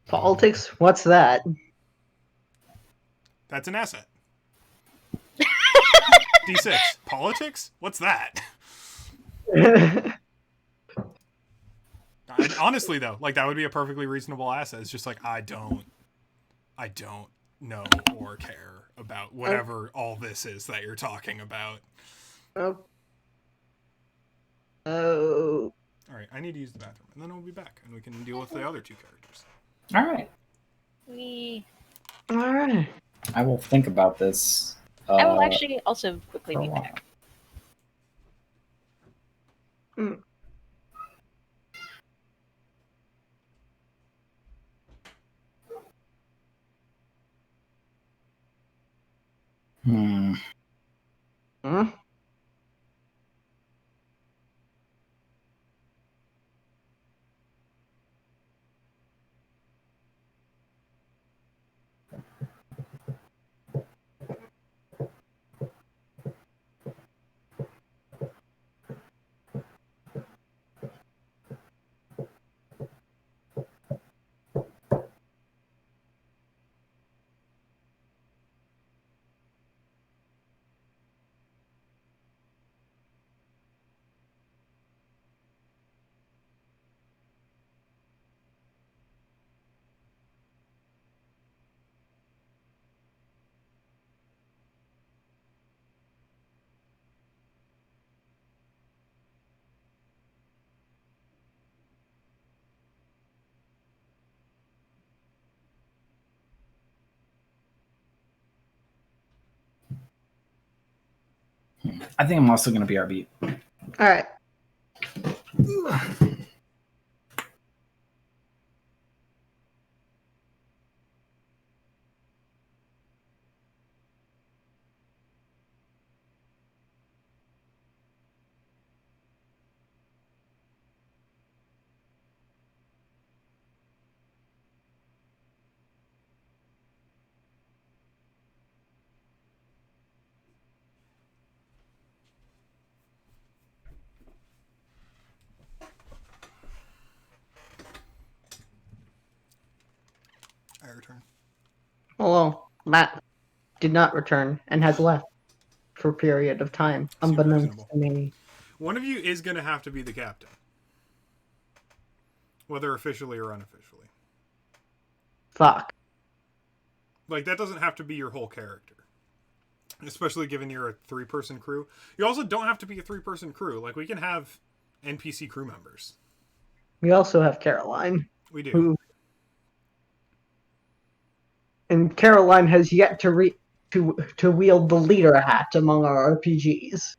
Politics? What's that? That's an asset. D6. Politics? What's that? Honestly, though, like that would be a perfectly reasonable asset. It's just like I don't know or care about whatever all this is that you're talking about. Oh. All right, I need to use the bathroom, and then we'll be back, and we can deal with the other 2 characters. All right. All right. I will think about this. I will actually also quickly be back. Hmm? I think I'm also going to be RB. All right. I return. Although Matt did not return and has left for a period of time, Seems unbeknownst reasonable. to me. One of you is going to have to be the captain. Whether officially or unofficially. Fuck. Like, that doesn't have to be your whole character. Especially given you're a 3-person crew. You also don't have to be a 3-person crew. Like, we can have NPC crew members. We also have Caroline, We do. who, and Caroline has yet to wield the leader hat among our RPGs.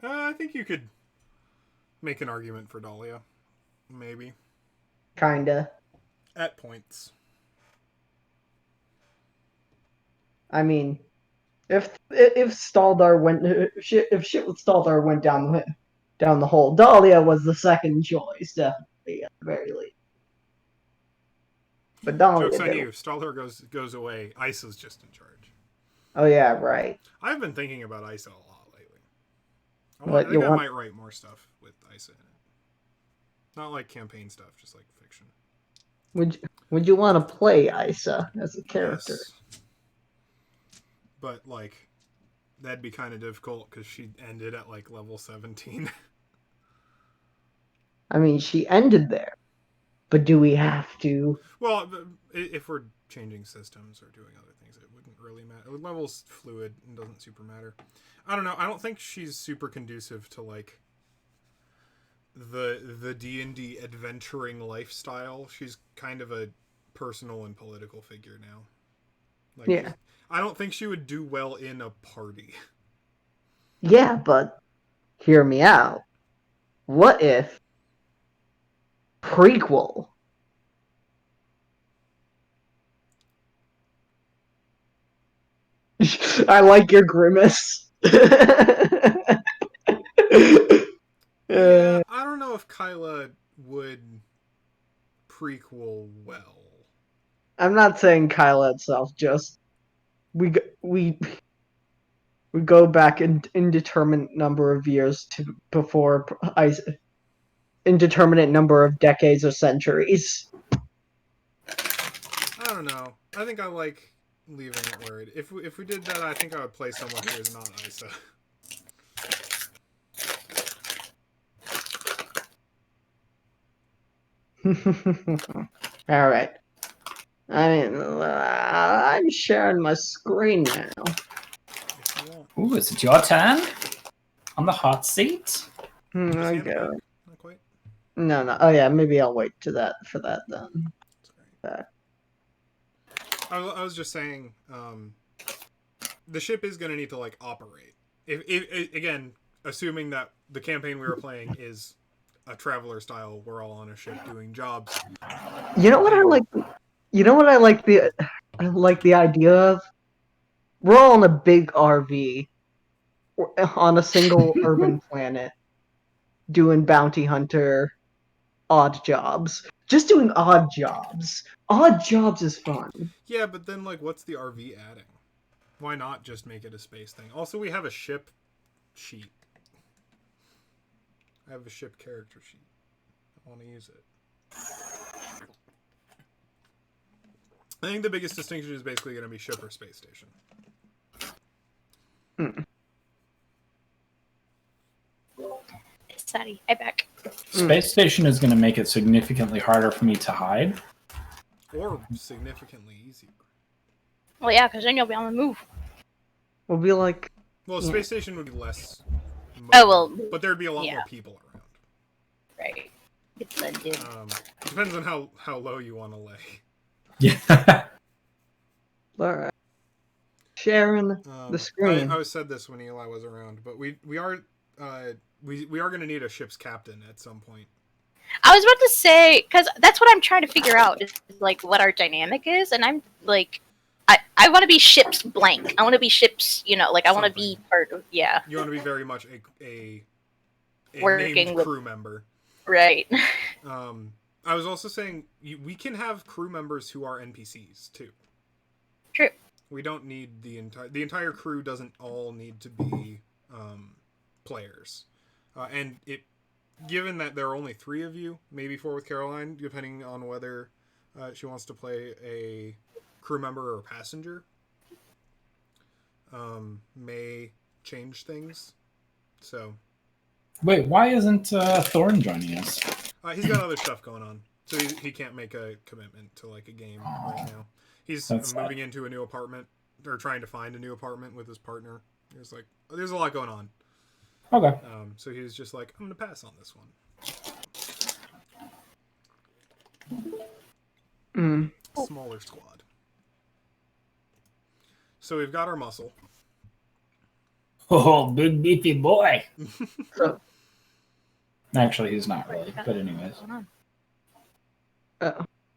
I think you could make an argument for Dahlia. Maybe. Kinda. At points. I mean, if Staldar went, if shit with Staldar went down the hole, Dahlia was the second choice, definitely at the very least. But Dahlia Joke's on did. you. If Stalhar goes away, Isa's just in charge. Oh yeah, right. I've been thinking about Isa a lot lately. I think I might write more stuff with Isa in it. Not like campaign stuff, just like fiction. Would you want to play Isa as a character? Yes. But like, that'd be kind of difficult because she ended at like level 17. I mean, she ended there, but do we have to? Well, if we're changing systems or doing other things, it wouldn't really matter. Level's fluid and doesn't super matter. I don't know. I don't think she's super conducive to like the D&D adventuring lifestyle. She's kind of a personal and political figure now. Like, Yeah. I don't think she would do well in a party. Yeah, but hear me out. What if prequel? I like your grimace. Yeah, I don't know if Kyla would prequel well. I'm not saying Kyla itself. Just we go back an indeterminate number of years to before indeterminate number of decades or centuries. I don't know. I think I like leaving it where it. If we did that, I think I would play someone who is not Isa. All right. I mean, I'm sharing my screen now. Ooh, is it your turn? On the hot seat? I go. Not quite. No. Oh yeah, maybe I'll wait for that then. Sorry. I was just saying, the ship is going to need to like operate. If again, assuming that the campaign we were playing is a traveler style, we're all on a ship doing jobs. You know what I like? You know what I like the idea of? We're all on a big RV on a single urban planet doing bounty hunter odd jobs. Just doing odd jobs. Odd jobs is fun. Yeah, but then like, what's the RV adding? Why not just make it a space thing? Also, we have a ship sheet. I have a ship character sheet. I want to use it. I think the biggest distinction is basically going to be ship or space station. Sorry, I'm back. Space station is going to make it significantly harder for me to hide. Or significantly easier. Well, yeah, because then you'll be on the move. We'll be like, Well, space station would be less. Oh, well, but there'd be a lot yeah. more people around. Right. It's blended. Depends on how low you want to lay. Yeah. alright. Sharing the screen. I said this when Eli was around, but we are going to need a ship's captain at some point. I was about to say, because that's what I'm trying to figure out, is like what our dynamic is, and I'm like, I want to be ships blank. I want to be ships, like I want to be part of, yeah. You want to be very much a Working named with crew member. Right. I was also saying we can have crew members who are NPCs too. True. We don't need the entire crew doesn't all need to be players, and given that there are only 3 of you, maybe 4 with Caroline, depending on whether she wants to play a crew member or a passenger, may change things. So, Wait, why isn't Thorn joining us? he's got other stuff going on, so he can't make a commitment to like a game right now. He's That's moving into a new apartment, or trying to find a new apartment with his partner. There's like there's a lot going on. Okay. So he was just like, I'm gonna pass on this one. Smaller squad. So we've got our muscle. Oh, big beefy boy. So, Actually, he's not really. But anyways.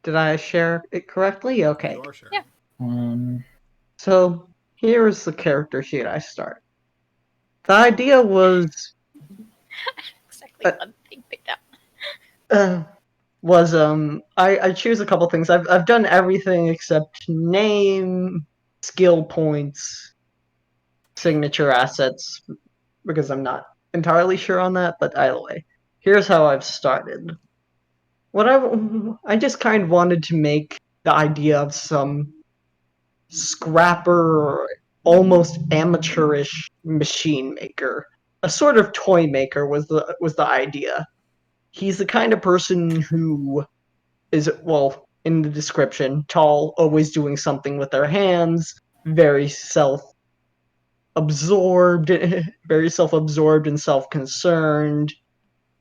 did I share it correctly? Okay. You are sharing. Yeah. So here is the character sheet I start. The idea was Exactly one thing picked up. I choose a couple things. I've done everything except name, skill points, signature assets, because I'm not entirely sure on that. But either way, here's how I've started. I just kind of wanted to make the idea of some scrapper, almost amateurish machine maker. A sort of toy maker was the idea. He's the kind of person who is, well, in the description, tall, always doing something with their hands, very self-absorbed, very self-absorbed and self-concerned.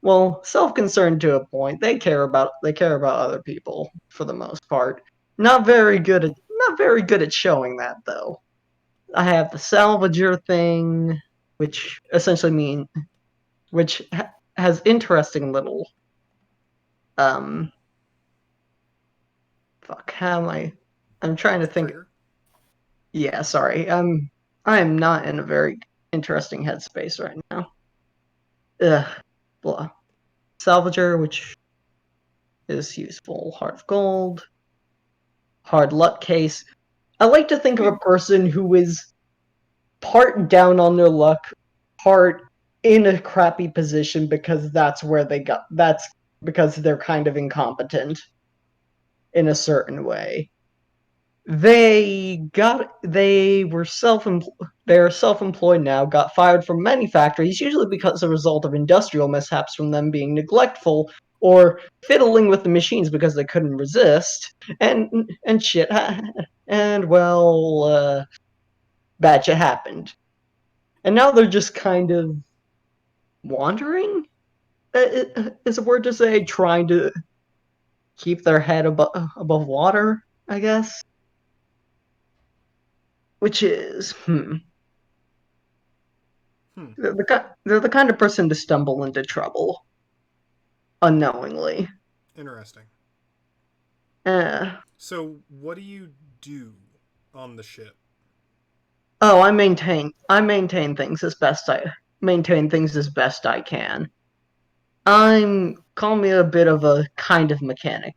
Well, self-concerned to a point. They care about other people for the most part. Not very good at showing that though. I have the salvager thing, which essentially has interesting little fuck, how am I'm trying to think. Trigger? Yeah, sorry. I am not in a very interesting headspace right now. Ugh, blah. Salvager, which is useful. Heart of gold. Hard luck case. I like to think of a person who is part down on their luck, part in a crappy position because that's because they're kind of incompetent in a certain way. They're self-employed now, got fired from many factories, usually because a result of industrial mishaps from them being neglectful or fiddling with the machines because they couldn't resist, and shit, and well, bad shit happened. And now they're just kind of wandering, is a word to say, trying to keep their head above water, I guess. Which is, they're the kind of person to stumble into trouble unknowingly. Interesting. Uh, So what do you do on the ship? oh, I maintain things as best I can. Call me a bit of a kind of mechanic.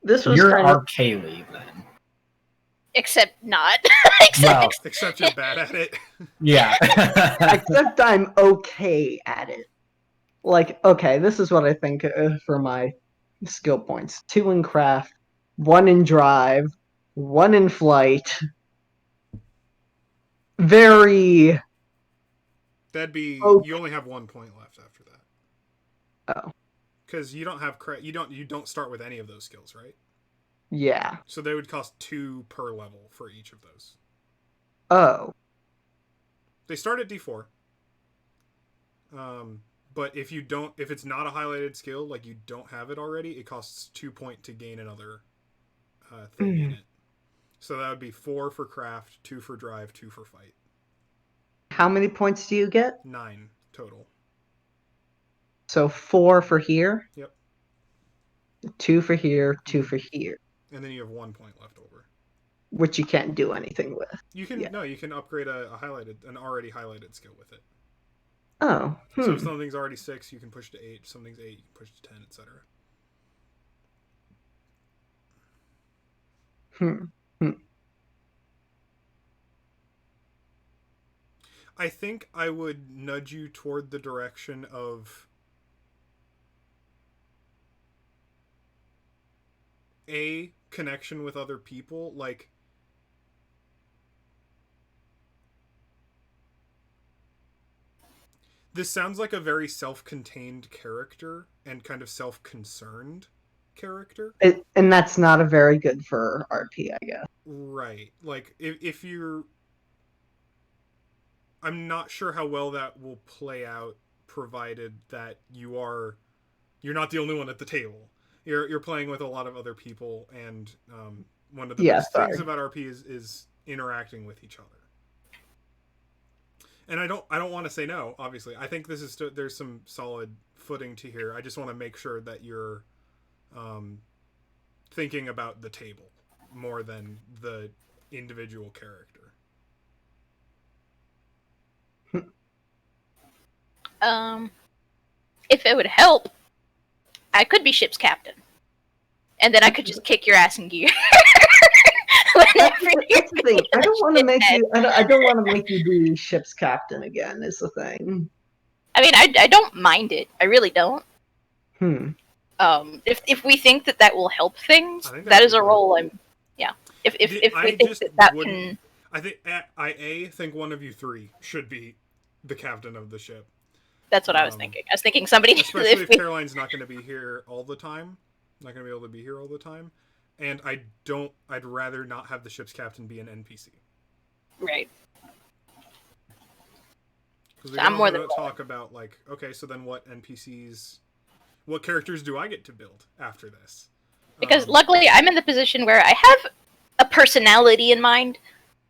This So was you're kind of Arcaley then. Except not. Well, Except you're bad at it. yeah. except I'm okay at it. Like, okay, this is what I think for my skill points: 2 in craft, 1 in drive, 1 in flight. Very. That'd be Oh. you only have 1 point left after that. Oh. Because you don't have you don't start with any of those skills, right? Yeah. So they would cost 2 per level for each of those. Oh. They start at D4. But if it's not a highlighted skill, like you don't have it already, it costs 2 point to gain another thing in it. So that would be 4 for craft, 2 for drive, 2 for fight. How many points do you get? 9 total. So 4 for here. Yep. 2 for here, 2 for here. And then you have 1 point left over, which you can't do anything with. You can you can upgrade an already highlighted skill with it. Oh. So if something's already 6, you can push to 8. Something's 8, you can push to 10, etc. I think I would nudge you toward the direction of a connection with other people, like this sounds like a very self-contained character and kind of self-concerned character. And that's not a very good for RP, I guess. Right. Like if you're I'm not sure how well that will play out provided that you're not the only one at the table. You're playing with a lot of other people, and one of the best things about RP is interacting with each other. And I don't want to say no. Obviously, I think there's some solid footing to here. I just want to make sure that you're thinking about the table more than the individual character. If it would help, I could be ship's captain, and then I could just kick your ass in gear. That's the thing. I don't want to make you. I don't want to make you be ship's captain again. Is the thing. I mean, I don't mind it. I really don't. If we think that will help things, that is a role I'm. Yeah. If we think that can. I think one of you three should be the captain of the ship. That's what I was thinking. I was thinking somebody. Especially if Caroline's not going to be here all the time. Not going to be able to be here all the time. And I'd rather not have the ship's captain be an NPC. Right. Because I'm more than talk about, like, okay, so then what characters do I get to build after this? Because luckily I'm in the position where I have a personality in mind,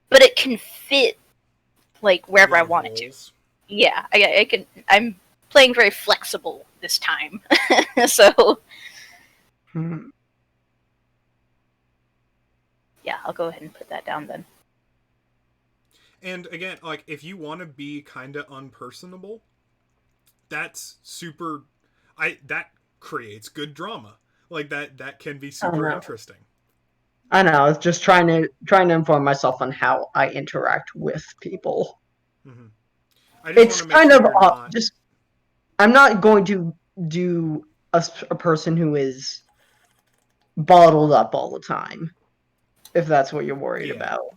but it can fit, like, wherever I want it to. Yeah, I can. I'm playing very flexible this time, so. Yeah, I'll go ahead and put that down then. And again, like, if you want to be kind of unpersonable, that's super. That creates good drama. Like that can be super interesting. I know. I was just trying to inform myself on how I interact with people. Mm-hmm. It's kind of just. I'm not going to do a person who is bottled up all the time, if that's what you're worried about.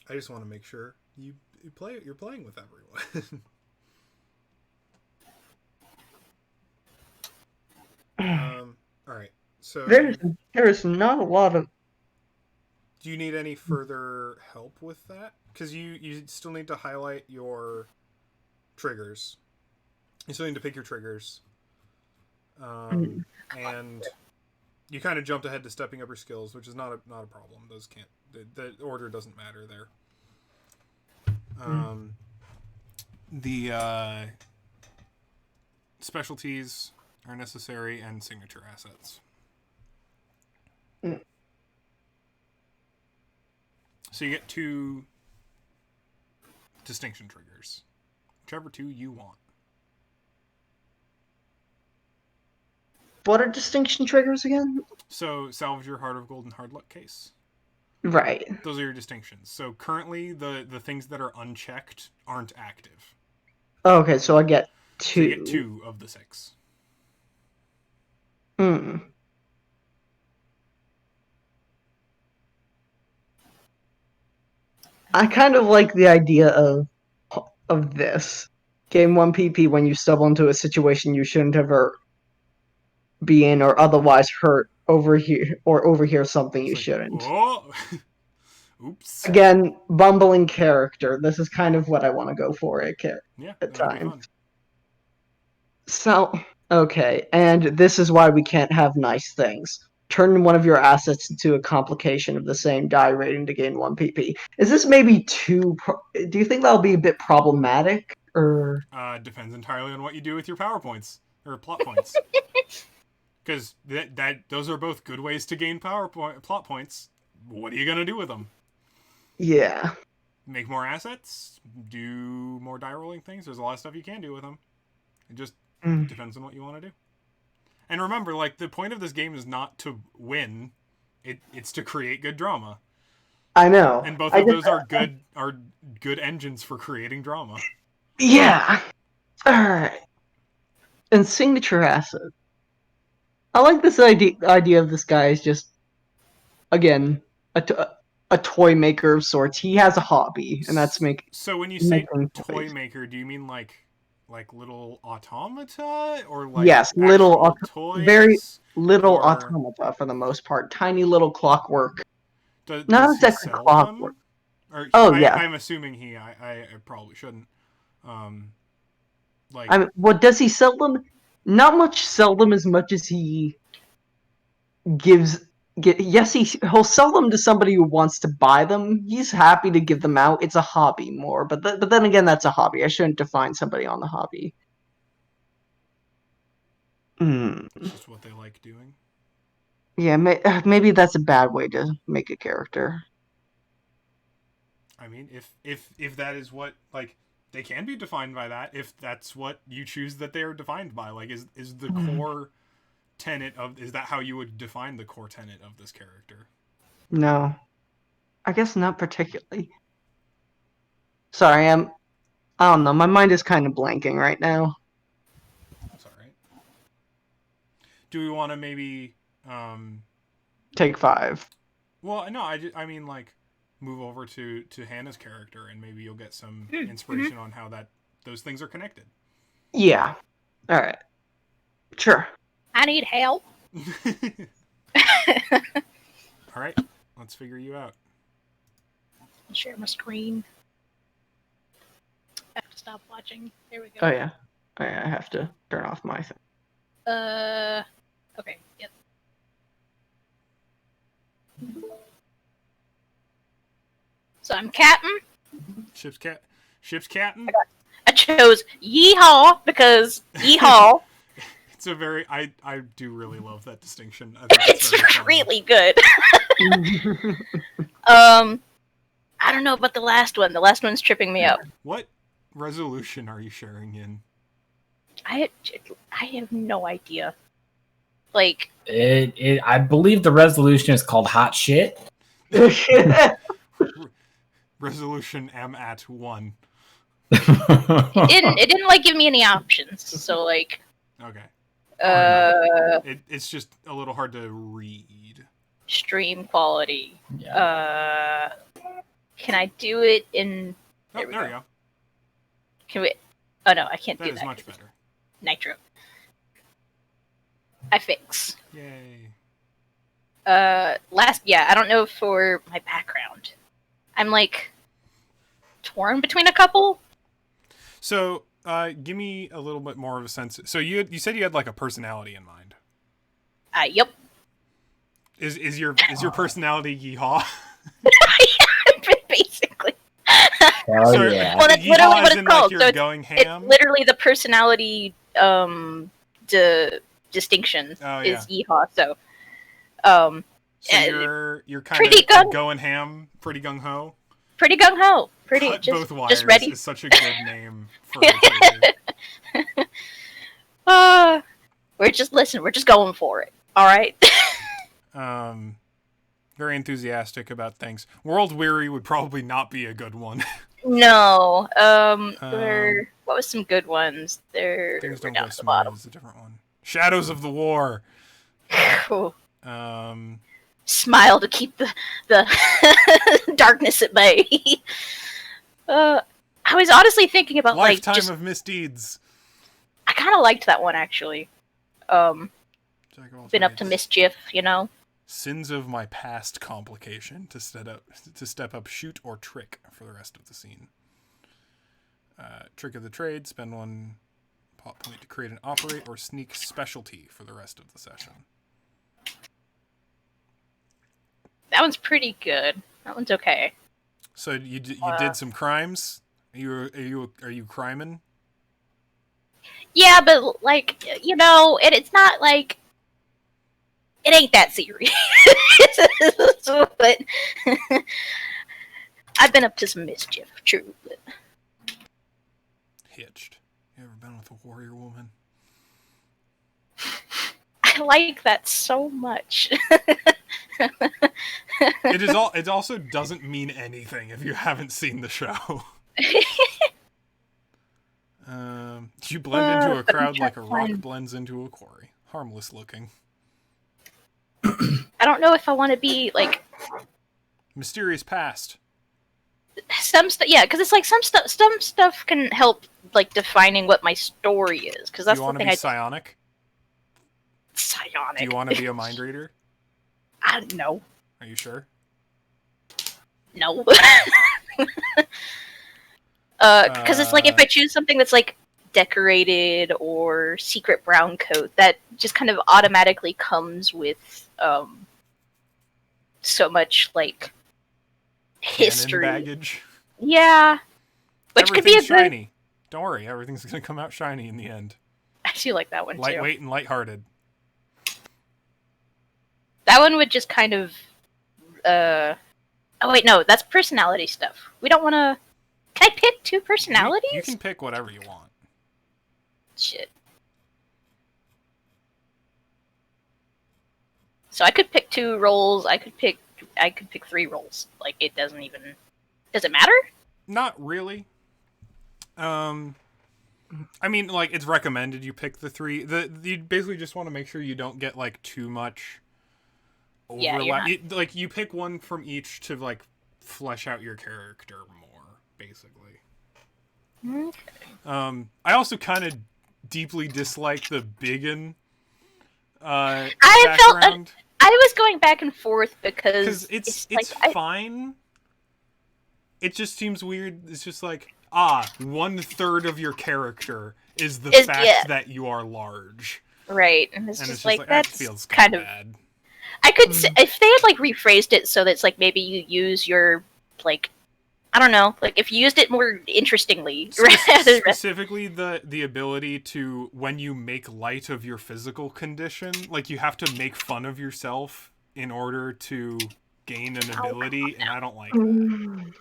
I just want to make sure you're playing with everyone. All right. So there's not a lot of. Do you need any further help with that? Because you still need to highlight your triggers. You still need to pick your triggers. And you kind of jumped ahead to stepping up your skills, which is not a problem. Those can't. The order doesn't matter there. The specialties are necessary and signature assets. So you get 2 distinction triggers. Whichever 2 you want. What are distinction triggers again? So salvage your Heart of Gold and Hard Luck case. Right. Those are your distinctions. So currently the things that are unchecked aren't active. Okay, so I get 2. So you get 2 of the 6. I kind of like the idea of this. Gain 1 PP when you stumble into a situation you shouldn't ever be in, or otherwise hurt overhear something you shouldn't. Oh! Oops. Again, bumbling character. This is kind of what I want to go for at times. So, okay, and this is why we can't have nice things. Turn one of your assets into a complication of the same die rating to gain 1 PP. Is this maybe too... do you think that'll be a bit problematic, or... Depends entirely on what you do with your power points, or plot points. Because those are both good ways to gain plot points. What are you going to do with them? Yeah. Make more assets? Do more die rolling things? There's a lot of stuff you can do with them. It just depends on what you want to do. And remember, like, the point of this game is not to win. It's to create good drama. I know. And both of those are good engines for creating drama. Yeah. Alright. And signature asset. I like this idea of this guy is just, again, a toy maker of sorts. He has a hobby, and that's So when you say making toy toys. maker, do you mean like little automata or like Yes, actual very toys? little Or automata for the most part. Tiny little clockwork. Not does he exactly sell clockwork. them? Or Oh yeah. I'm assuming he. I probably shouldn't. Um, like I mean, what does he sell them? Not much sell them as much as he gives. Yes, he'll sell them to somebody who wants to buy them. He's happy to give them out. It's a hobby more, but then again, that's a hobby. I shouldn't define somebody on the hobby. it's just what they like doing. Yeah, maybe that's a bad way to make a character. I mean, if that is what like they can be defined by that, if that's what you choose that they are defined by, like is the core tenet of is that how you would define the core tenet of this character? No, I guess not particularly. Sorry, I don't know. My mind is kind of blanking right now. That's all right. Do we want to maybe Take 5. well, no, I mean like move over to Hannah's character and maybe you'll get some Mm-hmm. inspiration on how that those things are connected. Yeah. All right. Sure. I need help. All right, let's figure you out. Share my screen. I have to stop watching. There we go. Oh yeah. I have to turn off my thing. Okay. Yep. So I'm Captain. Ship's captain. I chose Yeehaw because Yeehaw. It's a very I do really love that distinction. I think It's very funny. really good. I don't know about the last one. The last one's tripping me up. What resolution are you sharing in? I have no idea. Like, I believe the resolution is called hot shit. Resolution M at 1. it didn't like give me any options. So like, Okay. It's just a little hard to read. Stream quality. Yeah. Can I do it in? There we go. Can we? Oh no, I can't That do is that. much better. Nitro. I fix. Yay. I don't know for my background. I'm like torn between a couple. So, give me a little bit more of a sense. So you said you had like a personality in mind. Yep. Is your personality yeehaw? Basically. Oh So, yeah. Well, that's yeehaw literally what as it's in, called. Like, you're So going it's ham. literally the personality distinction Oh, is yeah. yeehaw. So So you're kind pretty of gung- going ham, pretty gung ho. pretty gung ho. Pretty Cut just both wires just ready. is such a good name for a character. We're just going for it. All right. Very enthusiastic about things. World weary would probably not be a good one. No. What was some good ones? They're Things we're don't down go at the smooth bottom. is a different one. Shadows of the War. Cool. Um, Smile to keep the darkness at bay. I was honestly thinking about Lifetime like just, of Misdeeds. I kind of liked that one actually. Jack of all Been up to trades. mischief, you know. Sins of my past complication to step up shoot or trick for the rest of the scene. Trick of the trade, spend 1 plot point to create an operate or sneak specialty for the rest of the session. That one's pretty good. That one's okay. So you did some crimes? Are you criming? Yeah, but like it's not like it ain't that serious. But I've been up to some mischief, true. But Hitched. You ever been with a warrior woman? I like that so much. It also doesn't mean anything if you haven't seen the show. You blend into a crowd like a rock blends into a quarry. Harmless looking. don't know if I want to be like Mysterious past. some stuff. Yeah, because it's like some stuff can help like defining what my story is. Because Do that's you the want to thing. be psionic? Psionic. Do you want to be a mind reader? I don't know. Are you sure? No. Because it's like if I choose something that's like decorated or secret brown coat, that just kind of automatically comes with so much like history. Canon baggage. Yeah, which could be a Everything's good. shiny. Don't worry, everything's gonna come out shiny in the end. I do like that one too. Lightweight and lighthearted. That one would just kind of. Oh wait, no, that's personality stuff. We don't want to. Can I pick two personalities? You can pick whatever you want. Shit. So I could pick 2 roles. I could pick 3 roles. Like it doesn't even. Does it matter? Not really. I mean, like it's recommended you pick the 3. You basically just want to make sure you don't get like too much overlap. Yeah, Like you pick one from each to like flesh out your character more, basically. Okay. I also kind of deeply dislike the Biggin I background. I was going back and forth because it's like, fine. It just seems weird. It's just like 1/3 of your character is the fact that you are large. Right, and it's just like that feels kind of bad. I could if they had like rephrased it so that it's like maybe you use your like I don't know, like if you used it more interestingly. Specifically the ability to, when you make light of your physical condition, like you have to make fun of yourself in order to gain an ability, and I don't like that.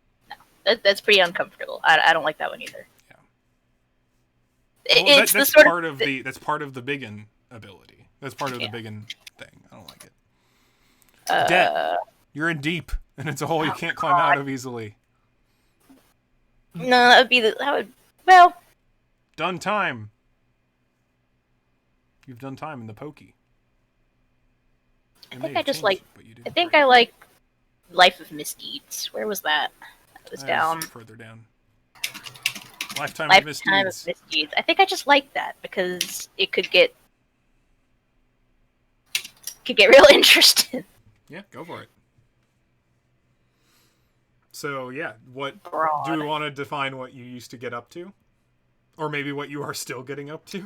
No, that's pretty uncomfortable. I don't like that one either. Yeah. It's that's the part of the that's part of the Biggin ability. That's part of the Biggin thing. I don't like it. Debt. You're in deep, and it's a hole you can't climb out of easily. No, that would well. Done time. You've done time in the pokey. I think I just like. I think I like Life of Misdeeds. Where was that? That was down further down. Lifetime of Misdeeds. I think I just like that because it could get real interesting. Yeah, go for it. So yeah, what Broad. do we want to define what you used to get up to, or maybe what you are still getting up to?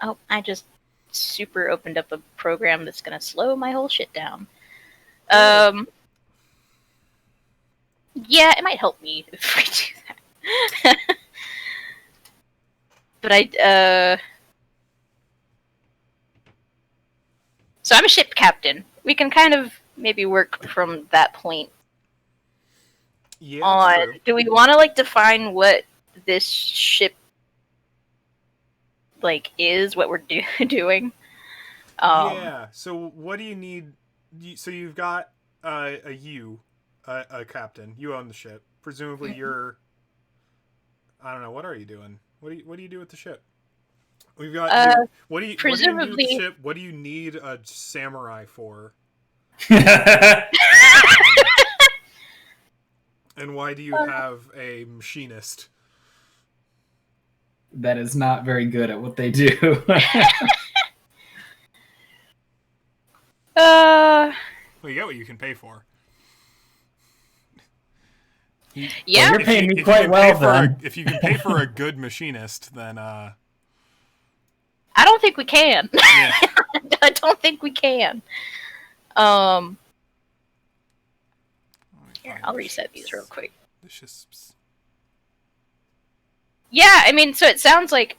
Oh, I just super opened up a program that's gonna slow my whole shit down. Yeah, it might help me if we do that. But so I'm a ship captain. We can kind of maybe work from that point. Yeah. Do we want to like define what this ship like is? What we're doing? Yeah. So what do you need? So you've got a captain. You own the ship. Presumably you're. I don't know. What are you doing? What do you do with the ship? We've got. What do you do with the ship? What do you need a samurai for? And why do you have a machinist? That is not very good at what they do. Well, you get what you can pay for. Yeah, you're paying me quite well then. If you can pay for a good machinist, then I don't think we can. Yeah. I don't think we can. Here, I'll reset these real quick. Yeah, I mean, so it sounds like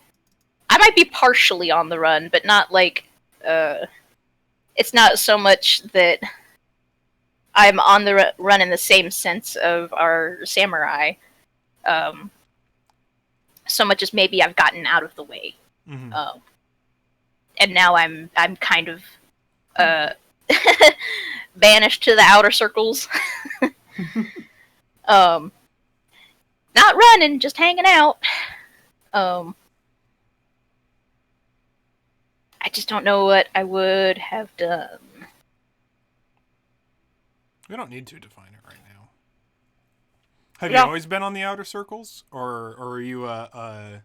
I might be partially on the run, but not like it's not so much that I'm on the run in the same sense of our samurai, so much as maybe I've gotten out of the way, and now I'm kind of banished to the outer circles. Not running, just hanging out. I just don't know what I would have done. We don't need to define it right now. Have Yeah. you always been on the outer circles, or are you are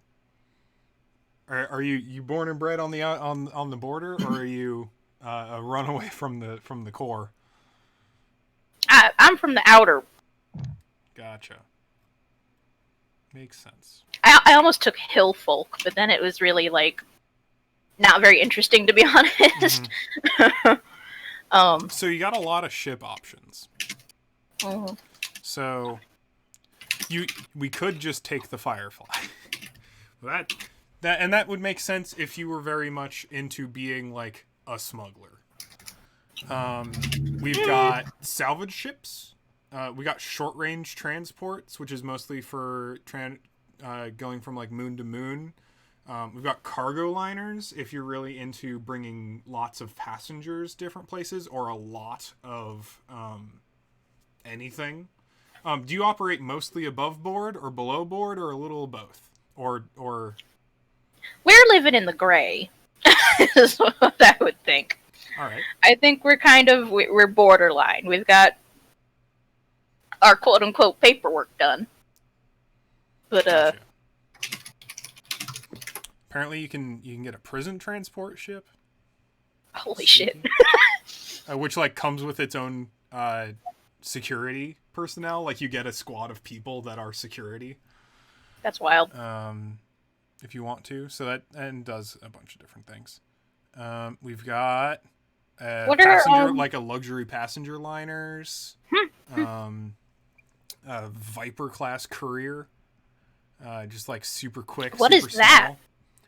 you born and bred on the on the border, or are you a runaway from the core? I'm from the outer. Gotcha. Makes sense. I almost took hill folk, but then it was really like not very interesting, to be honest. So you got a lot of ship options. Mhm. So we could just take the Firefly. that would make sense if you were very much into being like a smuggler. We've got salvage ships. We got short range transports, which is mostly for going from like moon to moon. We've got cargo liners if you're really into bringing lots of passengers different places, or a lot of anything. Do you operate mostly above board or below board, or a little of both? Or We're living in the gray, is what I would think. all right. I think we're borderline. We've got our quote unquote paperwork done, but Gotcha. Apparently you can get a prison transport ship. holy shit. Which like comes with its own security personnel. Like you get a squad of people that are security. That's wild. If you want to. So that and does a bunch of different things. We've got What passenger are like a luxury passenger liners. Viper class courier. Just like super quick. What super is that? small.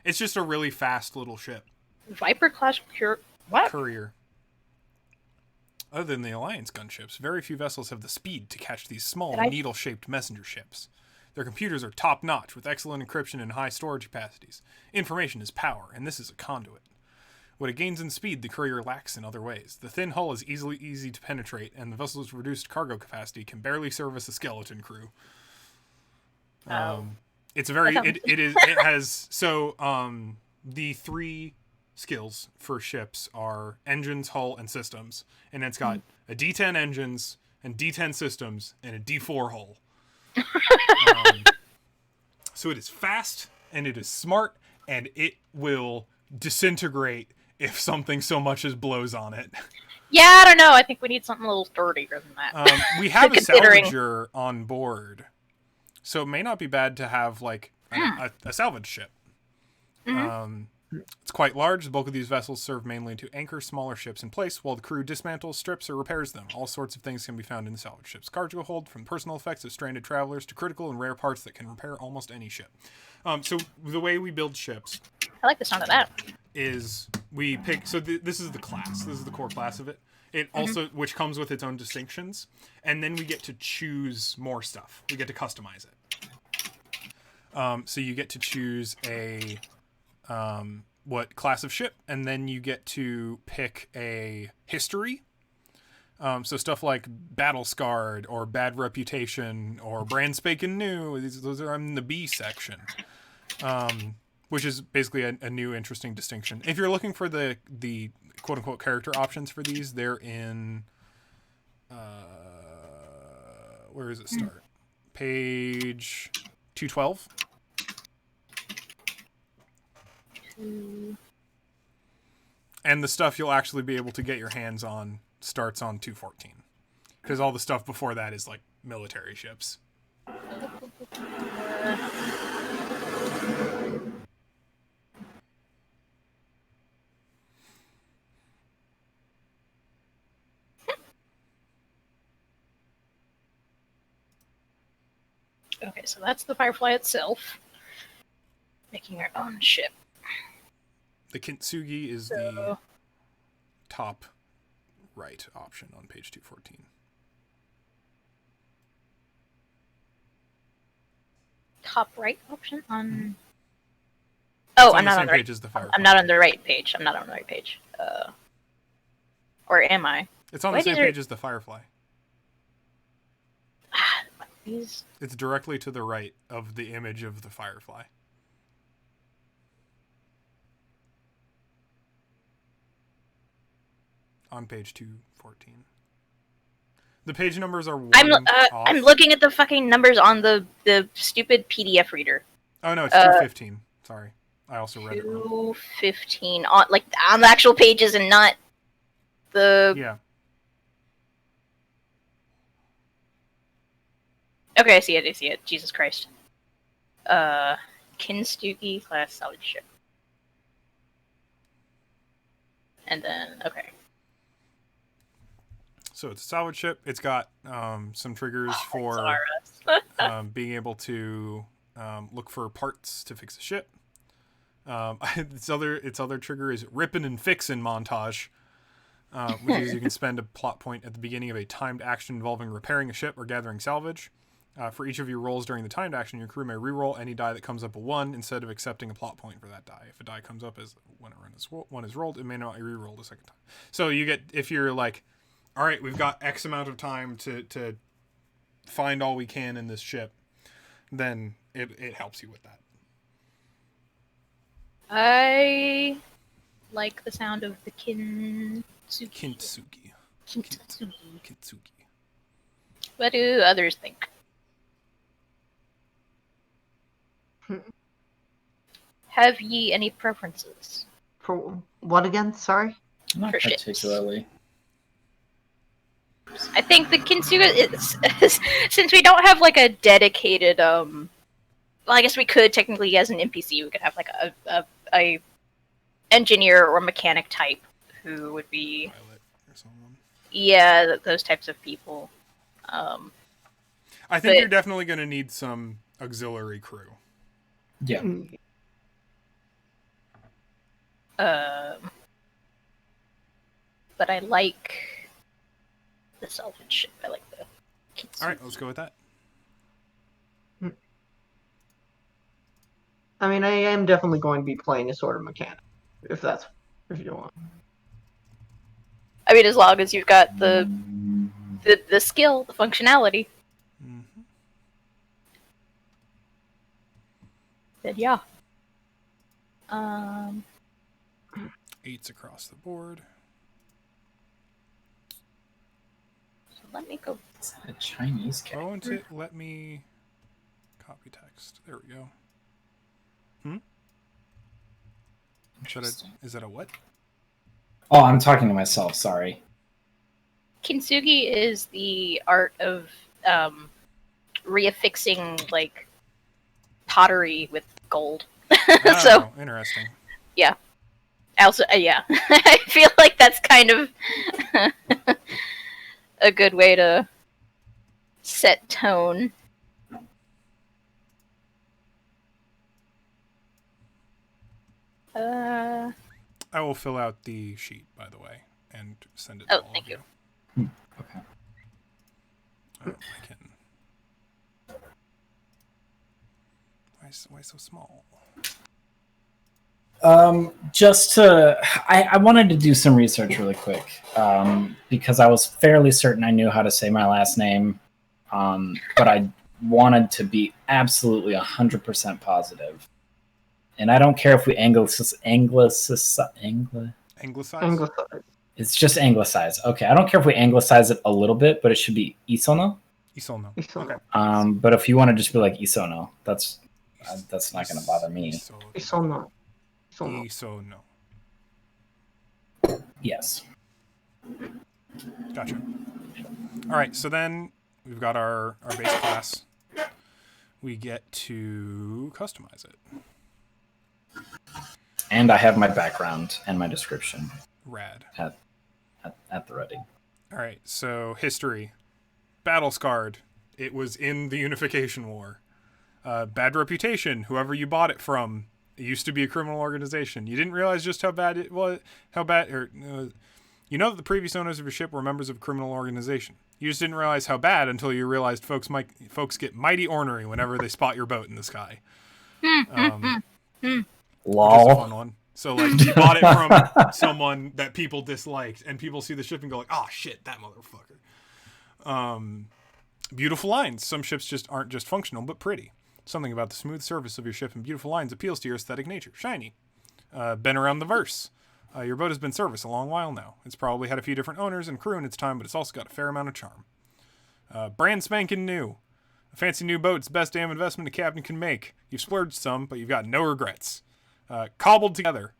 It's just a really fast little ship. Viper class cure? What? Courier. Other than the Alliance gunships, very few vessels have the speed to catch these small, needle-shaped messenger ships. Their computers are top-notch, with excellent encryption and high storage capacities. Information is power, and this is a conduit. What it gains in speed, the courier lacks in other ways. The thin hull is easy to penetrate, and the vessel's reduced cargo capacity can barely service a skeleton crew. It's very it has the three skills for ships are engines, hull, and systems, and it's got a D10 engines and D10 systems and a D4 hull. So it is fast and it is smart, and it will disintegrate if something so much as blows on it. Yeah, I don't know. I think we need something a little sturdier than that. We have a salvager on board, so it may not be bad to have like a salvage ship. It's quite large. The bulk of these vessels serve mainly to anchor smaller ships in place while the crew dismantles, strips, or repairs them. All sorts of things can be found in the salvage ship's cargo hold, from personal effects of stranded travelers to critical and rare parts that can repair almost any ship. So the way we build ships, I like the sound of that. is we pick. So this is the class. This is the core class of it. It also, which comes with its own distinctions, and then we get to choose more stuff. We get to customize it. So you get to choose a what class of ship, and then you get to pick a history. So stuff like battle scarred or bad reputation or brand spanking new. Those are in the B section, which is basically a new interesting distinction. If you're looking for the quote unquote character options for these, they're in where does it start? Page 212. And the stuff you'll actually be able to get your hands on starts on 214. Because all the stuff before that is like military ships. Okay, so that's the Firefly itself. Making our own ship. The Kintsugi is the top right option on page 214. Top right option on. It's Oh, on I'm the not same on the right. page as the Firefly. I'm not on the right page. Or am I? It's on the same page as the Firefly. These. It's directly to the right of the image of the Firefly. On page 214. The page numbers are I'm off. I'm looking at the fucking numbers on the stupid PDF reader. Oh no, it's 215. Sorry, I also read it wrong. 215 on the actual pages and not the. Yeah. Okay, I see it. Jesus Christ. Kinstuki class salvage ship. And then, okay. So it's a salvage ship. It's got some triggers for being able to look for parts to fix the ship. Its other trigger is ripping and fixing montage, which is you can spend a plot point at the beginning of a timed action involving repairing a ship or gathering salvage. For each of your rolls during the timed action, your crew may reroll any die that comes up a 1 instead of accepting a plot point for that die. If a die comes up as when one is rolled, it may not be rerolled a second time. So you get, if you're like, all right, we've got X amount of time to find all we can in this ship, then it helps you with that. I like the sound of the Kintsugi. What do others think? Have ye any preferences? For what again? Sorry? Not For ships. particularly. I think the Kintsugi is since we don't have like a dedicated well, I guess we could technically as an NPC we could have like a engineer or mechanic type who would be Pilot or someone. Yeah, those types of people. I think you're definitely going to need some auxiliary crew. Yeah. But I like the salvage ship. I like the Kintsugi. All right, let's go with that. I mean, I am definitely going to be playing a sort of mechanic, if you want. I mean, as long as you've got the skill, the functionality, then yeah. 8s across the board. So let me go. Is that a Chinese character? Won't it let me copy text? There we go. Is that a what? Oh, I'm talking to myself. Sorry. Kintsugi is the art of reaffixing like pottery with gold. Oh, So interesting. yeah. Also, yeah, I feel like that's kind of a good way to set tone. I will fill out the sheet, by the way, and send it Oh, to all thank of you. Okay. Oh, I can. Why so small? I wanted to do some research really quick because I was fairly certain I knew how to say my last name, but I wanted to be absolutely 100% positive. And I don't care if we anglicize. Anglicize? It's just anglicize. Okay, I don't care if we anglicize it a little bit, but it should be Isono. Isono. Isono. Okay. But if you want to just be like Isono, that's not going to bother me. Isono. Isono. Yes. Gotcha. All right, so then we've got our base class. We get to customize it. And I have my background and my description Rad. at the ready. All right, so history. Battle scarred. It was in the Unification War. Bad reputation. Whoever you bought it from, it used to be a criminal organization. You didn't realize just how bad it was. You know that the previous owners of your ship were members of a criminal organization. You just didn't realize how bad until you realized folks get mighty ornery whenever they spot your boat in the sky. Which is a fun one. So like you bought it from someone that people disliked, and people see the ship and go like, "Oh shit, that motherfucker." Beautiful lines. Some ships just aren't just functional, but pretty. Something about the smooth surface of your ship and beautiful lines appeals to your aesthetic nature. Shiny. Been around the verse. Your boat has been serviced a long while now. It's probably had a few different owners and crew in its time, but it's also got a fair amount of charm. Brand spanking new. A fancy new boat's the best damn investment a captain can make. You've splurged some, but you've got no regrets. Cobbled together.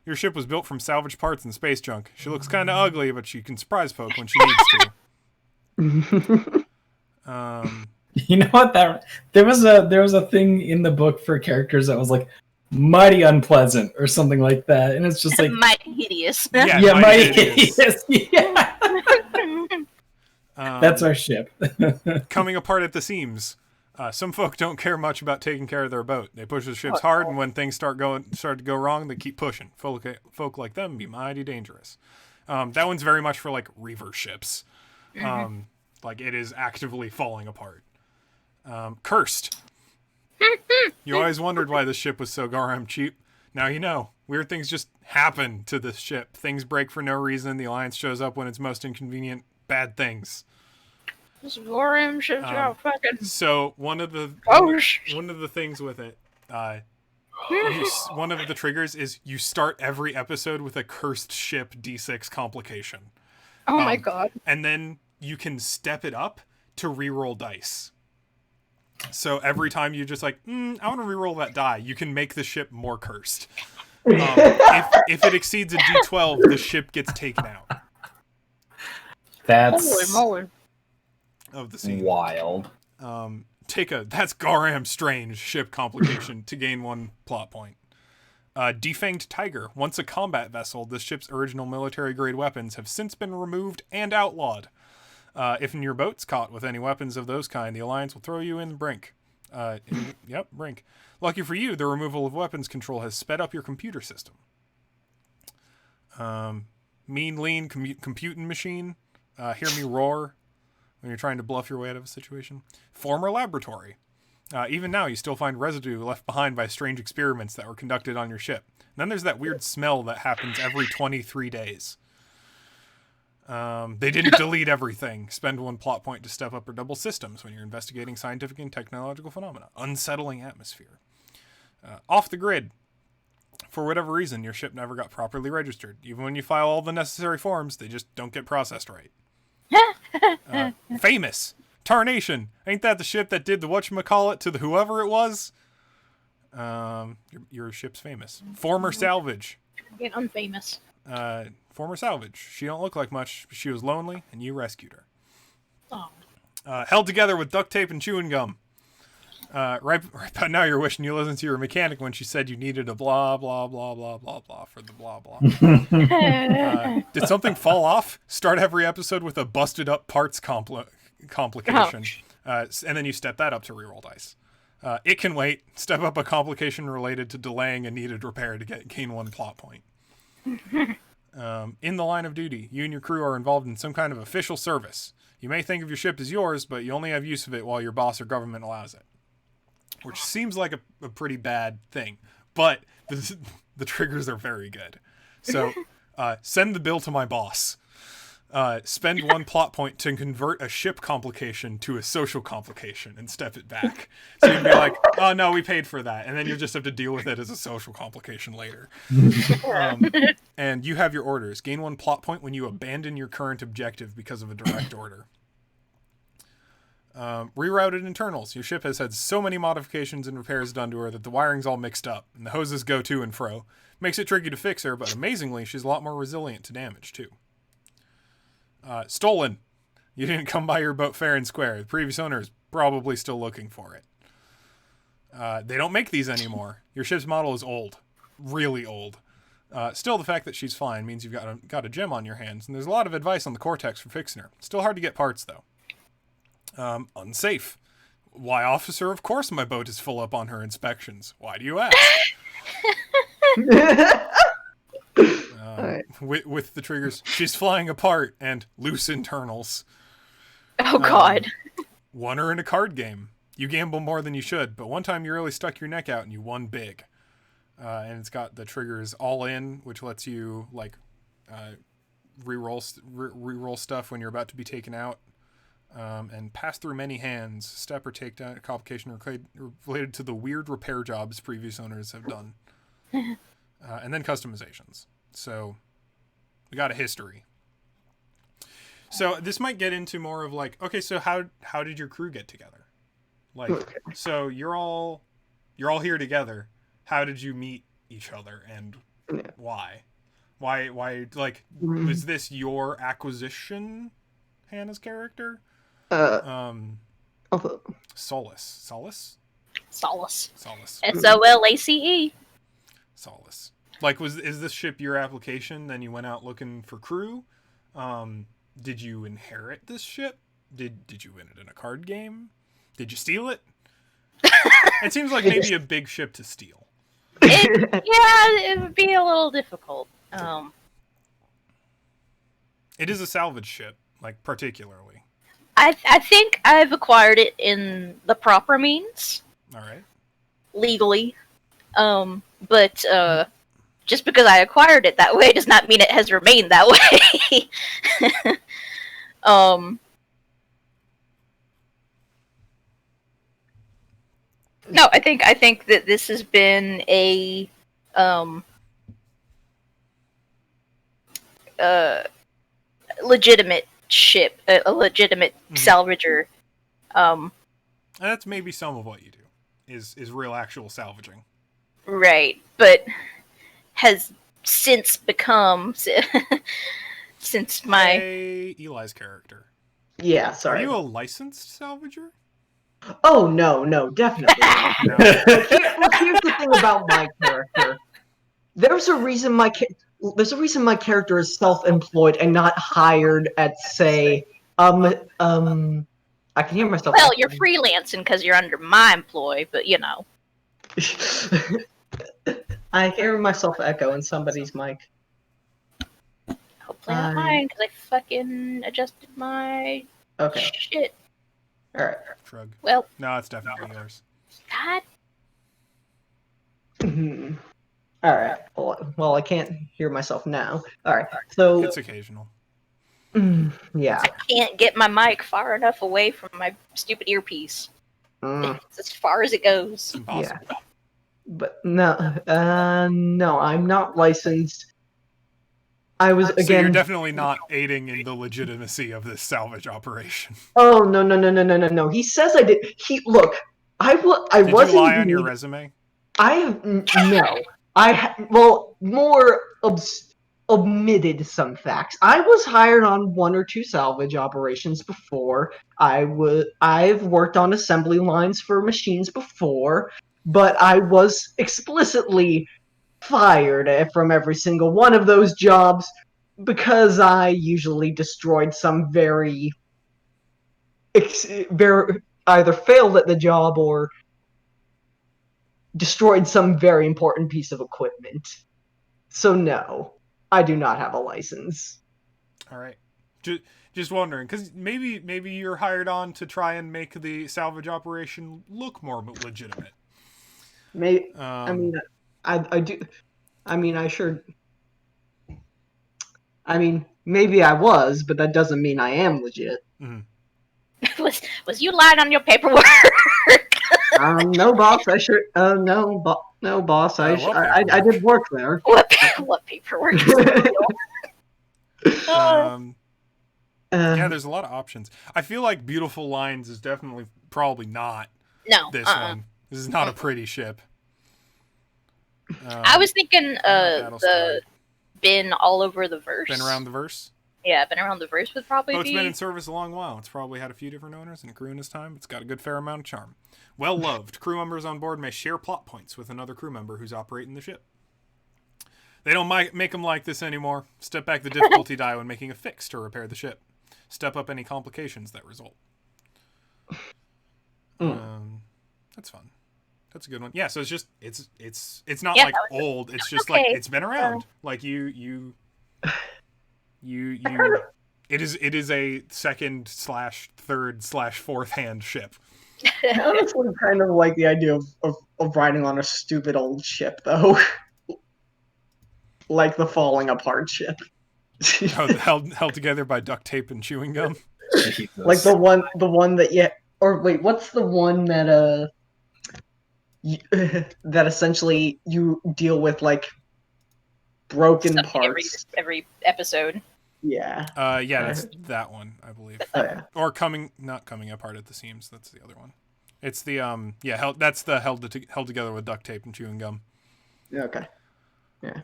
Your ship was built from salvaged parts and space junk. She looks kind of ugly, but she can surprise folk when she needs to. You know what? There was a thing in the book for characters that was like mighty unpleasant or something like that, and it's just like mighty hideous. yeah, mighty hideous. Yeah. That's our ship. Coming apart at the seams. Some folk don't care much about taking care of their boat. They push the ships hard, and when things start to go wrong, they keep pushing. Folk like them be mighty dangerous. That one's very much for like reaver ships. Like it is actively falling apart. Cursed. You always wondered why this ship was so goddamn cheap. Now you know. Weird things just happen to this ship. Things break for no reason. The Alliance shows up when it's most inconvenient. Bad things. This Gorim ship's got fucking. So one of the things with it, one of the triggers is you start every episode with a cursed ship D6 complication. Oh my god! And then you can step it up to reroll dice. So every time you just like, I want to reroll that die, you can make the ship more cursed. If it exceeds a D12, the ship gets taken out. That's Holy of the scene. Wild. That's Garam Strange ship complication to gain 1 plot point. Defanged Tiger. Once a combat vessel, this ship's original military-grade weapons have since been removed and outlawed. If your boat's caught with any weapons of those kind, the Alliance will throw you in the brink. Brink. Lucky for you, the removal of weapons control has sped up your computer system. Mean, lean, computing machine. Hear me roar when you're trying to bluff your way out of a situation. Former laboratory. Even now, you still find residue left behind by strange experiments that were conducted on your ship. And then there's that weird smell that happens every 23 days. They didn't delete everything. Spend 1 plot point to step up or double systems when you're investigating scientific and technological phenomena. Unsettling atmosphere. Off the grid. For whatever reason, your ship never got properly registered. Even when you file all the necessary forms, they just don't get processed right. Famous. Tarnation. Ain't that the ship that did the whatchamacallit to the whoever it was? Your ship's famous. Former salvage. Get unfamous. Former salvage. She don't look like much, but she was lonely, and you rescued her. Oh. Held together with duct tape and chewing gum. Right about now you're wishing you listened to your mechanic when she said you needed a blah, blah, blah, blah, blah, blah for the blah, blah. Did something fall off? Start every episode with a busted up parts complication. And then you step that up to reroll dice. It can wait. Step up a complication related to delaying a needed repair to gain 1 plot point. In the line of duty, you and your crew are involved in some kind of official service. You may think of your ship as yours, but you only have use of it while your boss or government allows it. Which seems like a pretty bad thing. But the triggers are very good. So, send the bill to my boss. Spend 1 plot point to convert a ship complication to a social complication and step it back. So you can be like, oh no, we paid for that. And then you'll just have to deal with it as a social complication later. And you have your orders. Gain 1 plot point when you abandon your current objective because of a direct order. Rerouted internals. Your ship has had so many modifications and repairs done to her that the wiring's all mixed up, and the hoses go to and fro. Makes it tricky to fix her, but amazingly, she's a lot more resilient to damage, too. Stolen. You didn't come by your boat fair and square. The previous owner is probably still looking for it. They don't make these anymore. Your ship's model is old. Really old. Still, the fact that she's fine means you've got a gem on your hands, and there's a lot of advice on the Cortex for fixing her. Still hard to get parts, though. Unsafe. Why, officer, of course my boat is full up on her inspections. Why do you ask? Right. With the triggers, she's flying apart and loose internals. Oh god. Won her in a card game. You gamble more than you should, but one time you really stuck your neck out and you won big. And it's got the triggers all in, which lets you like reroll stuff when you're about to be taken out. And pass through many hands, step or take down a complication related to the weird repair jobs previous owners have done. And then customizations. So, we got a history. So this might get into more of like, okay, so how did your crew get together? Like, so you're all here together. How did you meet each other, and why? Why like was this your acquisition, Hannah's character? Solace. SOLACE. Solace. Like, is this ship your application? Then you went out looking for crew. Did you inherit this ship? Did you win it in a card game? Did you steal it? It seems like maybe a big ship to steal. It would be a little difficult. It is a salvage ship, like particularly. I think I've acquired it in the proper means. All right. Legally. But just because I acquired it that way does not mean it has remained that way. No, I think that this has been a legitimate ship, a legitimate salvager. And that's maybe some of what you do is real actual salvaging. Right, but has since become since my Hey, Eli's character. Yeah, Are sorry. you a licensed salvager? Oh no, definitely not. No. Look, here's the thing about my character. There's a reason my character is self-employed and not hired at, say, I can hear myself. Well, you're freelancing because you're under my employ, but you know. I hear myself echo in somebody's mic. Hopefully not mine, because I fucking adjusted my shit. Alright. Shrug. Well. No, it's definitely yours. God. Alright. Well, I can't hear myself now. Alright, so... It's occasional. Yeah. I can't get my mic far enough away from my stupid earpiece. It's as far as it goes. It's impossible. Yeah. But no, I'm not licensed. I was So again. you're definitely not aiding in the legitimacy of this salvage operation. Oh no! He says I did. Look. I Did wasn't. You lie on your resume? More omitted some facts. I was hired on one or two salvage operations before. I've worked on assembly lines for machines before. But I was explicitly fired from every single one of those jobs because I usually destroyed some very either failed at the job or destroyed some very important piece of equipment. So no, I do not have a license. All right. Just wondering, because maybe you're hired on to try and make the salvage operation look more legitimate. Maybe I do. I sure. Maybe I was, but that doesn't mean I am legit. Mm-hmm. Was you lying on your paperwork? No, boss. I sure. No, boss. I did work there. What paperwork? Yeah, there's a lot of options. I feel like Beautiful Lines is definitely probably not this one. This is not a pretty ship. I was thinking the been all over the verse. Been around the verse? Yeah, been around the verse would probably be. It's been in service a long while. It's probably had a few different owners and a crew in its time. It's got a good fair amount of charm. Well loved. Crew members on board may share plot points with another crew member who's operating the ship. They don't make them like this anymore. Step back the difficulty die when making a fix to repair the ship. Step up any complications that result. That's fun. That's a good one. Yeah, so it's just it's not like old. It's just like it's been around. Like you it is a second / third / fourth hand ship. I honestly kind of like the idea of riding on a stupid old ship though. Like the falling apart ship. held together by duct tape and chewing gum. Like the one that what's the one that that essentially you deal with like broken parts every episode. Yeah. Yeah, that's that one, I believe. Oh yeah. Or not coming apart at the seams. That's the other one. It's the that's the held together with duct tape and chewing gum. Okay. Yeah.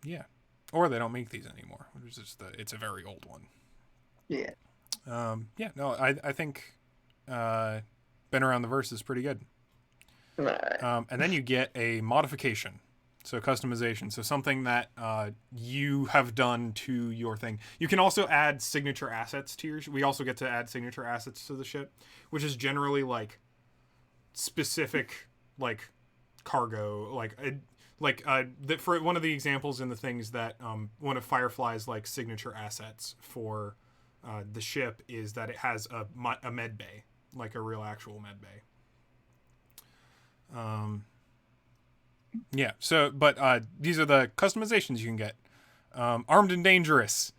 Yeah. Or they don't make these anymore, which is just it's a very old one. Yeah. Yeah. No, I think Been Around the Verse is pretty good. And then you get a modification. So customization. So something that you have done to your thing. You can also add signature assets to your... We also get to add signature assets to the ship, which is generally like specific like cargo. For one of the examples in the things that one of Firefly's like signature assets for the ship is that it has a med bay, like a real actual med bay. Yeah. So, but these are the customizations you can get. Armed and Dangerous.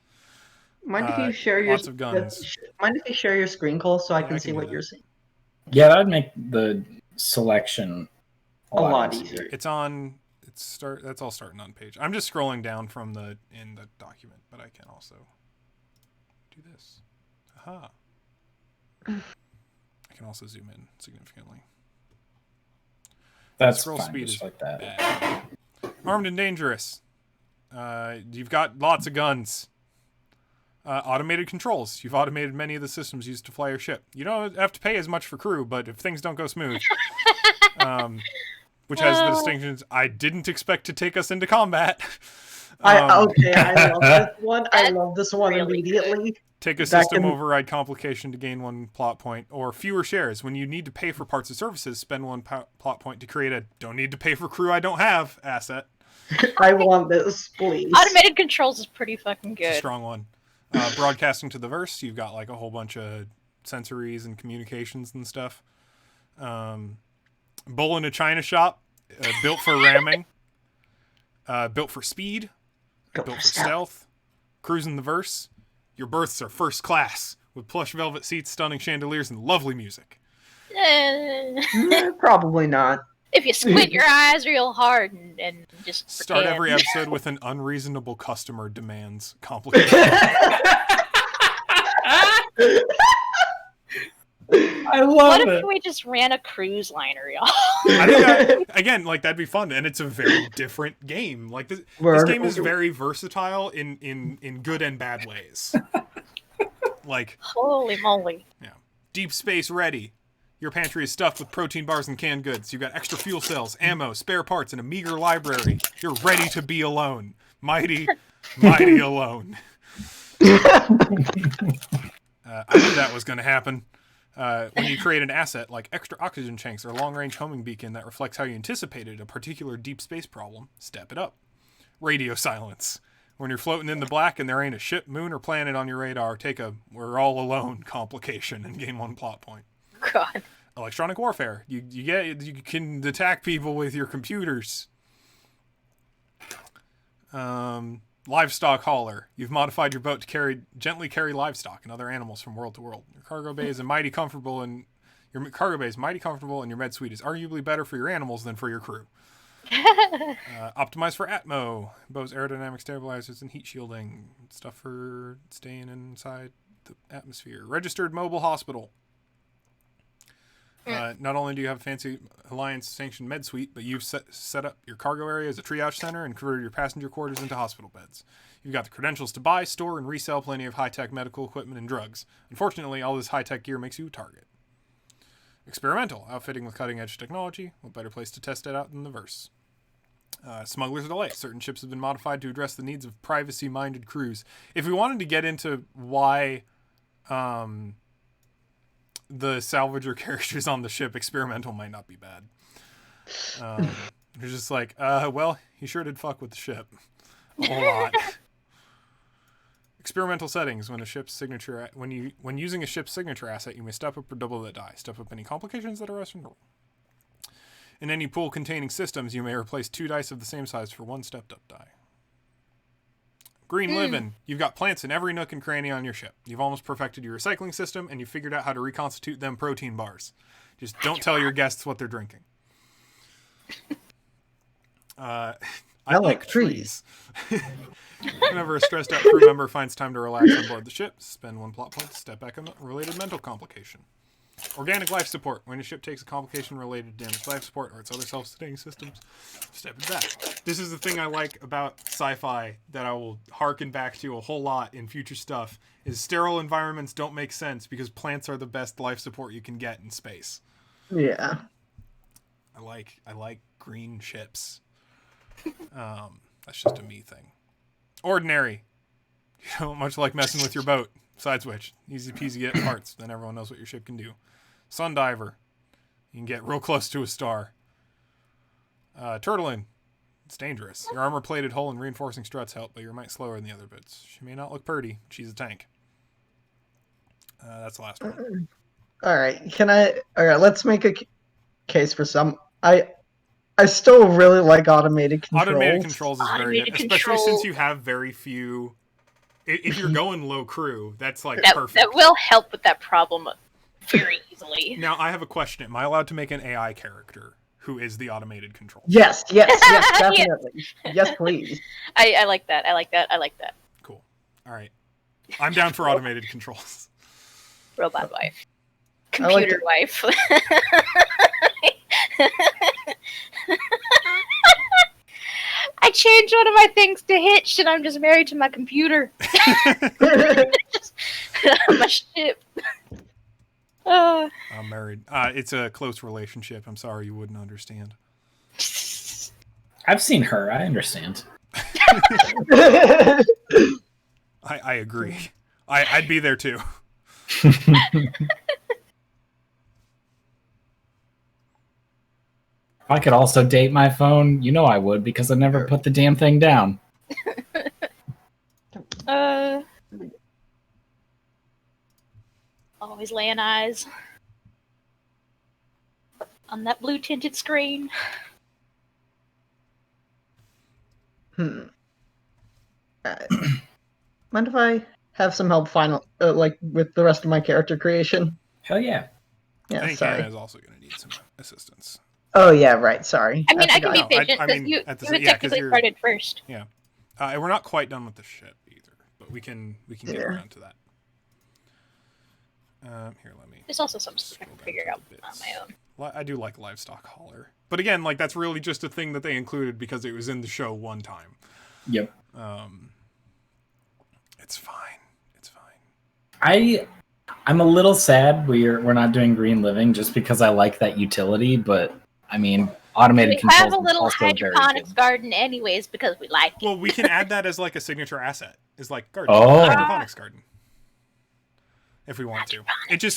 Mind if you share your lots of guns. Mind if you share your screen, Cole, so I can see do what that. you're seeing? Yeah, that'd make the selection a lot easier. easier. That's all starting on page. I'm just scrolling down from in the document, but I can also do this. Aha. I can also zoom in significantly. That's scroll fine, speed just is like that. bad. Armed and Dangerous. You've got lots of guns. Automated controls. You've automated many of the systems used to fly your ship. You don't have to pay as much for crew, but if things don't go smooth, which has the distinctions, I didn't expect to take us into combat. I love this one. I love this one really immediately. Take a system override complication to gain one plot point, or fewer shares. When you need to pay for parts or services, spend one plot point to create a don't need to pay for crew I don't have asset. I want this, please. Automated controls is pretty fucking good. It's a strong one. Broadcasting to the verse, you've got like a whole bunch of sensories and communications and stuff. Bull in a China shop, built for ramming, built for speed, built for stealth. Cruising the verse. Your berths are first class with plush velvet seats, stunning chandeliers, and lovely music. Probably not. If you squint your eyes real hard and just start pretend. every episode with an unreasonable customer demands complication. I love What it. if we just ran a cruise liner, y'all? I think again, like that'd be fun, and it's a very different game. Like this game is very versatile in good and bad ways. Like Holy moly! Yeah, deep space ready. Your pantry is stuffed with protein bars and canned goods. You've got extra fuel cells, ammo, spare parts, and a meager library. You're ready to be alone, mighty alone. I knew that was going to happen. When you create an asset like extra oxygen tanks or long-range homing beacon that reflects how you anticipated a particular deep space problem, step it up. Radio silence. When you're floating in the black and there ain't a ship, moon, or planet on your radar, take a "we're all alone" complication and gain one plot point. God. Electronic warfare. You can attack people with your computers. Livestock hauler. You've modified your boat to gently carry livestock and other animals from world to world. Your cargo bay is mighty comfortable, and your med suite is arguably better for your animals than for your crew. Optimized for Atmo. Boat's aerodynamic stabilizers and heat shielding. Stuff for staying inside the atmosphere. Registered mobile hospital. Not only do you have a fancy Alliance-sanctioned med suite, but you've set up your cargo area as a triage center and converted your passenger quarters into hospital beds. You've got the credentials to buy, store, and resell plenty of high-tech medical equipment and drugs. Unfortunately, all this high-tech gear makes you a target. Experimental. Outfitting with cutting-edge technology. What better place to test it out than the verse? Smuggler's Delight. Certain ships have been modified to address the needs of privacy-minded crews. If we wanted to get into why... the salvager characters on the ship, experimental might not be bad. You're just like, well, he sure did fuck with the ship a whole lot. Experimental settings. When using a ship's signature asset, you may step up or double that die. Step up any complications that arise from the roll. In any pool containing systems, you may replace 2 dice of the same size for 1 stepped up die. Green living. You've got plants in every nook and cranny on your ship. You've almost perfected your recycling system, and you've figured out how to reconstitute them protein bars. Just don't tell your guests what they're drinking. I like trees. Whenever a stressed out crew member finds time to relax on board the ship, spend 1 plot point to step back on a related mental complication. Organic life support. When a ship takes a complication related to damaged life support or its other self-sustaining systems, step it back. This is the thing I like about sci-fi that I will harken back to a whole lot in future stuff, is sterile environments don't make sense because plants are the best life support you can get in space. Yeah. I like green ships. That's just a me thing. Ordinary. You don't much like messing with your boat. Besides which, easy peasy get parts. Then everyone knows what your ship can do. Sundiver. You can get real close to a star. Turtling. It's dangerous. Your armor-plated hull and reinforcing struts help, but you're a mite slower than the other bits. She may not look pretty, but she's a tank. That's the last one. Alright, alright, let's make a case for some. I still really like automated controls. Automated controls is very good, Automated especially control. since you have very few. If you're going low crew, that's like That perfect. will help with that problem very easily. Now I have a question: am I allowed to make an AI character who is the automated control? Yes, definitely. Yes, please. I like that. I like that. Cool. All right, I'm down for automated controls. Robot wife. I like Computer wife. I changed one of my things to Hitch, and I'm just married to my computer. My ship. I'm married. It's a close relationship. I'm sorry you wouldn't understand. I've seen her. I understand. I agree. I'd be there too. If I could also date my phone, you know I would, because I never put the damn thing down. Always laying eyes on that blue tinted screen. Mind if I have some help with the rest of my character creation? Hell yeah. I Yeah, think sorry. Hannah is also going to need some assistance. Oh yeah, right. Sorry. I mean, I can be No, patient I because mean, you at the- had yeah, 'cause technically you're- started first. And we're not quite done with the ship either, but we can get Yeah. around to that. Here, let me. There's also some stuff I scroll can down figure to out the on bits. my own. I do like livestock hauler, but again, like that's really just a thing that they included because it was in the show one time. Yep. It's fine. It's fine. I'm a little sad we're not doing Green Living just because I like that utility, but I mean automated We controls have a is little also very hydroponics good. garden anyways because we like it. Well, we can add that as like a signature asset. Is like garden. Oh. Hydroponics garden. If we want to,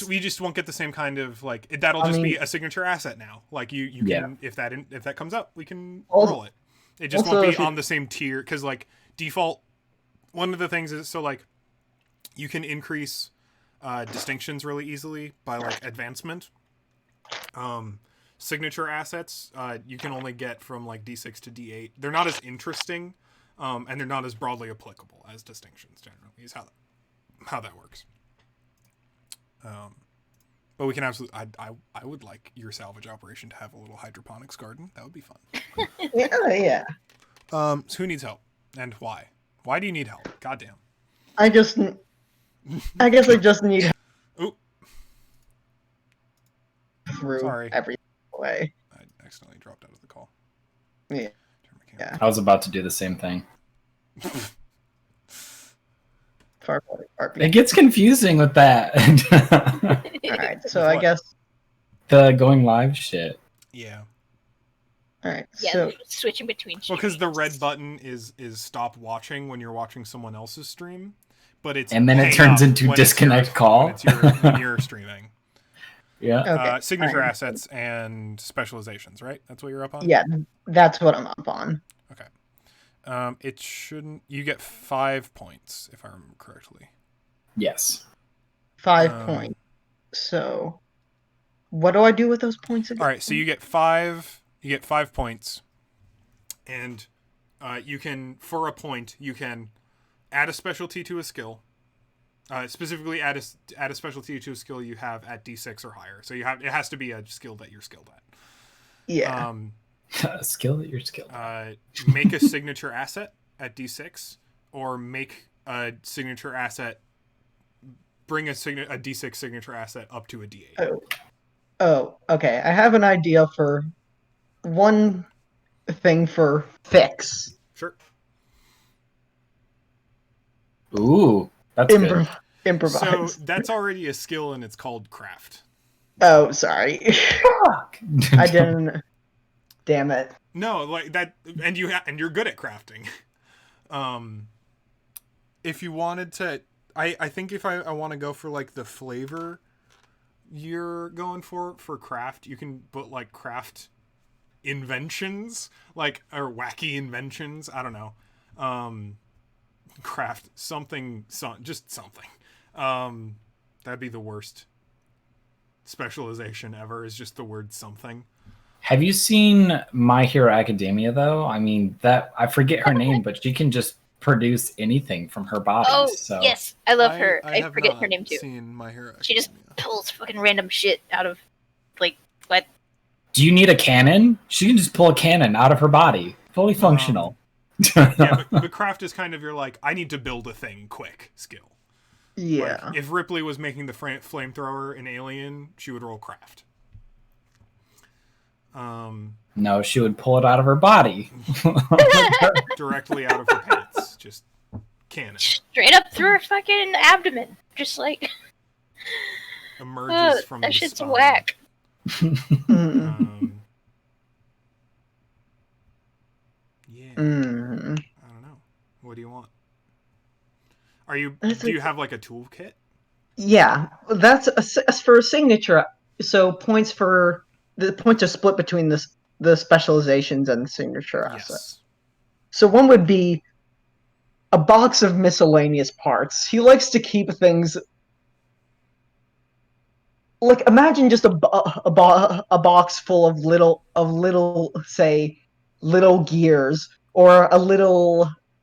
we just won't get the same kind of like that'll just be a signature asset now. Like you Yeah. can if that comes up, we can Also- roll it. It just also, won't if be you- on the same tier because like default. One of the things is so like you can increase distinctions really easily by like advancement. Signature assets you can only get from like D6 to D8. They're not as interesting, and they're not as broadly applicable as distinctions generally. Is how that works. But we can absolutely. I would like your salvage operation to have a little hydroponics garden. That would be fun. Yeah. So who needs help and why? Why do you need help? Goddamn. I guess I just need Oop. through Sorry. every way. I accidentally dropped out of the call. Yeah. Turn my camera. I was about to do the same thing. Firefly. It gets confusing with that. Alright, so With I what? guess The going live shit. Yeah. alright, Yeah, so switching between. Well, because the streams. red button is stop watching when you're watching someone else's stream, but it's And then it hang turns up into when it's disconnect your- call. when you're streaming. Yeah. okay. Signature alright. assets and specializations, right? That's what you're up on. Yeah, that's what I'm up on. It shouldn't. You get 5 points if I remember correctly. Yes. 5 points. So what do I do with those points again? All right, so you get 5. You get 5 points, and you can, for a point, you can add a specialty to a skill. Specifically, add a specialty to a skill you have at D6 or higher. So it has to be a skill that you're skilled at. Yeah. A skill that you're skilled at. Make a signature asset at D6, or make a signature asset. Bring a D6 signature asset up to a D8. Oh, okay. I have an idea for one thing for fix. Sure. Ooh, that's good. Improvise. So that's already a skill, and it's called craft. Oh, sorry. Fuck. I didn't. Damn it. No, like that, and you're good at crafting. If you wanted to, I think if I want to go for like the flavor you're going for craft, you can put like craft inventions, like, or wacky inventions. I don't know. Craft something, just something. That'd be the worst specialization ever, is just the word something. Have you seen My Hero Academia though? I mean, that I forget her name, but she can just produce anything from her body. Oh, so yes. I love her. I have forget not her name too. Seen My Hero She just Academia. pulls fucking random shit out of, like, what? Do you need a cannon? She can just pull a cannon out of her body, fully functional. Yeah, but craft is kind of your like, I need to build a thing quick skill. Yeah. Like, if Ripley was making the flamethrower in Alien, she would roll craft. No, she would pull it out of her body. Directly out of her pants. Just cannon. Straight up through her fucking abdomen. Just like, Emerges from that the shit's spine. whack. Yeah. Mm. I don't know. What do you want? Do you have like a toolkit? Yeah, that's for a signature. So points for the points are split between the specializations and the signature assets. Yes. So one would be a box of miscellaneous parts. He likes to keep things like, imagine just a box full of little say little gears, or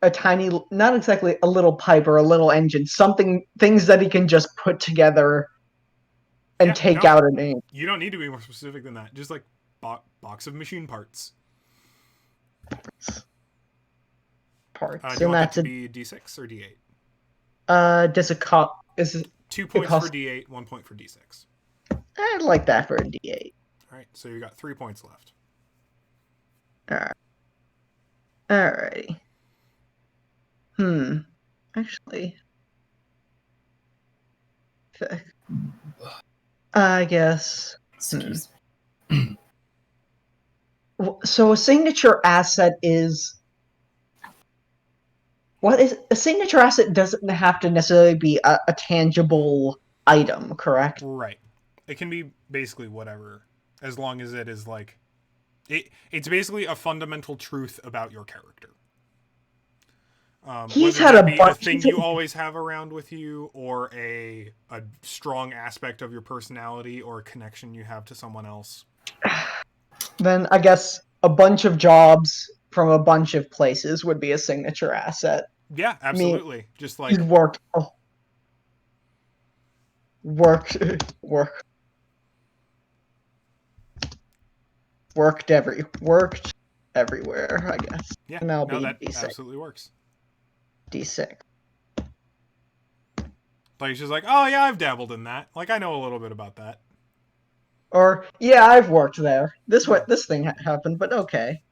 a tiny, not exactly a little pipe or a little engine, things that he can just put together and take out a name. You don't need to be more specific than that. Just like box of machine parts. Do you want that to be D6 or D8? Is it 2 points for D8, 1 point for D6. I'd like that for a D8. All right, so you got 3 points left. Alrighty. Actually, I guess. Excuse me. So a signature asset is. What is a signature asset? Doesn't have to necessarily be a tangible item, correct? Right. It can be basically whatever, as long as it is like, it's basically a fundamental truth about your character. He's whether had that a be a thing you always have around with you, or a strong aspect of your personality, or a connection you have to someone else. Then I guess a bunch of jobs from a bunch of places would be a signature asset. Yeah, absolutely. Just like he's worked everywhere, I guess. Yeah, and that'll no, be that D6. absolutely works. D6. Like, she's like, oh yeah, I've dabbled in that. Like, I know a little bit about that. Or, yeah, I've worked there. This thing happened, but okay.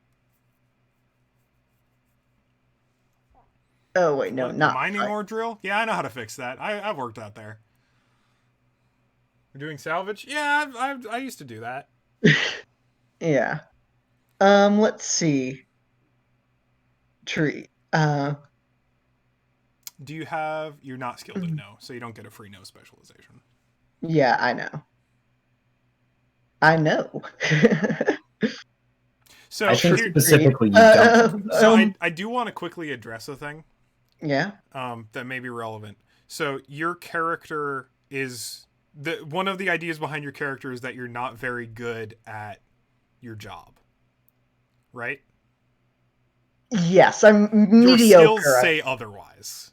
Oh wait, no, not mining ore drill. Yeah, I know how to fix that. I've worked out there. We're doing salvage. Yeah, I used to do that. Yeah. Let's see. Tree. Do you have? You're not skilled at no, so you don't get a free no specialization. Yeah, I know. I know. So I think specifically you don't. So I do want to quickly address a thing. Yeah. That may be relevant. So your character is one of the ideas behind your character is that you're not very good at your job, right? Yes, I'm mediocre. Your skills say otherwise.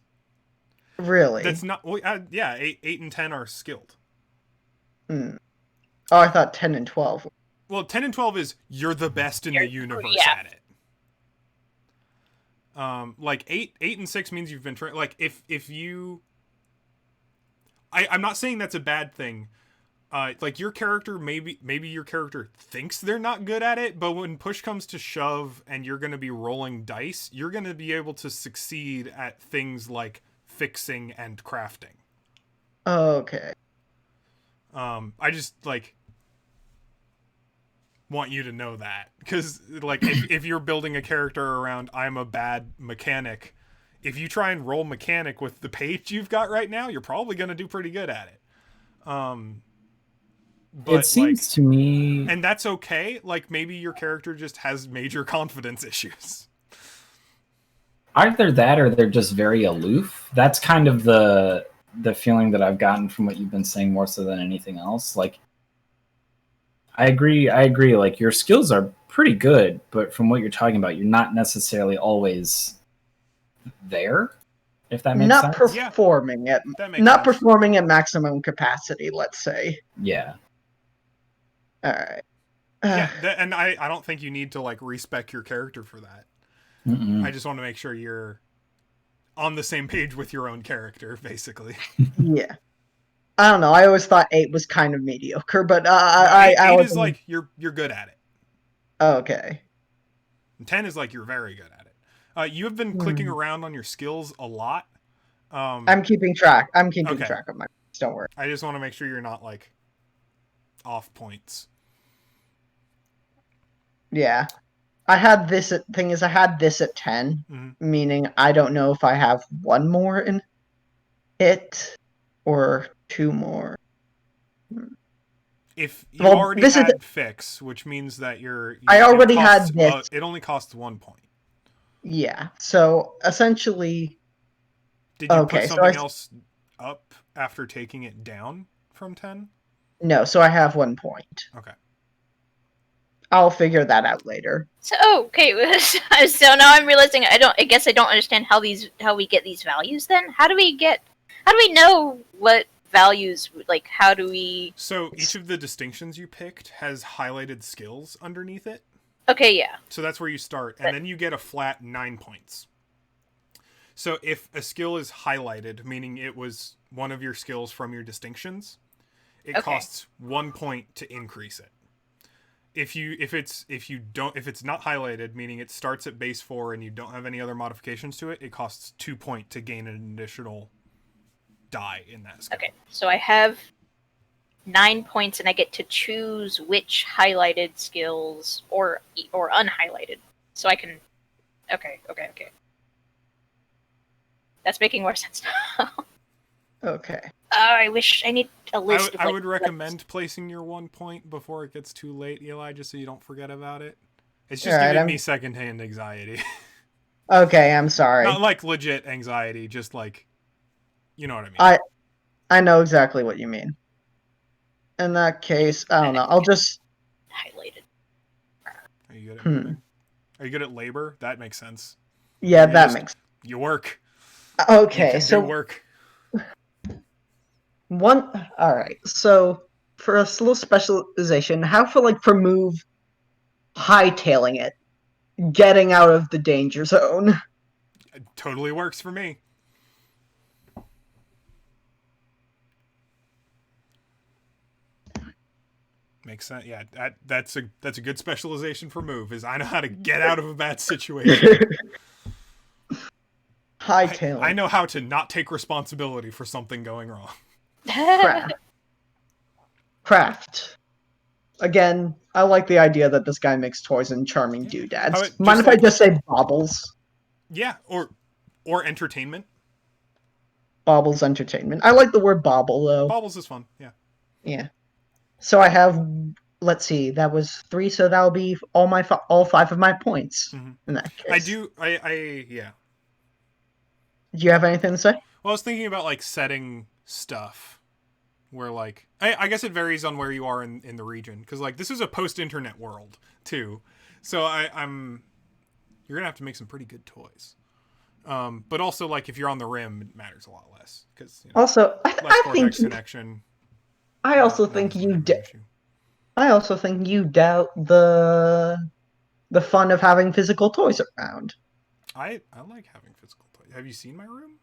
Really? That's not. Well, yeah, 8 and 10 are skilled. Oh, I thought 10 and 12. Well, 10 and 12 is you're the best in the universe yeah. at it. Like 8 and 6 means you've been like if you I'm not saying that's a bad thing. Like your character, maybe your character thinks they're not good at it, but when push comes to shove and you're going to be rolling dice, you're going to be able to succeed at things like fixing and crafting. Okay. I just like want you to know that, because like if you're building a character around I'm a bad mechanic, if you try and roll mechanic with the page you've got right now, you're probably going to do pretty good at it. But it seems to me, and that's okay. Like maybe your character just has major confidence issues. either that or they're just very aloof. That's kind of the feeling that I've gotten from what you've been saying more so than anything else. Like, I agree. Like, your skills are pretty good, but from what you're talking about, you're not necessarily always there. If that makes Not sense. performing at That makes not sense. performing at maximum capacity, let's say. Yeah. All right. Yeah, and I don't think you need to like respec your character for that. Mm-mm. I just want to make sure you're on the same page with your own character, basically. Yeah. I don't know. I always thought 8 was kind of mediocre, but eight I is like you're good at it. Okay. And 10 is like you're very good at it. You have been clicking around on your skills a lot. I'm keeping track. Okay. Track of my. Don't worry. I just want to make sure you're not like off points. Yeah. I had this at 10, Mm-hmm. meaning I don't know if I have one more in it or two more. If you already had fix, which means that I already had this. It only costs 1 point. Yeah. So essentially, did you put something else up after taking it down from 10? No. So I have 1 point. Okay. I'll figure that out later. So okay, so now I'm realizing I guess I don't understand how we get these values then. How do we know what values, like how do we... So each of the distinctions you picked has highlighted skills underneath it. Okay, yeah. So that's where you start, and then you get a flat 9 points. So if a skill is highlighted, meaning it was one of your skills from your distinctions, it costs 1 point to increase it. If it's not highlighted, meaning it starts at base 4 and you don't have any other modifications to it, it costs 2 point to gain an additional die in that skill. Okay, so I have 9 points and I get to choose which highlighted skills or unhighlighted. So I can... Okay. That's making more sense now. Okay. I wish I need a list. I would recommend placing your 1 point before it gets too late, Eli, just so you don't forget about it. It's just giving me secondhand anxiety. Okay, I'm sorry. Not like legit anxiety, just like, you know what I mean. I know exactly what you mean. In that case, I don't know. I'll just... Highlighted. Are you good at moving? Are you good at labor? That makes sense. Yeah, that makes... You work. Okay, so work. Alright, so for a little specialization, how for move hightailing it, getting out of the danger zone? It totally works for me. Makes sense. Yeah, that's a good specialization for move, is I know how to get out of a bad situation. Hightailing. I know how to not take responsibility for something going wrong. Craft. Again, I like the idea that this guy makes toys and charming doodads. Mind if I just say baubles? Yeah, or entertainment. Baubles entertainment. I like the word bauble, though. Baubles is fun, yeah. Yeah. So I have, let's see, that was 3, so that'll be all 5 of my points in that case. Yeah. Do you have anything to say? Well, I was thinking about, like, setting stuff where, like... I guess it varies on where you are in the region. Because, like, this is a post-internet world, too. So I'm... You're going to have to make some pretty good toys. But also, like, if you're on the rim, it matters a lot less. Because, also, less Cortex connection. I also think you did... I also think you doubt the fun of having physical toys around. I like having physical toys. Have you seen my room?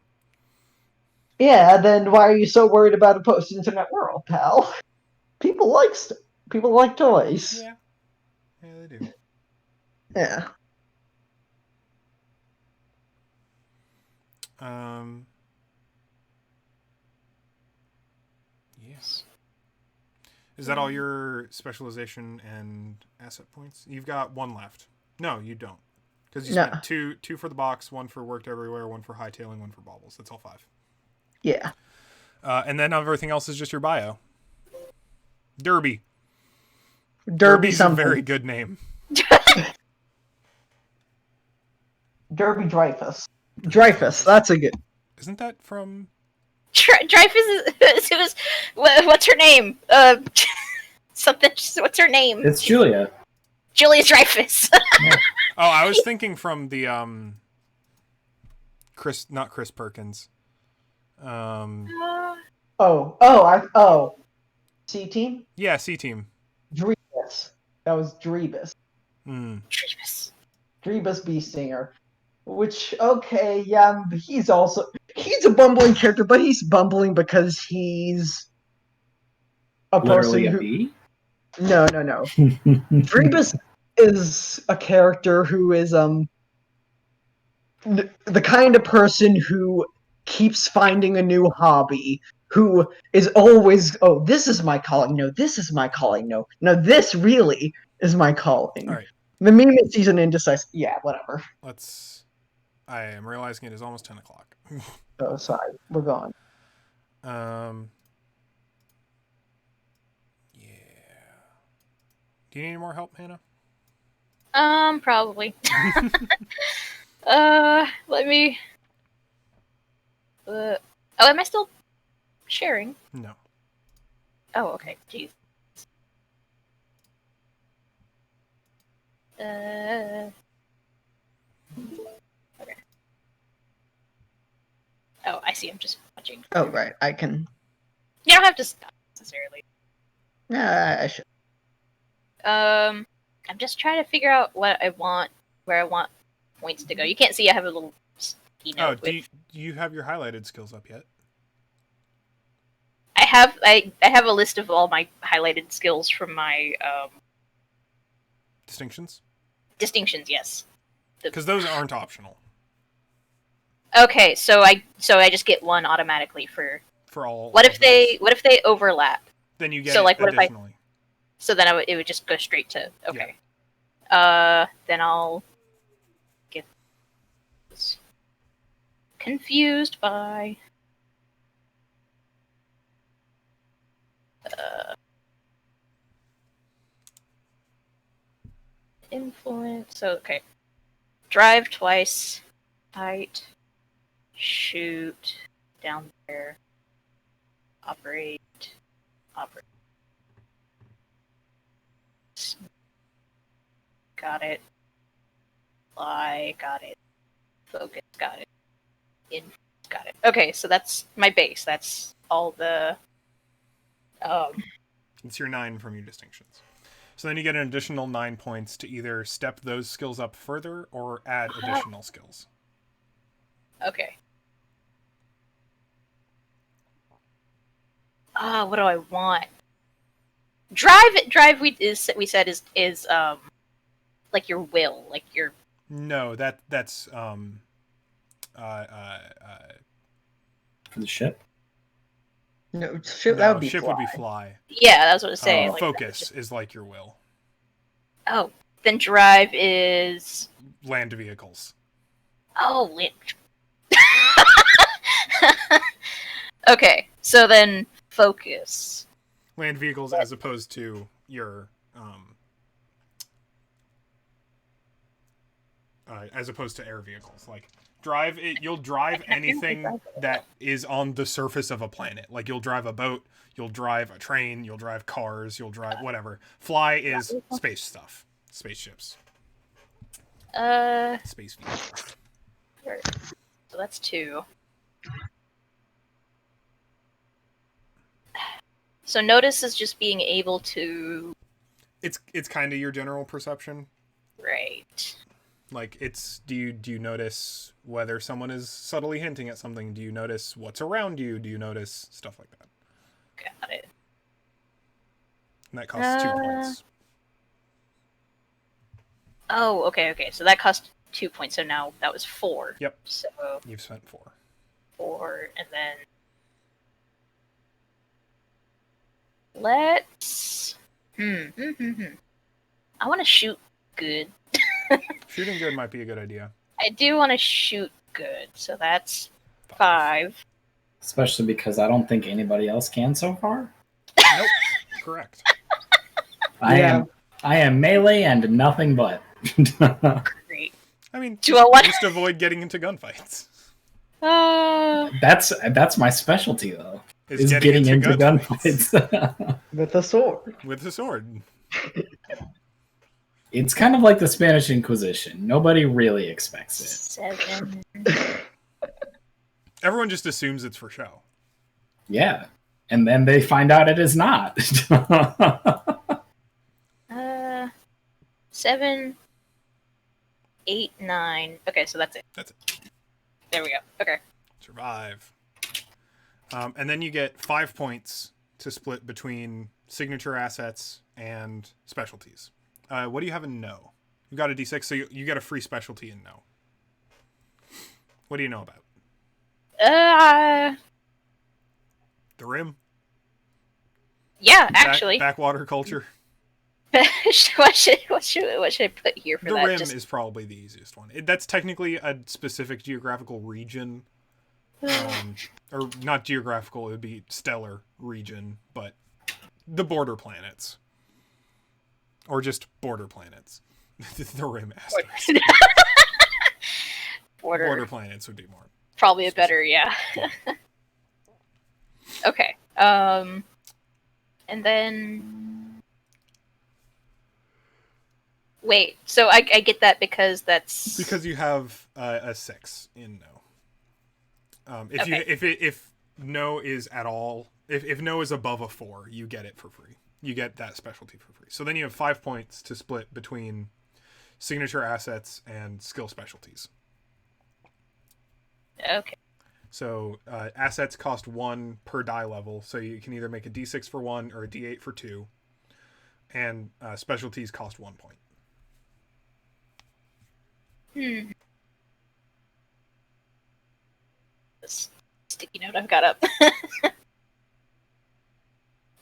Yeah, then why are you so worried about a post-internet world, pal? People like people like toys. Yeah, they do. Yeah. Um. Yes. Is that all your specialization and asset points? You've got one left. No, you don't. Because you No. spent two for the box, one for worked everywhere, one for hightailing, one for baubles. That's all 5. Yeah. And then everything else is just your bio. Derby. Derby Derby's something. a very good name. Derby Dreyfus. Dreyfus, that's a good. Isn't that from? Dreyfus is what's her name? Something. What's her name? It's Julia. Julia Dreyfus. Oh, I was thinking from the not Chris Perkins. C-Team? Yeah, C-Team. Drebus. That was Drebus. Dreyfus. Drebus Beestinger. Which, okay, yeah, he's a bumbling character, but he's bumbling because he's a Literally person a who... bee? No. Drebus is a character who is, the kind of person who keeps finding a new hobby, who is always, oh, this is my calling, no, this is my calling, no, this really is my calling. All right. The meme is he's an indecisive, yeah, whatever. I am realizing it is almost 10 o'clock. Oh, sorry, we're gone. Yeah. Do you need any more help, Hannah? Probably. Let me. Oh, am I still sharing? No. Oh, okay. Jeez. Okay. Oh, I see. I'm just watching. Oh, right, I can... You don't have to stop necessarily. I should. I'm just trying to figure out what I want, where I want points to go. You can't see. I have a little sticky note. Oh, do you have your highlighted skills up yet? I have a list of all my highlighted skills from my Distinctions? distinctions. Yes. Because those aren't optional Okay, so I just get one automatically for. for all. What of if those. they overlap? Then you get So, it like, what if I- additionally. So then it would just go straight to okay. Then I'll get this confused by influence. So okay, drive twice, height, shoot, down there, operate. Got it. Fly, got it. Focus, got it. Influence, got it. Okay, so that's my base. That's all the. It's your 9 from your distinctions. So then you get an additional 9 points to either step those skills up further or add additional skills. Okay. What do I want? Drive. We said is like your will, like your. No, that's For the ship? No, ship, no, that would be ship fly. would be fly. Yeah, that's what I was saying. Like, Focus is like your will. oh, then drive is. Land vehicles. Oh, okay, so then focus. Land vehicles as opposed to your as opposed to air vehicles. Like drive it, you'll drive anything that is on the surface of a planet. Like you'll drive a boat, you'll drive a train, you'll drive cars, you'll drive whatever. Fly is space stuff. Spaceships. Space vehicles. So that's 2. So notice is just being able to It's kind of your general perception. Right. Like, it's do you notice whether someone is subtly hinting at something? Do you notice what's around you? Do you notice stuff like that? Got it. And that costs 2 points. Oh, okay. So that cost 2 points. So now that was 4. Yep. So You've spent 4. 4, and then let's. I want to shoot good. Shooting good might be a good idea. I do want to shoot good, so that's 5. Especially because I don't think anybody else can so far. Nope. Correct. I am melee and nothing but. Great. I mean, Do I want? just avoid getting into gunfights. That's my specialty though. Is getting into gunfights. With a sword. With a sword. It's kind of like the Spanish Inquisition. Nobody really expects it. 7. Everyone just assumes it's for show. Yeah. And then they find out it is not. 7, 8, 9. Okay, so that's it. That's it. There we go. Okay. Survive. And then you get 5 points to split between signature assets and specialties. What do you have in no? You got a D6, so you get a free specialty in no. What do you know about? The rim? Yeah, actually. Backwater culture? what should I put here for the that? rim is probably the easiest one. That's technically a specific geographical region. Or not geographical, it would be stellar region, but the border planets. Or just border planets. The rim asterisk. Border planets would be more. Probably a better, yeah. Okay. And then wait, so I get that because that's because you have a 6 in no. If no is at all, if no is above a 4, you get it for free. You get that specialty for free. So then you have 5 points to split between signature assets and skill specialties. okay. So assets cost 1 per die level, so you can either make a D6 for 1 or a D8 for 2, and specialties cost 1 point. This sticky note I've got up.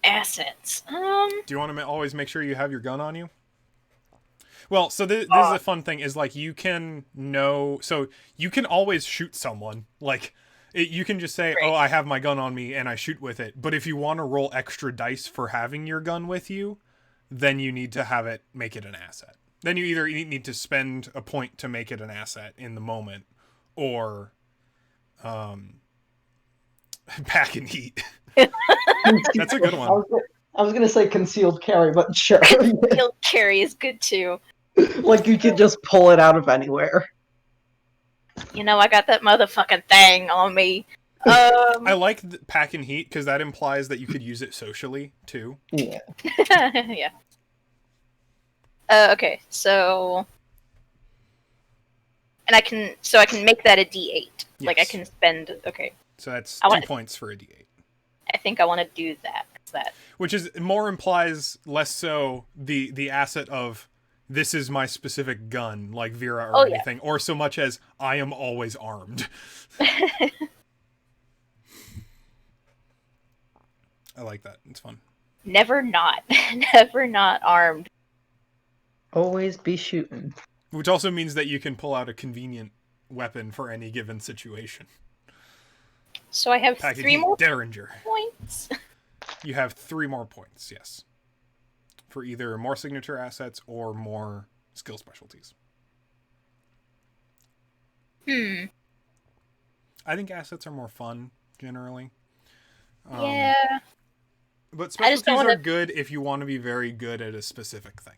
Assets. Do you want to always make sure you have your gun on you? Well, so this is a fun thing. Is like you can know, so you can always shoot someone. Like you can just say, "Oh, I have my gun on me," and I shoot with it. But if you want to roll extra dice for having your gun with you, then you need to have it make it an asset. Then you either need to spend a point to make it an asset in the moment, or pack and heat. That's a good one. I was gonna say concealed carry, but sure. Concealed carry is good too. Like you could just pull it out of anywhere. You know, I got that motherfucking thing on me. I like pack and heat because that implies that you could use it socially too. Yeah. Yeah. Okay, so and I can make that a D8. Yes. Like I can spend. Okay. So that's 2 points for a D8. I think I want to do that. Which is more implies less so the asset of this is my specific gun, like Vera or anything, yeah. Or so much as I am always armed. I like that. It's fun. Never not armed. Always be shooting. Which also means that you can pull out a convenient weapon for any given situation. So I have 3 more Derringer points. You have 3 more points, yes. For either more signature assets or more skill specialties. I think assets are more fun, generally. Yeah. But specialties are good if you want to be very good at a specific thing.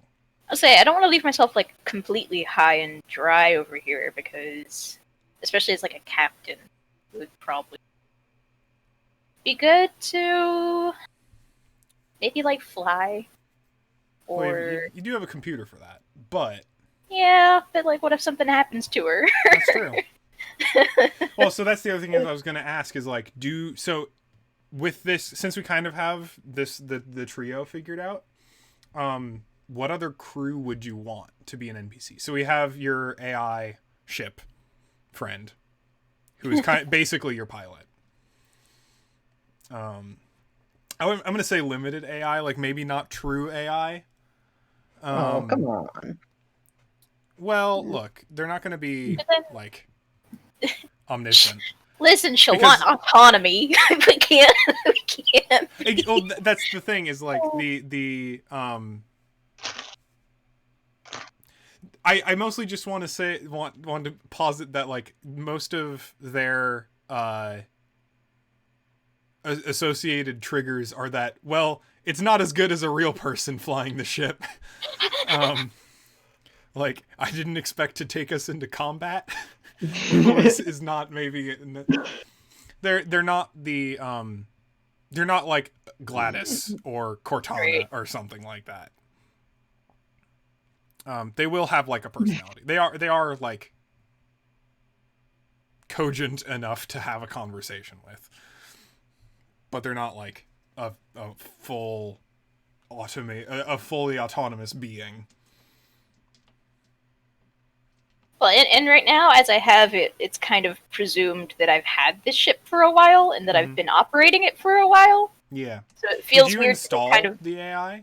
I'll say, I don't want to leave myself, like, completely high and dry over here, because, especially as, like, a captain, it would probably be good to maybe, like, fly or you do have a computer for that, but yeah, but like, what if something happens to her? that's true. Well, so that's the other thing I was going to ask is like, with this, since we kind of have the trio figured out, what other crew would you want to be an NPC? So we have your AI ship friend, who is basically your pilot. I'm going to say limited AI, like maybe not true AI. Oh, come on. Well, look, they're not going to be like omniscient. Listen, she'll Because- want autonomy. We can't. Well, that's the thing is like the I mostly just want to want to posit that like most of their associated triggers are that, well, it's not as good as a real person flying the ship. Like, I didn't expect to take us into combat. is not maybe they're not the they're not like Gladys or Cortana Right. or something like that. They will have like a personality. They are like cogent enough to have a conversation with, but they're not like a fully autonomous being. Well, and right now, as I have it, it's kind of presumed that I've had this ship for a while and that I've been operating it for a while. Yeah. So it feels Did you weird. install Kind of. the AI?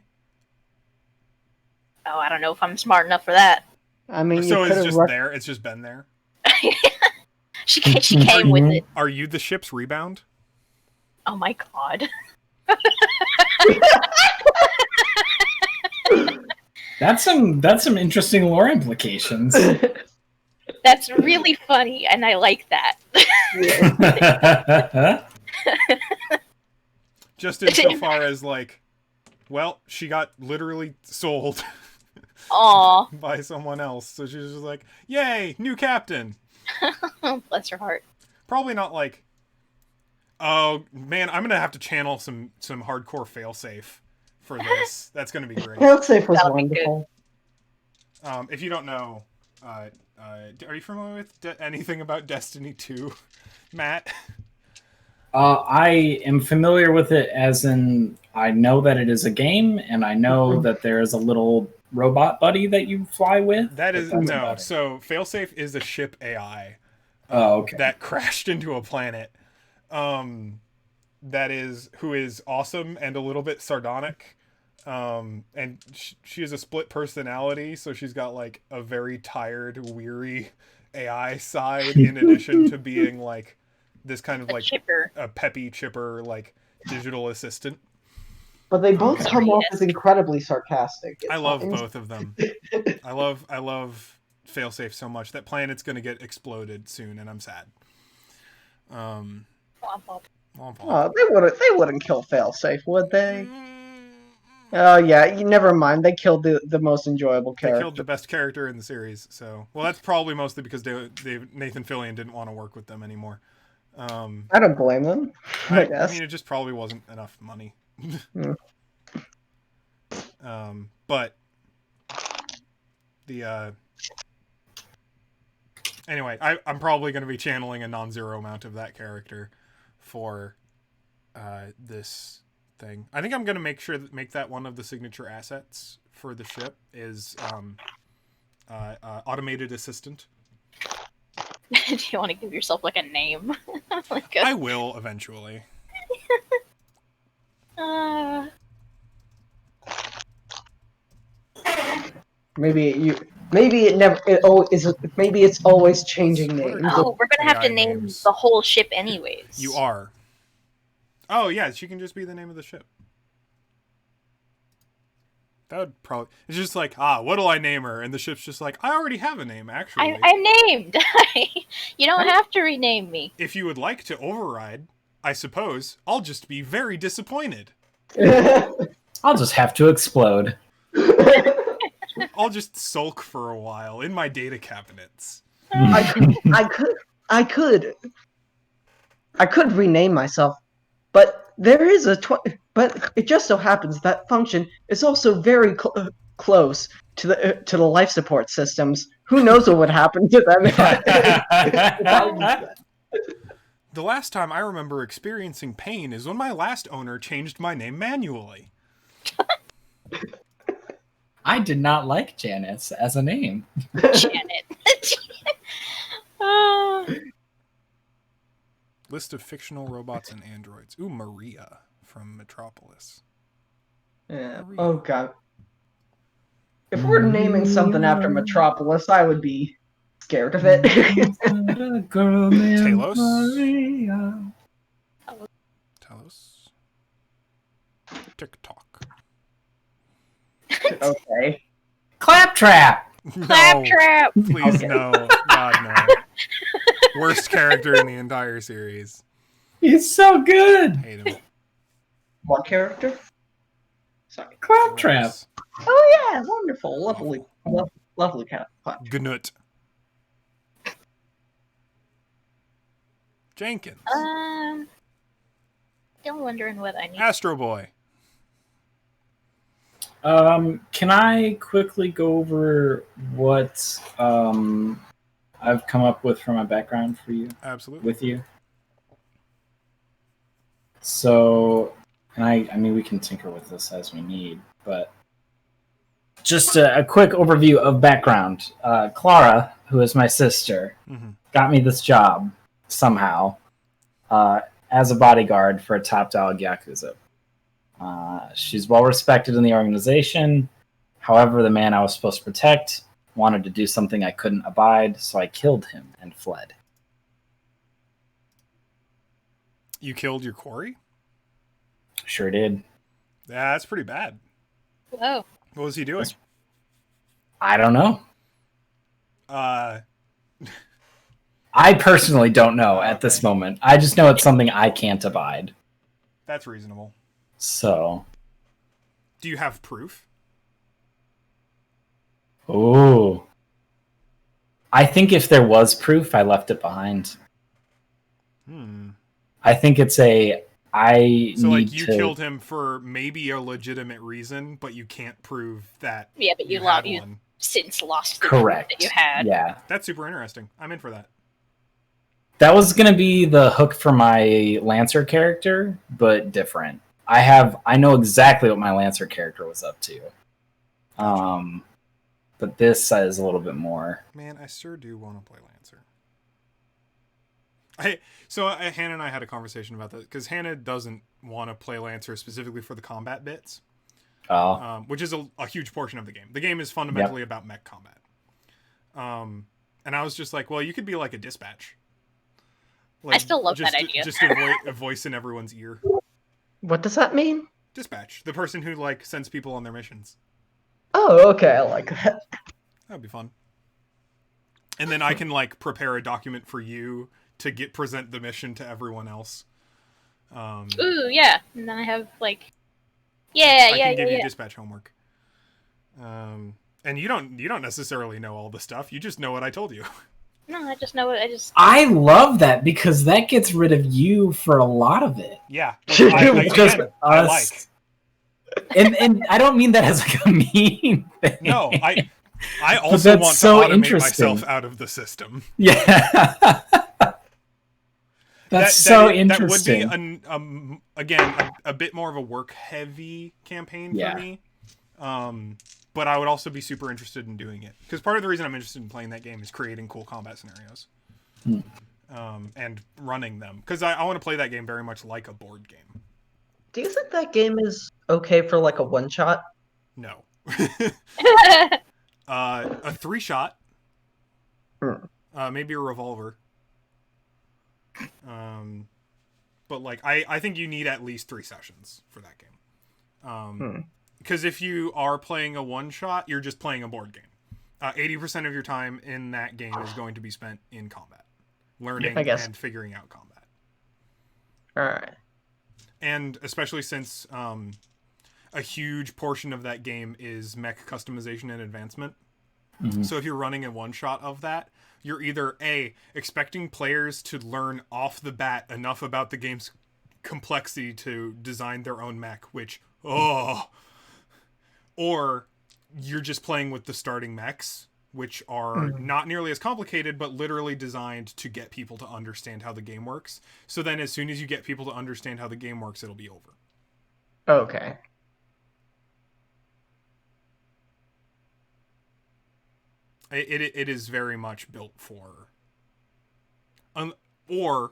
Oh, I don't know if I'm smart enough for that. I mean, So you it's could have just there. It's just been there. She came with it. Are you the ship's rebound? Oh my god. That's some interesting lore implications. That's really funny, and I like that. Just insofar as like, well, she got literally sold Aw. by someone else, so she's just like, yay, new captain. Bless her heart. Probably not like, oh man, I'm gonna have to channel some hardcore failsafe for this. That's gonna be great. Failsafe was That'll be wonderful. If you don't know, are you familiar with anything about Destiny 2, Matt? I am familiar with it as in I know that it is a game, and I know that there is a little robot buddy that you fly with. That is That's no. about it. So failsafe is a ship AI. Oh, okay. That crashed into a planet. That is who is awesome and a little bit sardonic. And she has a split personality, so she's got like a very tired, weary AI side in addition to being like this kind of A like chipper. a peppy, chipper, like digital assistant. But they both Okay. come off as incredibly sarcastic. I at love times. both of them. I love failsafe so much. That planet's gonna get exploded soon, and I'm sad. Womp womp. Womp womp. Oh, they wouldn't kill Failsafe, would they? Mm, Oh yeah, never mind. They killed the most enjoyable They character. killed the best character in the series, so well, that's probably mostly because Nathan Fillion didn't want to work with them anymore. I don't blame them. I I guess. mean, it just probably wasn't enough money. Hmm. But the anyway, I'm probably going to be channeling a non-zero amount of that character for this thing. I think I'm going to make that one of the signature assets for the ship is automated assistant. Do you want to give yourself like a name? Like I will eventually. Maybe it never. Maybe it's always changing names. oh, we're gonna have to AI name names. the whole ship anyways. You are. Oh yeah, she can just be the name of the ship. That would probably. It's just like, what'll I name her? And the ship's just like, I already have a name, actually. I'm named. You don't have to rename me. If you would like to override, I suppose I'll just be very disappointed. I'll just have to explode. I'll just sulk for a while in my data cabinets. I could rename myself, but there is but it just so happens that function is also very close to the life support systems. Who knows what would happen to them if I used that. The last time I remember experiencing pain is when my last owner changed my name manually. I did not like Janice as a name. Janet. List of fictional robots and androids. Ooh, Maria from Metropolis. Yeah. Maria. Oh god. If we're naming something after Metropolis, I would be scared of it. Talos. Talos. TikTok. Okay. Claptrap. Claptrap. No, please Okay. no. God no. Worst character in the entire series. He's so good. Hate him. What character? Sorry. Claptrap. Gross. Oh yeah, wonderful, lovely cat. Gnut. Jenkins. Still wondering what I need. Astro Boy. Can I quickly go over what I've come up with for my background for you? Absolutely. With you. So, and I mean, we can tinker with this as we need, but just a quick overview of background. Clara, who is my sister, got me this job somehow as a bodyguard for a top dog Yakuza. She's well respected in the organization. However, the man I was supposed to protect wanted to do something I couldn't abide, so I killed him and fled. You killed your quarry? Sure did. Yeah, that's pretty bad. Whoa. What was he doing? I don't know. Uh, I personally don't know at this moment. I just know it's something I can't abide. That's reasonable. So. Do you have proof? Ooh. I think if there was proof, I left it behind. I think it's a... So, like, you killed him for maybe a legitimate reason, but you can't prove that. Yeah, but you since lost the Correct. that you had. Yeah. That's super interesting. I'm in for that. That was going to be the hook for my Lancer character, but different. I know exactly what my Lancer character was up to. But this is a little bit more. Man, I sure do want to play Lancer. Hannah and I had a conversation about that because Hannah doesn't want to play Lancer specifically for the combat bits, which is a huge portion of the game. The game is fundamentally about mech combat. And I was just like, well, you could be like a dispatch. Like, I still love that idea. Just a voice in everyone's ear. What does that mean? Dispatch, the person who like sends people on their missions. Oh, okay, I like that. That'd be fun. And then I can like prepare a document for you to present the mission to everyone else. Ooh, yeah. And then I have like, I can give you dispatch homework. And you don't necessarily know all the stuff. You just know what I told you. No, I just know it. I love that because that gets rid of you for a lot of it. Yeah, I like. And I don't mean that as like a mean thing. No, I also want to automate myself out of the system. Yeah. That's so interesting. That would be again a bit more of a work heavy campaign for me. But I would also be super interested in doing it because part of the reason I'm interested in playing that game is creating cool combat scenarios, and running them because I want to play that game very much like a board game. Do you think that game is okay for like a one shot? No. A 3-shot. Maybe a revolver. But like I think you need at least 3 sessions for that game. Because if you are playing a one-shot, you're just playing a board game. 80% of your time in that game is going to be spent in combat, learning and figuring out combat. All right. And especially since a huge portion of that game is mech customization and advancement. So if you're running a one-shot of that, you're either A, expecting players to learn off the bat enough about the game's complexity to design their own mech, which or you're just playing with the starting mechs, which are not nearly as complicated, but literally designed to get people to understand how the game works. So then as soon as you get people to understand how the game works, it'll be over. Okay. It is very much built for... or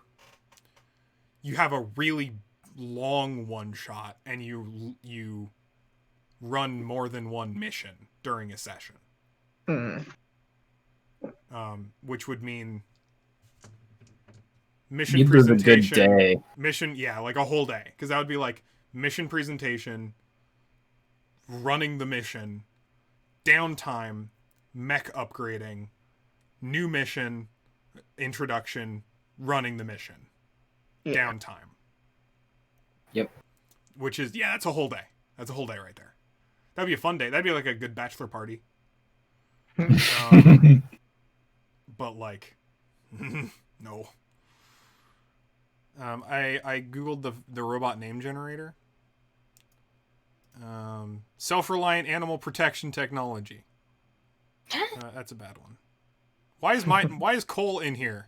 you have a really long one-shot and you run more than one mission during a session. Which would mean mission You did a presentation. good day. Mission, yeah, like a whole day. Because that would be like mission presentation, running the mission, downtime, mech upgrading, new mission, introduction, running the mission, downtime. Yep. Which is, yeah, that's a whole day. That's a whole day right there. That'd be a fun day. That'd be like a good bachelor party. But like, no. I googled the robot name generator. Self-reliant animal protection technology. That's a bad one. Why is Cole in here?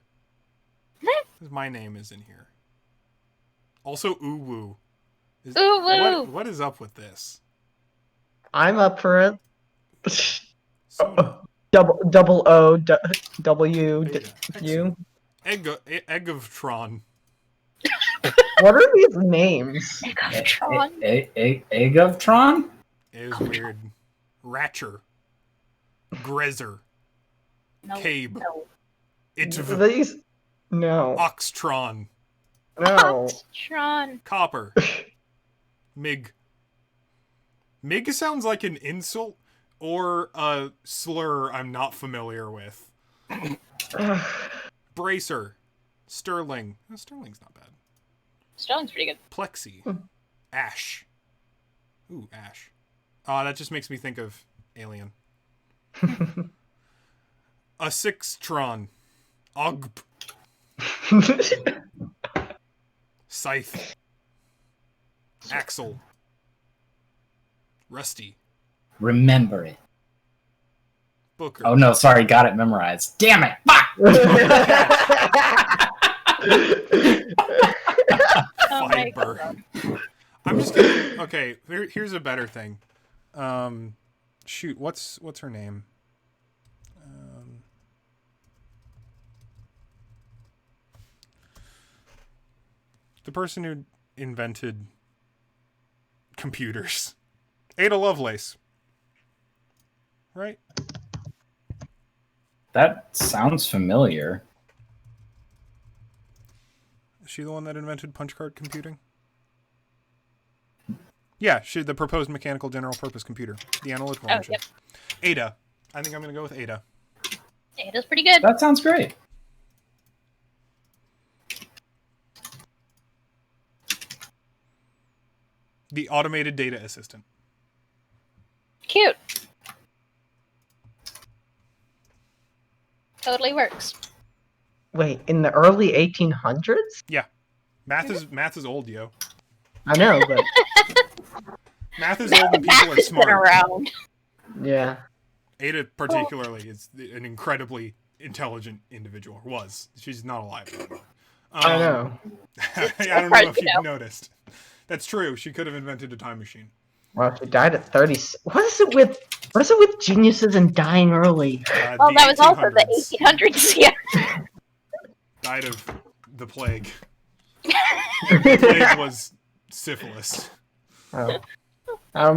My name is in here. Also, Uwu. Uwu. What is up with this? I'm up for it. Soda. Double O W U. Egg of Tron. What are these names? Egg of Tron? It is weird. Ratcher. Grezer. No, Cabe. no. These? No. Oxtron. No. Tron. Copper. Mig. Mig sounds like an insult or a slur I'm not familiar with. Bracer. Sterling. Sterling's not bad. Sterling's pretty good. Plexi. Ash. Ooh, Ash. That just makes me think of Alien. A Sixtron. Ogb. Scythe. Axel. Rusty. Remember it. Booker. Oh no, sorry, got it memorized. Damn it! Fuck! Oh my Fiber. God. I'm just kidding. Okay, here's a better thing. Shoot, what's her name? The person who invented computers. Ada Lovelace. Right? That sounds familiar. Is she the one that invented punch card computing? Yeah, she the proposed mechanical general purpose computer. The analytical engine. Yep. Ada. I think I'm going to go with Ada. Ada's pretty good. That sounds great. The automated data assistant. Cute. Totally works. Wait, in the early 1800s? Yeah. Math is old, yo. I know, but Math is old and people Math are has been smart. around. yeah. Ada particularly is an incredibly intelligent individual. Was. She's not alive anymore. I know. I don't know if you've noticed. That's true. She could have invented a time machine. Well, she died at 30. What is it with geniuses and dying early? Well, The that was also the 1800s. 1800s, yeah. Died of the plague. The plague was syphilis. Oh. I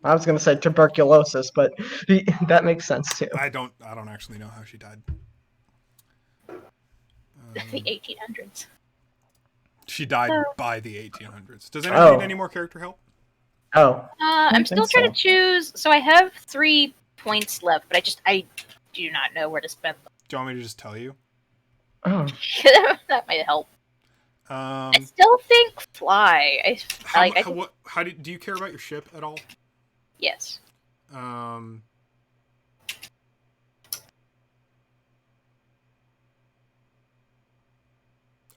was gonna say tuberculosis, but that makes sense too. I don't actually know how she died. The 1800s. She died by the 1800s. Does anyone need any more character help? Oh. I'm think still trying so. to choose. So I have 3 points left, but I do not know where to spend Do you want me to just tell you? Oh. them. That might help. I still think Fly. How do you care about your ship at all? Yes. I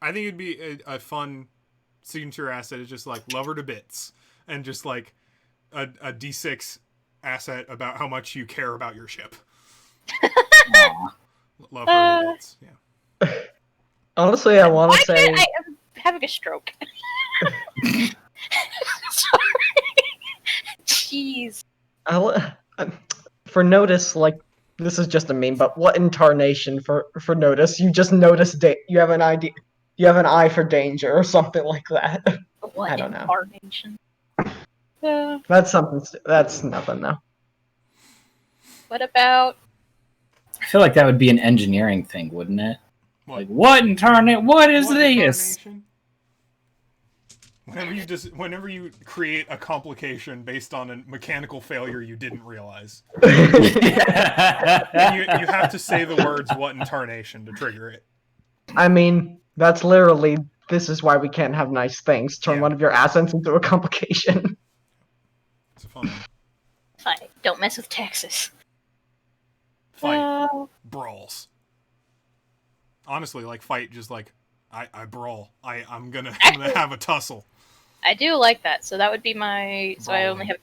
think it'd be a fun signature asset is just like love her to bits, and just like a D6 asset about how much you care about your ship. Aw. Love her to bits. Yeah. Honestly, I want Why to say can't I am having a stroke? Sorry. Jeez. For Notice, like this is just a meme, but what incarnation for Notice? You just notice you have an idea, you have an eye for danger or something like that. What I don't know. incarnation? That's something. That's nothing though. What about I feel like that would be an engineering thing, wouldn't it? What? Like, what incarnate? What is What this? incarnation? Whenever you create a complication based on a mechanical failure you didn't realize, then you have to say the words "what incarnation" to trigger it. I mean, that's literally. This is why we can't have nice things. Turn Yeah. one of your assets into a complication. It's a fun one. fight? Don't mess with Texas. Fight brawls. Honestly, like fight, just like I brawl. I'm gonna have a tussle. I do like that, so that would be my. So I only have.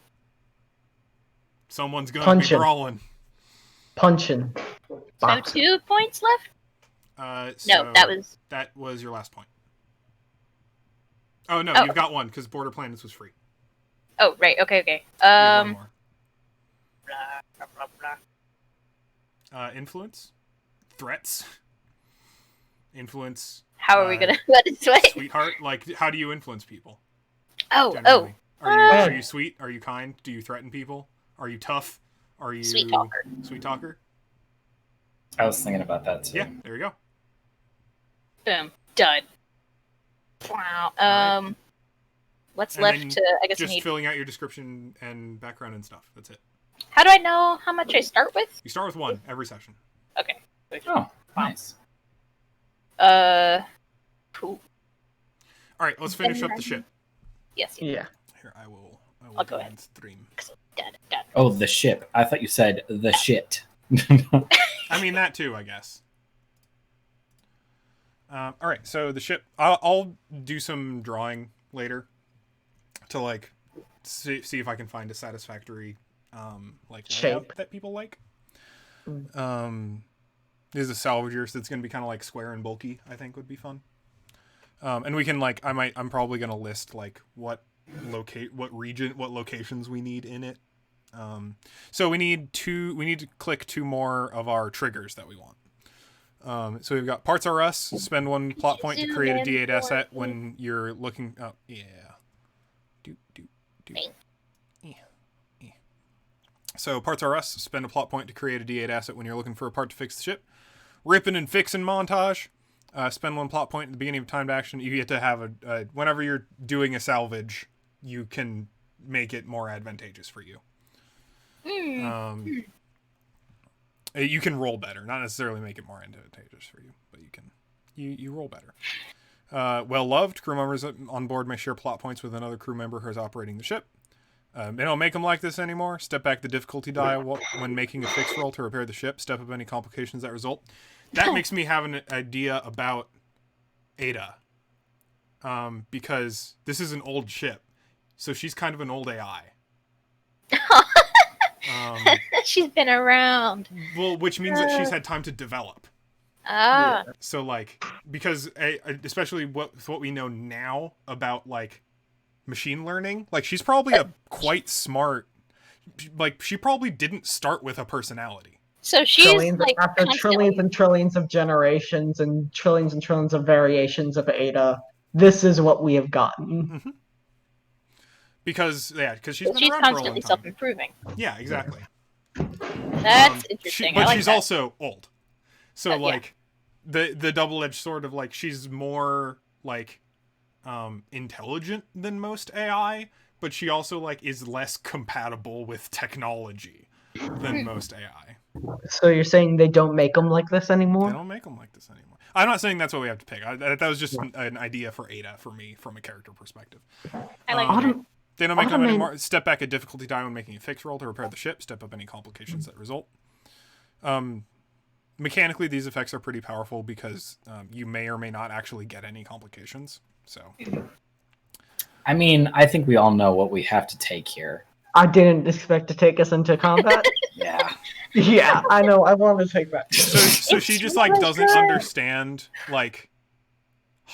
Someone's gonna Punch be him. brawling. Punching. So I have 2 points left. So No, that was your last point. Oh no, Oh. you've got one because Border Planets was free. Oh right. Okay. You have one more. Blah, blah, blah, blah. Influence, threats, influence. How are we gonna let it sway? Sweetheart, like how do you influence people? Oh. Generally? Are Uh. you sweet? Are you kind? Do you threaten people? Are you tough? Are you Sweet talker. Sweet talker? I was thinking about that too. Yeah, there you go. Boom. Done. Wow. Alright. What's And left then to? I guess we Just need. filling out your description and background and stuff. That's it. How do I know how much I start with? You start with 1 every session. Okay. Oh, nice. Cool. All right, let's finish up the ship. Yes. Yeah. Here, I will I'll go ahead. end stream. Done. Done. Oh, the ship. I thought you said the shit. I mean that too, I guess. All right, so the ship. I'll do some drawing later to like see if I can find a satisfactory like layout Shape. that people like. There's a salvager, so it's gonna be kind of like square and bulky. I think would be fun. And we can like I'm probably gonna list like what locations we need in it. So we need to click 2 more of our triggers that we want. So we've got parts are us. Spend 1 plot point to create a D8 asset when you're looking. Oh yeah. Do. Yeah. So parts are us. Spend a plot point to create a D8 asset when you're looking for a part to fix the ship. Ripping and fixing montage. Spend 1 plot point at the beginning of timed action. You get to have a whenever you're doing a salvage, you can make it more advantageous for you. You can roll better, not necessarily make it more advantageous for you, but you roll better. Well loved crew members on board may share plot points with another crew member who is operating the ship. They don't make them like this anymore. Step back the difficulty die when making a fix roll to repair the ship. Step up any complications that result. That makes me have an idea about Ada, because this is an old ship, so she's kind of an old AI. She's been around. Well, which means that she's had time to develop. Ah. So, like, because especially what we know now about, like, machine learning, like, she's probably a quite smart, like, she probably didn't start with a personality. So she's like After constantly... trillions and trillions of generations and trillions of variations of Ada, this is what we have gotten. Mm-hmm. Because she's been around for a long constantly time. self-improving. Yeah, exactly. That's interesting. But I like she's that. also old. So, yeah. like, the double-edged sword of, like, she's more, like, intelligent than most AI, but she also, like, is less compatible with technology than most AI. So you're saying they don't make them like this anymore? They don't make them like this anymore. I'm not saying that's what we have to pick. That was just an idea for Ada for me from a character perspective. I like that. They don't make them anymore. Step back a difficulty die when making a fix roll to repair the ship. Step up any complications that result. Mechanically, these effects are pretty powerful because you may or may not actually get any complications. So, I mean, I think we all know what we have to take here. I didn't expect to take us into combat. Yeah. Yeah, I know. I wanted to take that. So she just like doesn't understand like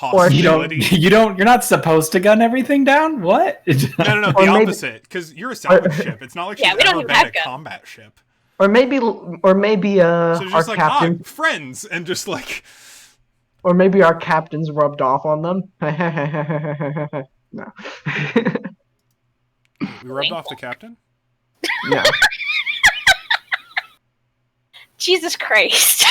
Or You hostility. don't. You're not supposed to gun everything down. What? No, Or the maybe- opposite. Because you're a salvage ship. It's not like she's Yeah, we don't ever even been have a guns. combat ship. Or maybe So our just like captain, friends, and just like or maybe our captains rubbed off on them. No. we rubbed off the captain. No. Jesus Christ.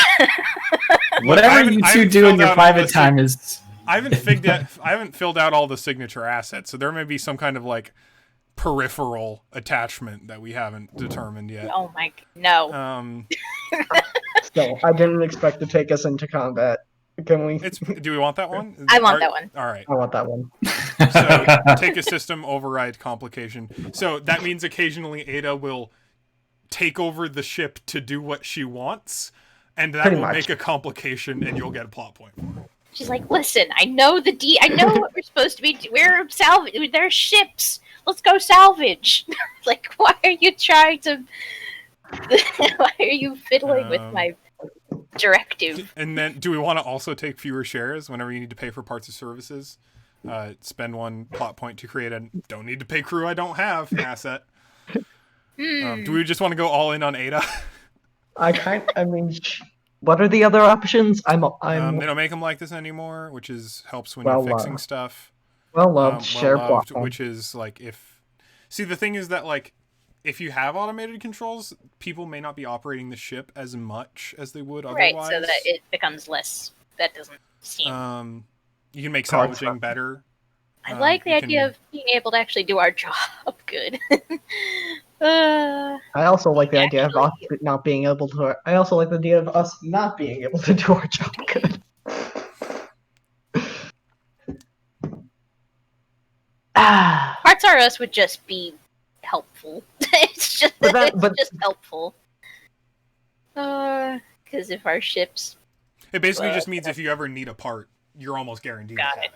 Whatever you I two haven't do in filled your out all private the time is. I haven't filled out all the signature assets, so there may be some kind of like peripheral attachment that we haven't determined yet. Oh my no. So I didn't expect to take us into combat. Can we? Do we want that one? I want that one. All right. I want that one. So take a system override complication. So that means occasionally Ada will take over the ship to do what she wants, and that Pretty will much. make a complication, and you'll get a plot point for it. She's like, listen, I know I know what we're supposed to be. We're salvage. There's ships. Let's go salvage. Like, why are you trying to? Why are you fiddling with my directive? And then, do we want to also take fewer shares whenever you need to pay for parts or services? Spend one plot point to create a don't need to pay crew I don't have asset. Do we just want to go all in on Ada? I mean, what are the other options? I'm They don't make them like this anymore, which helps when Well you're fixing loved. stuff. well loved. Share Well-loved, platform. which is like the thing is that like if you have automated controls, people may not be operating the ship as much as they would Right, otherwise. so that it becomes less. That doesn't seem. You can make Parts salvaging better. I like the you idea can- of being able to actually do our job good. I also like the idea of us Actually- not being able to. I also like the idea of us not being able to do our job good. Ah, Parts R Us would just be helpful. It's just But just helpful. Because if our ships It basically just means if you ever need a part, you're almost guaranteed to Got have it.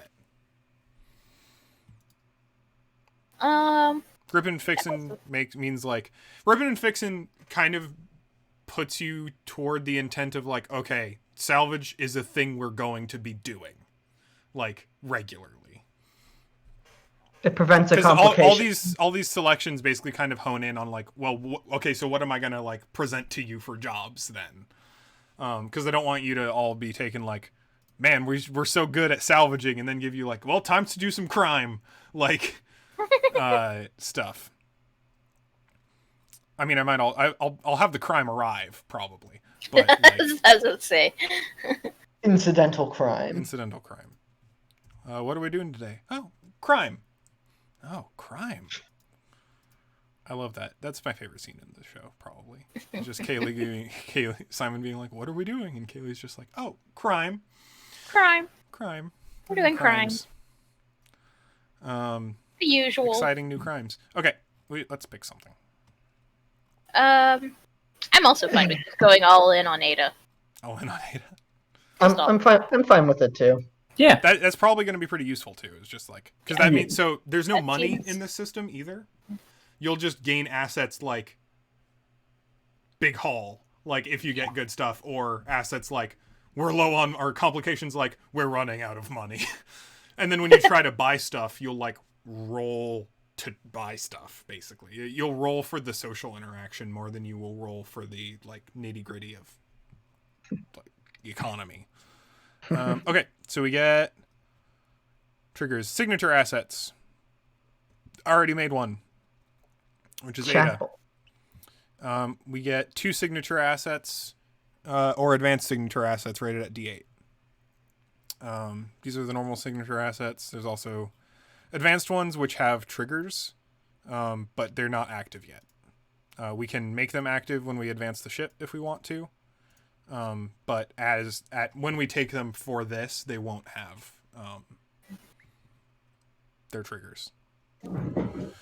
it. Ripping and fixing means like ripping and fixing kind of puts you toward the intent of like, okay, salvage is a thing we're going to be doing, like regularly. it prevents a Because complication. all these selections basically kind of hone in on like, well, okay, so what am I gonna like present to you for jobs then? Because I don't want you to all be taken like, man, we're so good at salvaging, and then give you like, well, time to do some crime, like stuff. I mean, I'll have the crime arrive probably, but like, as I would say. Incidental crime. incidental crime. What are we doing today? Oh, crime. Oh, crime. I love that. That's my favorite scene in the show, probably. It's just Simon being like, "What are we doing?" And Kaylee's just like, "Oh, crime, Crime. crime. We're doing crimes." The usual. Exciting new crimes. Okay, let's pick something. I'm also fine with just going all in on Ada. Oh, and on Ada. I'm fine. I'm fine with it too. Yeah. That's probably going to be pretty useful too. It's just like because that means so there's no That money seems- in this system either. You'll just gain assets like big haul, like if you get good stuff, or assets like we're low on our complications, like we're running out of money. And then when you try to buy stuff, you'll like roll to buy stuff. Basically, you'll roll for the social interaction more than you will roll for the like nitty gritty of like economy. Okay, so we get triggers, signature assets. Already made one, which is Ada. Chapel. We get 2 signature assets, or advanced signature assets rated at D8. These are the normal signature assets. There's also advanced ones which have triggers, but they're not active yet. We can make them active when we advance the ship if we want to. But when we take them for this, they won't have their triggers. I'm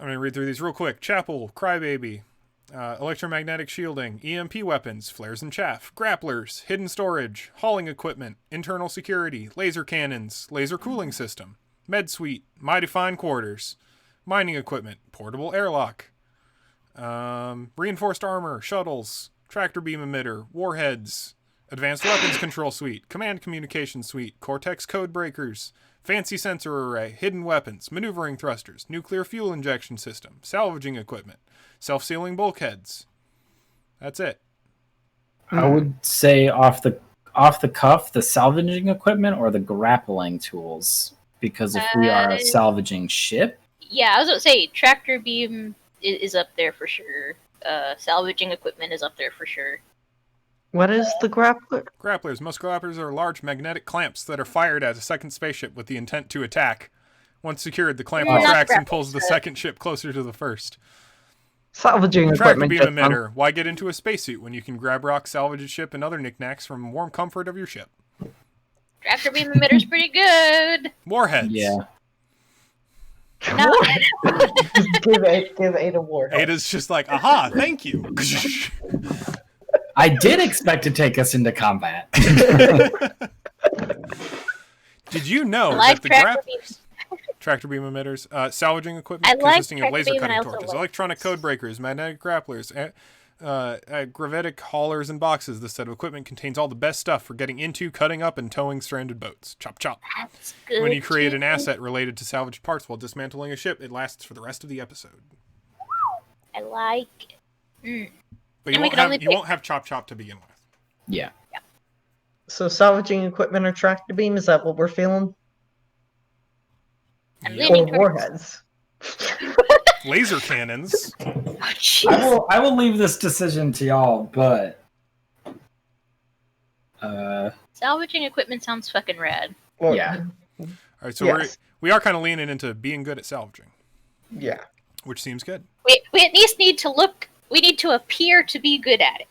going to read through these real quick. Chapel, Crybaby, electromagnetic shielding, EMP weapons, flares and chaff, grapplers, hidden storage, hauling equipment, internal security, laser cannons, laser cooling system, med suite, mighty fine quarters, mining equipment, portable airlock, reinforced armor, shuttles, tractor beam emitter, warheads, advanced weapons control suite, command communication suite, Cortex code breakers, fancy sensor array, hidden weapons, maneuvering thrusters, nuclear fuel injection system, salvaging equipment, self-sealing bulkheads. That's it. I would say off the cuff, the salvaging equipment or the grappling tools, because if we are a salvaging ship, Yeah, I was gonna say tractor beam is up there for sure. Salvaging equipment is up there for sure. What is the grappler? Grapplers. Most grapplers are large magnetic clamps that are fired at a second spaceship with the intent to attack. Once secured, the clamp Not retracts and grapplers, pulls the second ship closer to the first. Salvaging Tractor equipment. beam just emitter. Why get into a spacesuit when you can grab rocks, salvage a ship, and other knickknacks from warm comfort of your ship? Tractor beam emitter's pretty good. Warheads. yeah. No. Just give Ada warhead. Ada's just like, aha, thank you. I did expect to take us into combat. Did you know I like that the tractor beams. tractor beam emitters, salvaging equipment I like consisting of tractor laser beam, and I cutting also torches, like electronic code breakers, magnetic grapplers, gravitic haulers and boxes. This set of equipment contains all the best stuff for getting into, cutting up, and towing stranded boats. Chop chop. That's good. When you create an too. asset related to salvaged parts while dismantling a ship, it lasts for the rest of the episode. I like it. But you And we won't can have only you pick- won't have chop chop to begin with. Yeah. So salvaging equipment or tractor beam, is that what we're feeling? I'm Yeah. Or leaning towards. warheads? Laser cannons. Oh, jeez. I will leave this decision to y'all, but Salvaging equipment sounds fucking rad. Well, Yeah. All right, so Yes. we are kind of leaning into being good at salvaging, Yeah. which seems good. We at least need to look. We need to appear to be good at it.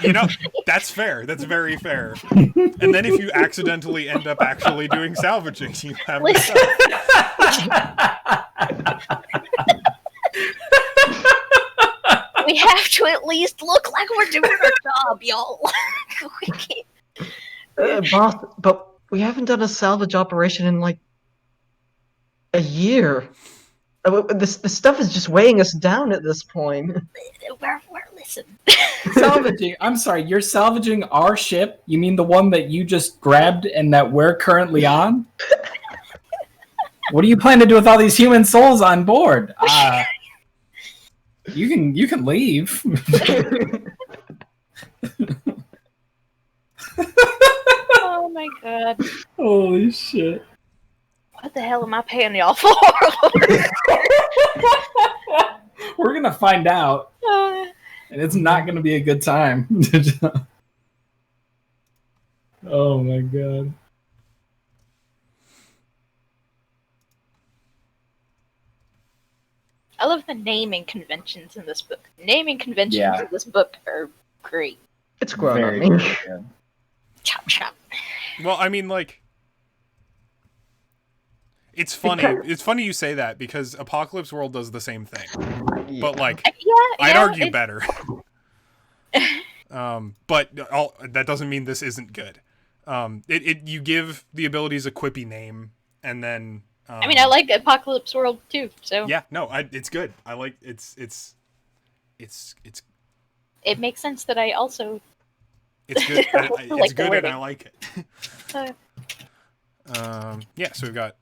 You know, that's fair. That's very fair. And then if you accidentally end up actually doing salvaging, you have the Listen. We have to at least look like we're doing our job, y'all. We can't. Boss, but we haven't done a salvage operation in like a year. This stuff is just weighing us down at this point. We're listen. salvaging. I'm sorry, you're salvaging our ship? You mean the one that you just grabbed and that we're currently on? What do you plan to do with all these human souls on board? You can leave. Oh my god. Holy shit. What the hell am I paying y'all for? We're gonna find out, and it's not gonna be a good time. Oh my god. I love the naming conventions in this book. Naming conventions Yeah. in this book are great. It's grown on Very, me. very good. Chop chop. Well, I mean, like, it's funny. It's funny you say that because Apocalypse World does the same thing, but like, Yeah, I'd argue it- better. But that doesn't mean this isn't good. You give the abilities a quippy name, and then. I mean, I like Apocalypse World too. So Yeah, no, it's good. I like it's it makes sense that I also. it's good. Like It's the good, and wording. I like it. Uh, Yeah, so we've got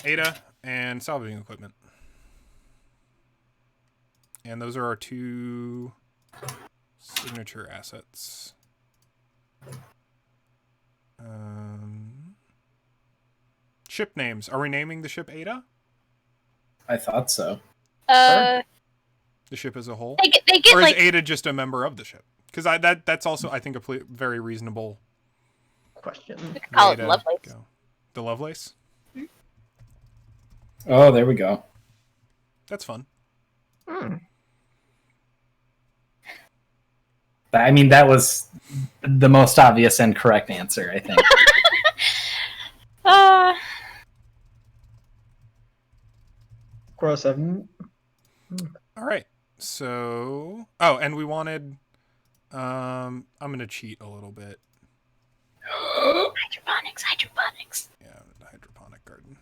Ada and salvaging equipment, and those are our two signature assets. Ship names. Are we naming the ship Ada? I thought so. uh, The ship as a whole, they get or is like Ada just a member of the ship? Because that's also I think a very reasonable. Question. we could call way it to Lovelace. go. The Lovelace. Oh, there we go. That's fun. Hmm. I mean, that was the most obvious and correct answer, I think. Gross. All right. So, and we wanted. I'm gonna cheat a little bit. Hydroponics. Yeah, hydroponic garden.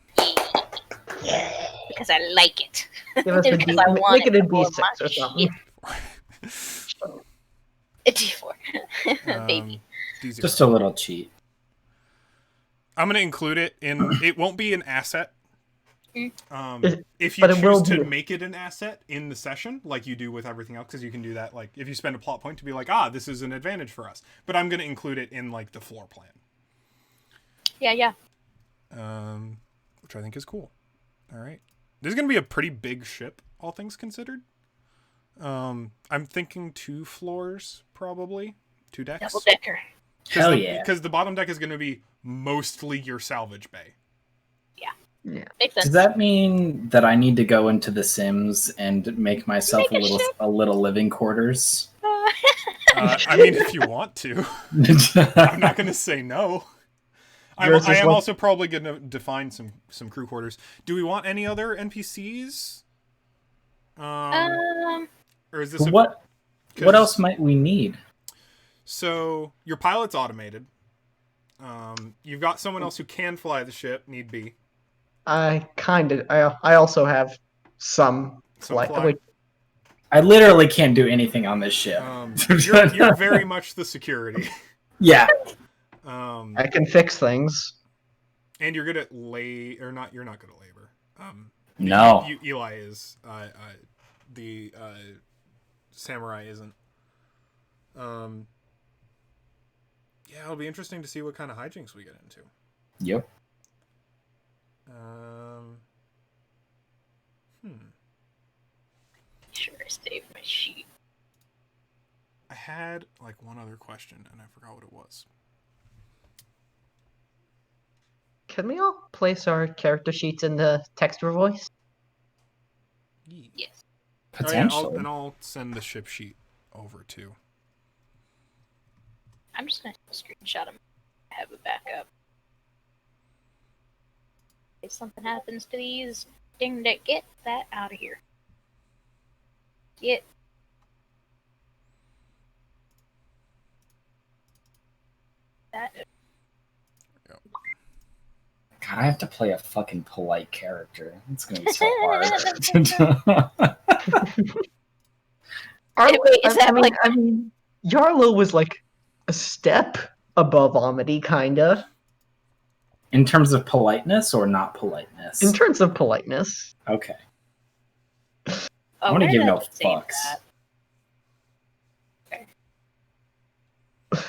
Because I like it. Give us a Because D, I want make it a for more D6 or something. A D4. Baby. D0. Just a little cheat. I'm going to include it in... It won't be an asset. If you But it will choose to be. make it an asset in the session, like you do with everything else, because you can do that, like, if you spend a plot point to be like, this is an advantage for us. But I'm going to include it in, like, the floor plan. Yeah. Which I think is cool. All right. This is going to be a pretty big ship, all things considered. I'm thinking 2 floors, probably. 2 decks. Double decker. Hell yeah. Because the bottom deck is going to be mostly your salvage bay. Yeah. Makes sense. Does that mean that I need to go into The Sims and make myself Make a a little living quarters? I mean, if you want to. I'm not going to say no. I am also probably going to define some crew quarters. Do we want any other NPCs? Or is this what else might we need? So your pilot's automated. You've got someone else who can fly the ship, need be. I also have some flight. fly. Wait, I literally can't do anything on this ship. You're very much the security. Yeah. I can fix things. And you're good at you're not good at labor. No. Eli is. The samurai isn't. Yeah, it'll be interesting to see what kind of hijinks we get into. Yep. Sure, I saved my sheet. I had like one other question and I forgot what it was. Can we all place our character sheets in the text for voice? Yes. Potentially. I'll send the ship sheet over too. I'm just gonna screenshot them. Have a backup. If something happens to these, ding that, get that out of here. Get. That. God, I have to play a fucking polite character. It's gonna be so hard. I mean, Yarlo was like a step above Amity, kinda. In terms of politeness or not politeness? In terms of politeness. Okay. Oh, I want to where give did no I save fucks. that? Okay.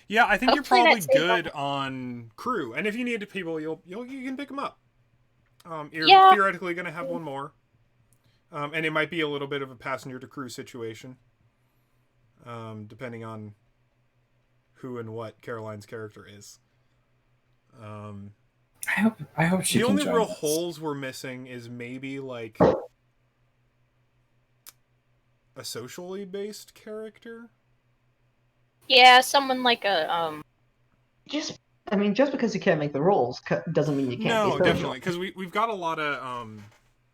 Yeah, I think you're Hopefully probably that's good on crew, and if you need people, you can pick them up. You're Yeah. theoretically going to have one more, and it might be a little bit of a passenger to crew situation, depending on who and what Caroline's character is. I hope she the can only join real us. holes we're missing is maybe like a socially based character. Yeah, someone like a Just because you can't make the rolls doesn't mean you can't No, be social. definitely, because we've got a lot of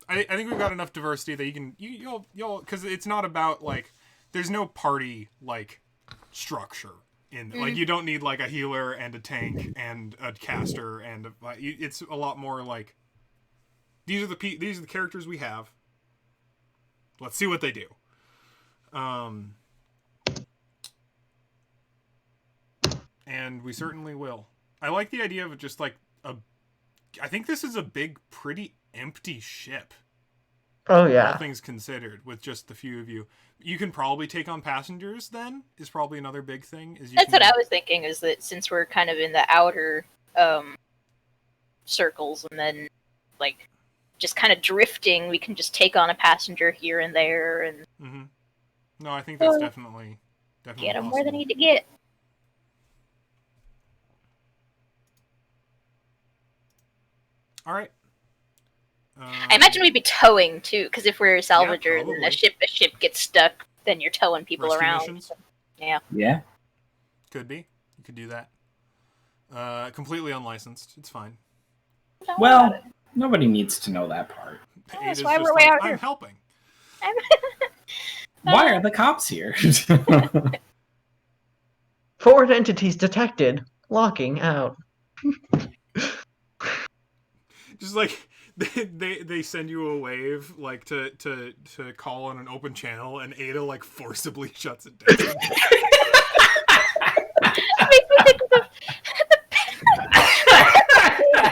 I think we've got enough diversity that you'll because it's not about like there's no party like structure in like you don't need like a healer and a tank and a caster and it's a lot more like these are the characters we have. Let's see what they do. And we certainly will. I like the idea of just like I think this is a big, pretty empty ship. Oh All yeah. things considered, with just the few of you. You can probably take on passengers then, is probably another big thing. That's what I was thinking, is that since we're kind of in the outer circles and then like just kind of drifting, we can just take on a passenger here and there and No, I think that's definitely get them possible. where they need to get. All right. I imagine we'd be towing too, because if we're salvagers and probably. a ship gets stuck, then you're towing people Rescue around. missions? Yeah. Yeah. Could be. You could do that. Completely unlicensed. It's fine. Don't worry Well, about it. nobody needs to know that part. That's Ada's why just we're way out I'm here. helping. Why are the cops here? Foreign entities detected. Locking out. Just like they send you a wave like to call on an open channel, and Ada like forcibly shuts it down. It makes me think of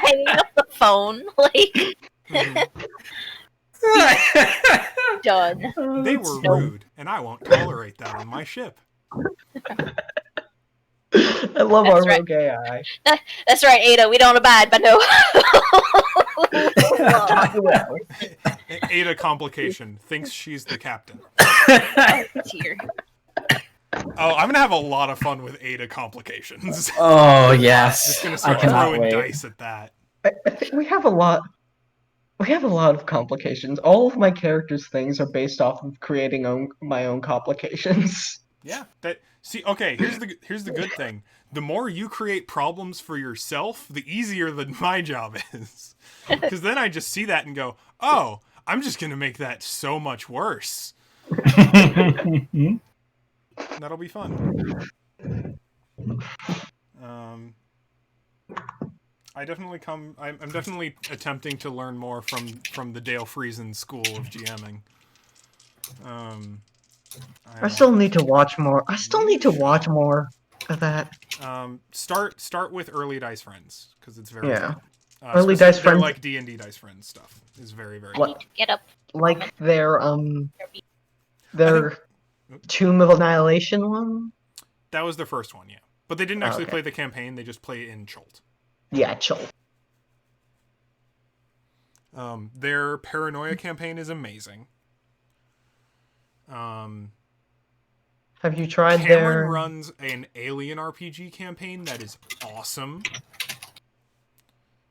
hanging up the phone, like done. They were rude, and I won't tolerate that on my ship. I love That's our right. rogue AI. That's right, Ada. We don't abide by no. Well, Ada complication thinks she's the captain. Dear. Oh, I'm gonna have a lot of fun with Ada complications. Oh yes, Just gonna I start cannot throwing wait. dice at that. I think we have a lot. We have a lot of complications. All of my characters' things are based off of creating my own complications. Yeah. Okay, here's the good thing. The more you create problems for yourself, the easier my job is. Because then I just see that and go, oh, I'm just gonna make that so much worse. That'll be fun. I'm definitely attempting to learn more from the Dale Friesen school of GMing. I still need to watch more. I still need to watch more of that. Start with Early Dice Friends, because it's very Yeah. fun. Early Dice They're Friends, like D&D Dice Friends stuff is very, very I fun. need to get up. like their Tomb of Annihilation one. That was their first one, yeah. But they didn't actually okay. play the campaign, they just play in Cholt. Yeah, chill. Their Paranoia campaign is amazing. Have you tried Cameron their? runs an Alien RPG campaign that is awesome.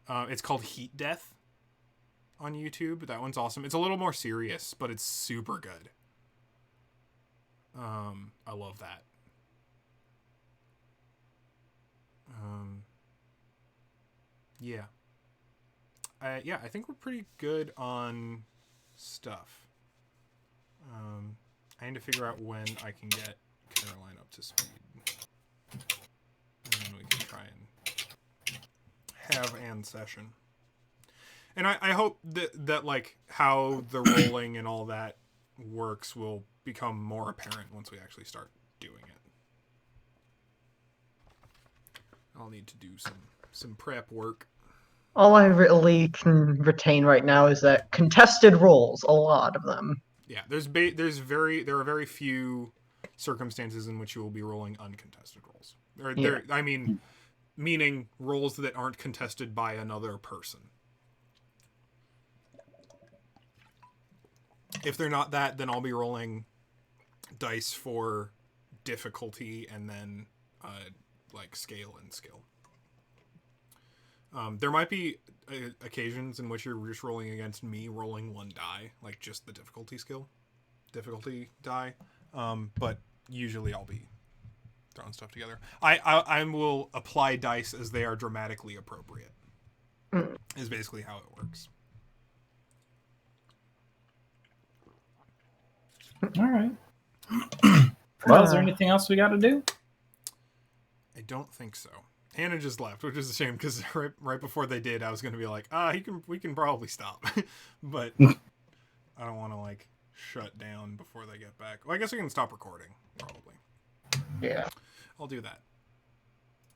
It's called Heat Death on YouTube. That one's awesome. It's a little more serious, but it's super good. I love that. Yeah. Yeah, I think we're pretty good on stuff. I need to figure out when I can get Caroline up to speed. And then we can try and have an session. And I hope that like how the rolling and all that works will become more apparent once we actually start doing it. I'll need to do some prep work. All I really can retain right now is that contested roles, a lot of them. Yeah, there are very few circumstances in which you will be rolling uncontested rolls. Meaning rolls that aren't contested by another person. If they're not that, then I'll be rolling dice for difficulty and then like scale and skill. There might be occasions in which you're just rolling against me rolling one die, like just the difficulty die. But usually I'll be throwing stuff together. I will apply dice as they are dramatically appropriate. Is basically how it works. All right. Well, is there anything else we got to do? I don't think so. Hannah just left, which is a shame because right before they did, I was going to be like, we can probably stop, but I don't want to like shut down before they get back. Well, I guess we can stop recording probably. Yeah. I'll do that.